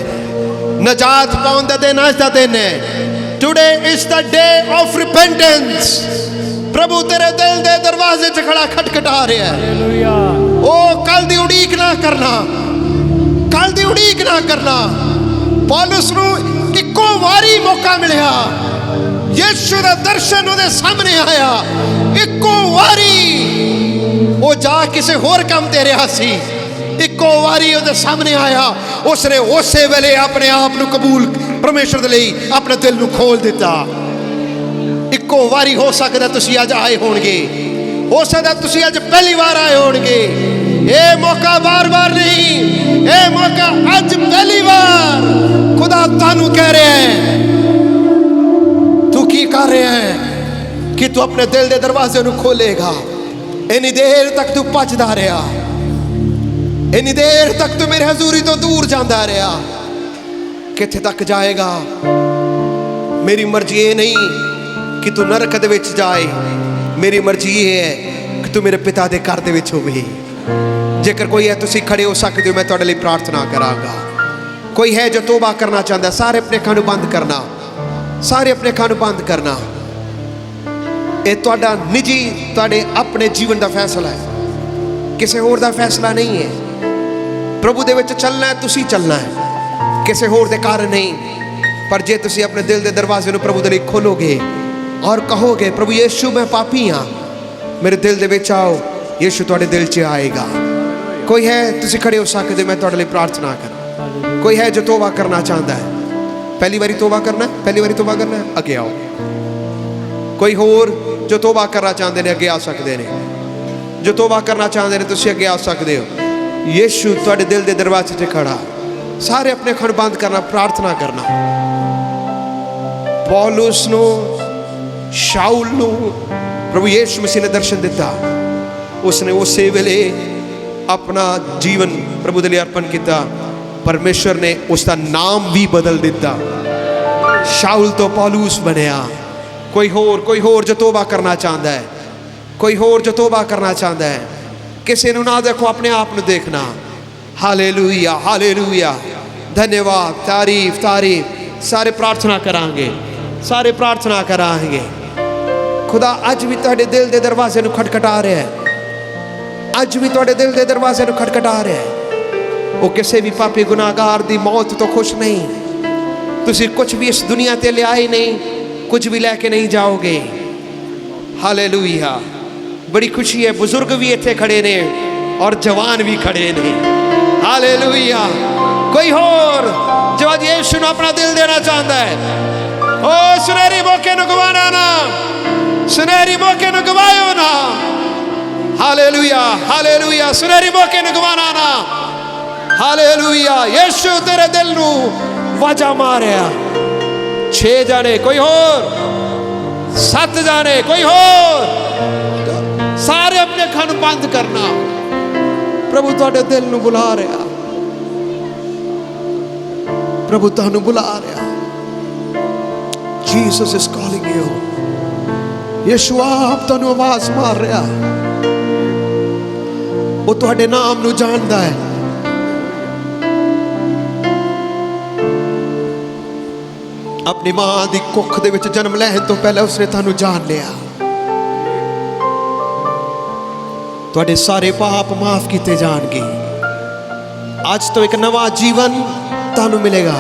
नजात पाउण दा दिन अज दा दिन है। Today is the day of repentance. प्रभु तेरे दिल दे दरवाजे च खड़ा खटखटा रहा है। ओ कल दी उड़ीक ना करना, कल दी उड़ीक ना करना। पौलुस नूं इक्को वारी मौका मिलिया, यीशु दा दर्शन उहदे सामने आया, इक्को वारी वो जा किसे होर काम ते रहा सी, इक्को वारी उहदे सामने आया, उसने उसे वेले अपने आप नूं कबूल परमेश्वर दे लई अपने दिल नूं खोल दिता। इक्को वारी हो सकदा तुसीं अज आए होणगे, हो सकदा तुसीं अज पहली बार आए होणगे। ये मौका बार बार नहीं, ये मौका अज पहली बार खुदा तानू कह रहे हैं तू की कर रहे हैं कि तू अपने दिल के दरवाजे नू खोलेगा। इन्नी देर तक तू भजदा रहा, इन्नी देर तक तू मेरे हजूरी तो दूर जाता रहा, ਕਿੱਥੇ ਤੱਕ ਜਾਏਗਾ? ਮੇਰੀ ਮਰਜ਼ੀ ਇਹ ਨਹੀਂ ਕਿ ਤੂੰ ਨਰਕ ਦੇ ਵਿੱਚ ਜਾਏ, ਮੇਰੀ ਮਰਜ਼ੀ ਇਹ ਹੈ ਕਿ ਤੂੰ ਮੇਰੇ ਪਿਤਾ ਦੇ ਘਰ ਦੇ ਵਿੱਚ ਹੋਵੇ। ਜੇਕਰ ਕੋਈ ਹੈ, ਤੁਸੀਂ ਖੜੇ ਹੋ ਸਕਦੇ ਹੋ, ਮੈਂ ਤੁਹਾਡੇ ਲਈ ਪ੍ਰਾਰਥਨਾ ਕਰਾਂਗਾ। ਕੋਈ ਹੈ ਜੋ ਤੋਬਾ ਕਰਨਾ ਚਾਹੁੰਦਾ, ਸਾਰੇ ਆਪਣੇ ਅੱਖਾਂ ਨੂੰ ਬੰਦ ਕਰਨਾ, ਸਾਰੇ ਆਪਣੇ ਅੱਖਾਂ ਨੂੰ ਬੰਦ ਕਰਨਾ। ਇਹ ਤੁਹਾਡਾ ਨਿੱਜੀ, ਤੁਹਾਡੇ ਆਪਣੇ ਜੀਵਨ ਦਾ ਫੈਸਲਾ ਹੈ, ਕਿਸੇ ਹੋਰ ਦਾ ਫੈਸਲਾ ਨਹੀਂ ਹੈ। ਪ੍ਰਭੂ ਦੇ ਵਿੱਚ ਚੱਲਣਾ ਹੈ, ਤੁਸੀਂ ਚੱਲਣਾ ਹੈ, ਕਿਸੇ ਹੋਰ ਦੇ ਕਾਰਨ ਨਹੀਂ। ਪਰ ਜੇ ਤੁਸੀਂ ਆਪਣੇ ਦਿਲ ਦੇ ਦਰਵਾਜ਼ੇ ਨੂੰ ਪ੍ਰਭੂ ਦੇ ਲਈ ਖੋਲੋਗੇ ਔਰ ਕਹੋਗੇ, ਪ੍ਰਭੂ ਯੀਸ਼ੂ ਮੈਂ ਪਾਪੀ ਹਾਂ, ਮੇਰੇ ਦਿਲ ਦੇ ਵਿੱਚ ਆਓ, ਯੀਸ਼ੂ ਤੁਹਾਡੇ ਦਿਲ 'ਚ ਆਏਗਾ। ਕੋਈ ਹੈ, ਤੁਸੀਂ ਖੜੇ ਹੋ ਸਕਦੇ, ਮੈਂ ਤੁਹਾਡੇ ਲਈ ਪ੍ਰਾਰਥਨਾ ਕਰਾਂ। ਕੋਈ ਹੈ ਜੋ ਤੋਬਾ ਕਰਨਾ ਚਾਹੁੰਦਾ ਹੈ, ਪਹਿਲੀ ਵਾਰੀ ਤੋਬਾ ਕਰਨਾ ਹੈ, ਪਹਿਲੀ ਵਾਰੀ ਤੋਬਾ ਕਰਨਾ ਹੈ, ਅੱਗੇ ਆਓ। ਕੋਈ ਹੋਰ ਜੋ ਤੋਬਾ ਕਰਨਾ ਚਾਹੁੰਦੇ ਨੇ, ਅੱਗੇ ਆ ਸਕਦੇ ਨੇ। ਜੋ ਤੋਬਾ ਕਰਨਾ ਚਾਹੁੰਦੇ ਨੇ, ਤੁਸੀਂ ਅੱਗੇ ਆ ਸਕਦੇ ਹੋ। ਯੀਸ਼ੂ ਤੁਹਾਡੇ ਦਿਲ ਦੇ ਦਰਵਾਜ਼ੇ 'ਤੇ ਖੜਾ। ਸਾਰੇ ਆਪਣੇ ਅੱਖਾਂ ਨੂੰ ਬੰਦ ਕਰਨਾ, ਪ੍ਰਾਰਥਨਾ ਕਰਨਾ। ਪੌਲੁਸ ਨੂੰ, ਸ਼ਾਉਲ ਨੂੰ ਪ੍ਰਭੂ ਯੀਸ਼ੂ ਮਸੀਹ ਨੇ ਦਰਸ਼ਨ ਦਿੱਤਾ। ਉਸਨੇ ਉਸੇ ਵੇਲੇ ਆਪਣਾ ਜੀਵਨ ਪ੍ਰਭੂ ਦੇ ਲਈ ਅਰਪਣ ਕੀਤਾ। ਪਰਮੇਸ਼ਵਰ ਨੇ ਉਸ ਦਾ ਨਾਮ ਵੀ ਬਦਲ ਦਿੱਤਾ, ਸ਼ਾਉਲ ਤੋਂ ਪੌਲੁਸ ਬਣਿਆ। ਕੋਈ ਹੋਰ ਜੋ ਤੋਬਾ ਕਰਨਾ ਚਾਹੁੰਦਾ ਹੈ, ਕੋਈ ਹੋਰ ਜੋ ਤੋਬਾ ਕਰਨਾ ਚਾਹੁੰਦਾ ਹੈ। ਕਿਸੇ ਨੂੰ ਨਾ ਦੇਖੋ, ਆਪਣੇ ਆਪ ਨੂੰ ਦੇਖਣਾ। ਹਾਲੇਲੂਇਆ, ਹਾਲੇਲੂਇਆ, ਧੰਨਵਾਦ, ਤਾਰੀਫ, ਤਾਰੀਫ। ਸਾਰੇ ਪ੍ਰਾਰਥਨਾ ਕਰਾਂਗੇ, ਸਾਰੇ ਪ੍ਰਾਰਥਨਾ ਕਰਾਂਗੇ। ਖੁਦਾ ਅੱਜ ਵੀ ਤੁਹਾਡੇ ਦਿਲ ਦੇ ਦਰਵਾਜ਼ੇ ਨੂੰ ਖਟਖਟਾ ਰਿਹਾ ਹੈ, ਅੱਜ ਵੀ ਤੁਹਾਡੇ ਦਿਲ ਦੇ ਦਰਵਾਜ਼ੇ ਨੂੰ ਖਟਖਟਾ ਰਿਹਾ ਹੈ। ਉਹ ਕਿਸੇ ਵੀ ਪਾਪੀ ਗੁਨਾਹਗਾਰ ਦੀ ਮੌਤ ਤੋਂ ਖੁਸ਼ ਨਹੀਂ। ਤੁਸੀਂ ਕੁਝ ਵੀ ਇਸ ਦੁਨੀਆ ਤੇ ਲਿਆਏ ਨਹੀਂ, ਕੁਝ ਵੀ ਲੈ ਕੇ ਨਹੀਂ ਜਾਓਗੇ। ਹਾਲੇਲੂਇਆ। ਬੜੀ ਖੁਸ਼ੀ ਹੈ, ਬਜ਼ੁਰਗ ਵੀ ਇੱਥੇ ਖੜੇ ਨੇ ਔਰ ਜਵਾਨ ਵੀ ਖੜੇ ਨੇ। ਹਾਲੇਲੂਇਆ। ਕੋਈ ਹੋਰ ਜੋ ਅੱਜ ਯੀਸ਼ੂ ਨੂੰ ਆਪਣਾ ਦਿਲ ਦੇਣਾ ਚਾਹੁੰਦਾ ਹੈ, ਉਹ ਸੁਨਹਿਰੀ ਮੌਕੇ ਨੂੰ ਗਵਾਉਣਾ ਨਾ, ਸੁਨਹਿਰੀ ਮੌਕੇ ਨੂੰ ਗਵਾਇਓ ਨਾ। Hallelujah, hallelujah. ਸੁਨਹਿਰੀ ਮੌਕੇ ਨੂੰ ਗਵਾਉਣਾ ਨਾ। ਹਾਲੇਲੂਇਆ। ਯੀਸ਼ੂ ਤੇਰੇ ਦਿਲ ਨੂੰ ਵਾਜਾ ਮਾਰਿਆ। 6 ਜਾਣੇ, ਕੋਈ ਹੋਰ 7 ਜਾਣੇ, ਕੋਈ ਹੋਰ। ਸਾਰੇ ਆਪਣੇ ਅੱਖਾਂ ਨੂੰ ਬੰਦ ਕਰਨਾ। ਪ੍ਰਭੂ ਤੁਹਾਡੇ ਦਿਲ ਨੂੰ ਬੁਲਾ ਰਿਹਾ, ਪ੍ਰਭੂ ਤੁਹਾਨੂੰ ਬੁਲਾ ਰਿਹਾ। Jesus is calling you. ਯਿਸੂ ਆਪ ਤੁਹਾਨੂੰ ਆਵਾਜ਼ ਮਾਰ ਰਿਹਾ। ਉਹ ਤੁਹਾਡੇ ਨਾਮ ਨੂੰ ਜਾਣਦਾ ਹੈ। ਆਪਣੀ ਮਾਂ ਦੀ ਕੁੱਖ ਦੇ ਵਿੱਚ ਜਨਮ ਲੈਣ ਤੋਂ ਪਹਿਲਾਂ ਉਸਨੇ ਤੁਹਾਨੂੰ ਜਾਣ ਲਿਆ। ਤੁਹਾਡੇ ਸਾਰੇ ਪਾਪ ਮਾਫ ਕੀਤੇ ਜਾਣਗੇ। ਅੱਜ ਤੋਂ ਇੱਕ ਨਵਾਂ ਜੀਵਨ ਤੁਹਾਨੂੰ ਮਿਲੇਗਾ।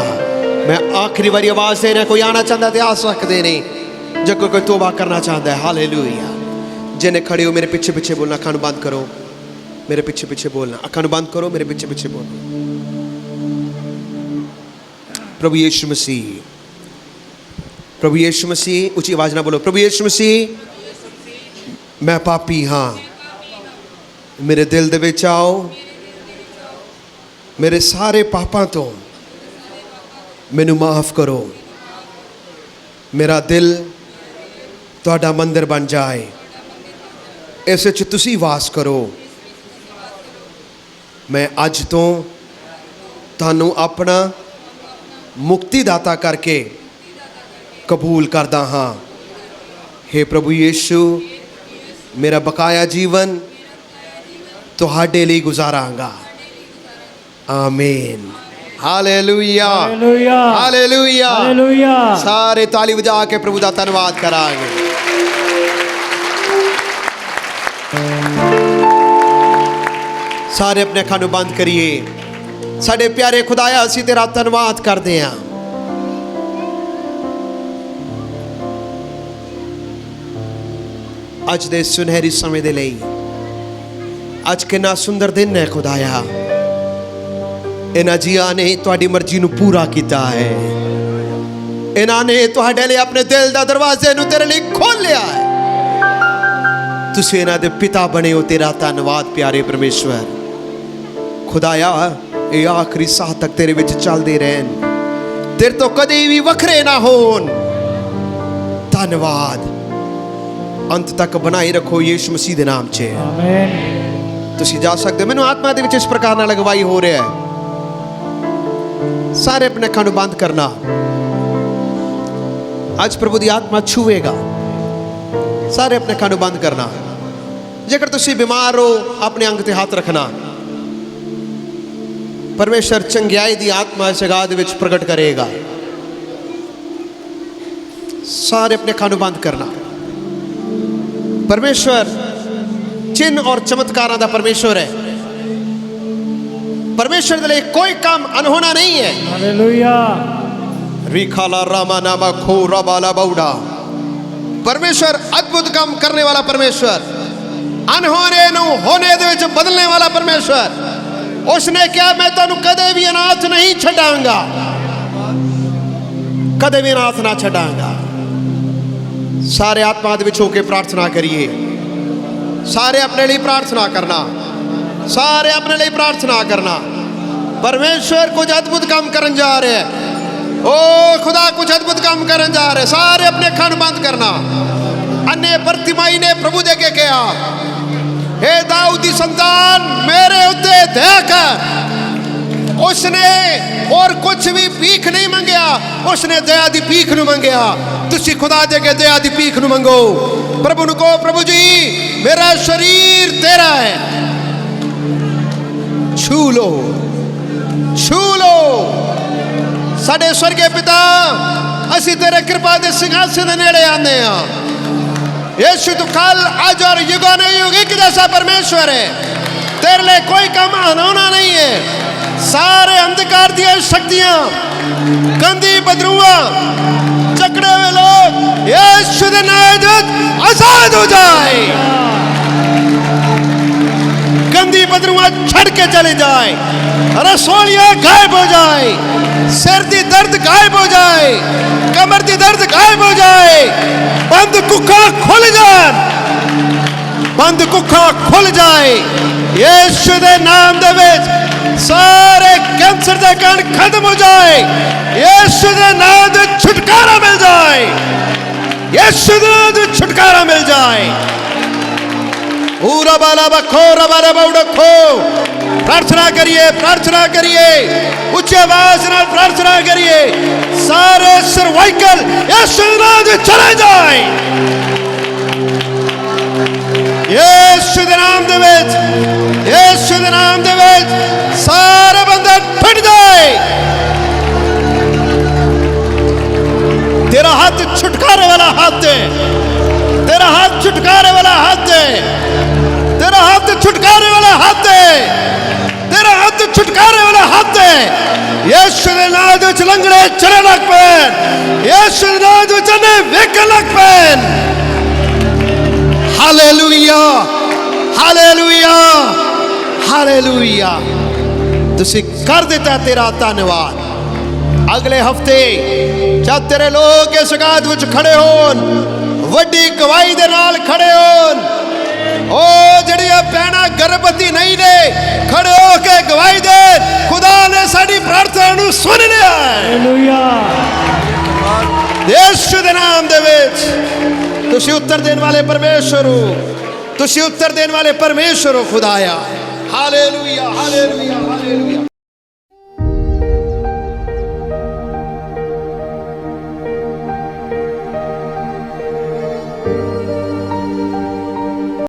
ਮੈਂ ਆਖਰੀ ਵਾਰੀ ਆਵਾਜ਼ ਦੇ ਰਿਹਾ, ਕੋਈ ਆਣਾ ਚਾਹੁੰਦਾ ਤੇ ਆ ਸਕਦੇ ਨੇ, ਜੇ ਕੋਈ ਤੋਬਾ ਕਰਨਾ ਚਾਹੁੰਦਾ ਹੈ। ਹਾਲੇਲੂਇਆ। ਜਿਹਨੇ ਖੜੇ ਹੋ ਮੇਰੇ ਪਿੱਛੇ ਪਿੱਛੇ ਬੋਲਣਾ, ਅੱਖਾਂ ਨੂੰ ਬੰਦ ਕਰੋ, ਮੇਰੇ ਪਿੱਛੇ ਪਿੱਛੇ ਬੋਲਣਾ, ਅੱਖਾਂ ਨੂੰ ਬੰਦ ਕਰੋ, ਮੇਰੇ ਪਿੱਛੇ ਪਿੱਛੇ ਬੋਲੋ। प्रभु यीशु मसीह, प्रभु यीशु मसीह, ऊंची आवाज ना बोलो, प्रभु यीशु मसीह मैं पापी हाँ, मेरे दिल दे विच आओ, मेरे सारे पापां तो मैनू माफ़ करो, मेरा दिल तुहाडा मंदिर बन जाए, इस विच तुसी वास करो। मैं अज तो तुहानू अपना मुक्तिदाता करके कबूल करदा हाँ। हे प्रभु यीशु, मेरा बकाया जीवन तुहाडे लिए गुजारांगा। आमीन। Hallelujah, hallelujah, hallelujah, hallelujah. सारे ताली बजा के प्रभु दा धन्यवाद करांगे। सारे अपने अखां नूं बंद करिए। साडे प्यारे खुदाया, असीं तेरा धन्यवाद करदे हां। अज दे सुनहरी समय दे लई, अज कितना सुंदर दिन है खुदाया। इन्हां जियां ने तुहाडी मर्जी नूं पूरा कीता है। इन्हां ने तुहाडे लई अपने दिल दा दरवाजे नूं तेरे लई खोलिया है। तुसीं इन्हां दे पिता बने हो। तेरा धन्नवाद प्यारे परमेश्वर। खुदाया, ये आखिरी साह तक तेरे विच चलदे रहन, तेरे तो कदी भी वखरे ना होन। धन्नवाद। अंत तक बनाई रखो यीशु मसीह दे नाम च आमीन। तुसीं जा सकदे हो। मैनूं आत्मा दे विच इस प्रकार नाल अगवाई हो रहा है। सारे अपने अखां नूं बंद करना। आज प्रभु की आत्मा छूएगा। सारे अपने अखां नूं बंद करना। जेकर तुसीं बीमार हो अपने अंग ते हाथ रखना। परमेश्वर चंगियाई की आत्मा इस जगह दे विच प्रगट करेगा। सारे अपने अखां नूं बंद करना। परमेश्वर चिन्ह और चमत्कारां दा परमेश्वर है। परमेश्वर के लिए कोई काम अनहोना नहीं है। हालेलुया। रिखाला रामा नामा खो रबाला बाउडा। परमेश्वर अद्भुत काम करने वाला परमेश्वर, अनहोने नूं होने दे विच बदलने वाला परमेश्वर। उसने कहा मैं तुहानूं कदे भी अनाथ नहीं छड्डांगा, कदे भी अनाथ ना छड्डांगा। सारे आत्मा दे विच होके प्रार्थना करिए। सारे अपने लिए प्रार्थना करना। सारे अपने लिए प्रार्थना करना। परमेश्वर कुछ अद्भुत काम करन जा रहे हैं। ओ खुदा कुछ अद्भुत काम करन जा रहे। सारे अपने अखां नूं बंद करना। अन्य बर्तिमाई ने प्रभु दे के कहा, हे दाऊद दी संतान मेरे उत्ते दया कर। उसने और कुछ भी भीख नहीं मंगया, उसने दया दी भीख नूं मंगया। तुसी खुदा दे के दया दी भीख नूं मंगो। प्रभु नूं कहो, प्रभु जी मेरा शरीर तेरा है, छू लो, छू लो। साडे स्वर्गीय पिता, असीं तेरे कृपा दे सिंहासन दे नेड़े आंदे हां। यीशु तू कल आज और युगों ने युग एक जैसा परमेश्वर है। तेरे लिए कोई काम अनहोना नहीं है। सारे अंधकार दी शक्तियां, गंदी बदरुआ, जकड़े हुए लोग यीशु दे नाम विच आजाद हो जाए। गंदी बदरुआ छड़ के चले जाए। रसोलियां गायब हो जाए। सिर दी दर्द गायब हो जाए। कमर दी दर्द गायब हो जाए। बंद कुखा खुल जाए। बंद कुखा खुल जाए। यीशु दे नाम दे विच सारे कैंसर दे कारण खत्म हो जाए। यीशु दे नाम दे छुटकारा मिल जाए। यीशु दे नाम दे छुटकारा मिल जाए। पूरा बाला बखो रबाला बाउडखो। प्रार्थना करिए, प्रार्थना करिए, उच्च आवाज नाल प्रार्थना करिए। सारे सर्वाइकल यीशु दे नाम दे चले जाए। यीशु दे नाम दे विच, यीशु दे नाम दे विच सारे बंदे फट जाए। तेरा हाथ छुटकारे वाला हाथ है। तेरा हाथ छुटकारे वाला हाथ है। तेरा हाथ छुटकारे वाला हाथ है। तेरा हाथ छुटकारे वाला हाथ है। यीशु दे नाम दे विच लंगड़े चले लग पैन। यीशु दे नाम दे विच अन्ने वेखण लग पैन। Hallelujah, hallelujah, hallelujah. तुसी कर दिता, तेरा धन्यवाद। अगले हफ्ते जब तेरे लोग इस गाद विच खड़े होन, वड्डी गवाही दे नाल खड़े होन। ओ जड़ियां भैणां गर्भवती नहीं ने, खड़े होके गवाही दे, खुदा ने साडी प्रार्थना नूं सुन लिया है। हालेलुया। यीशु दे नाम दे विच तुसी उत्तर देने वाले परमेश्वर हो। तुसी उत्तर देने वाले परमेश्वर हो खुदाया। Hallelujah, hallelujah.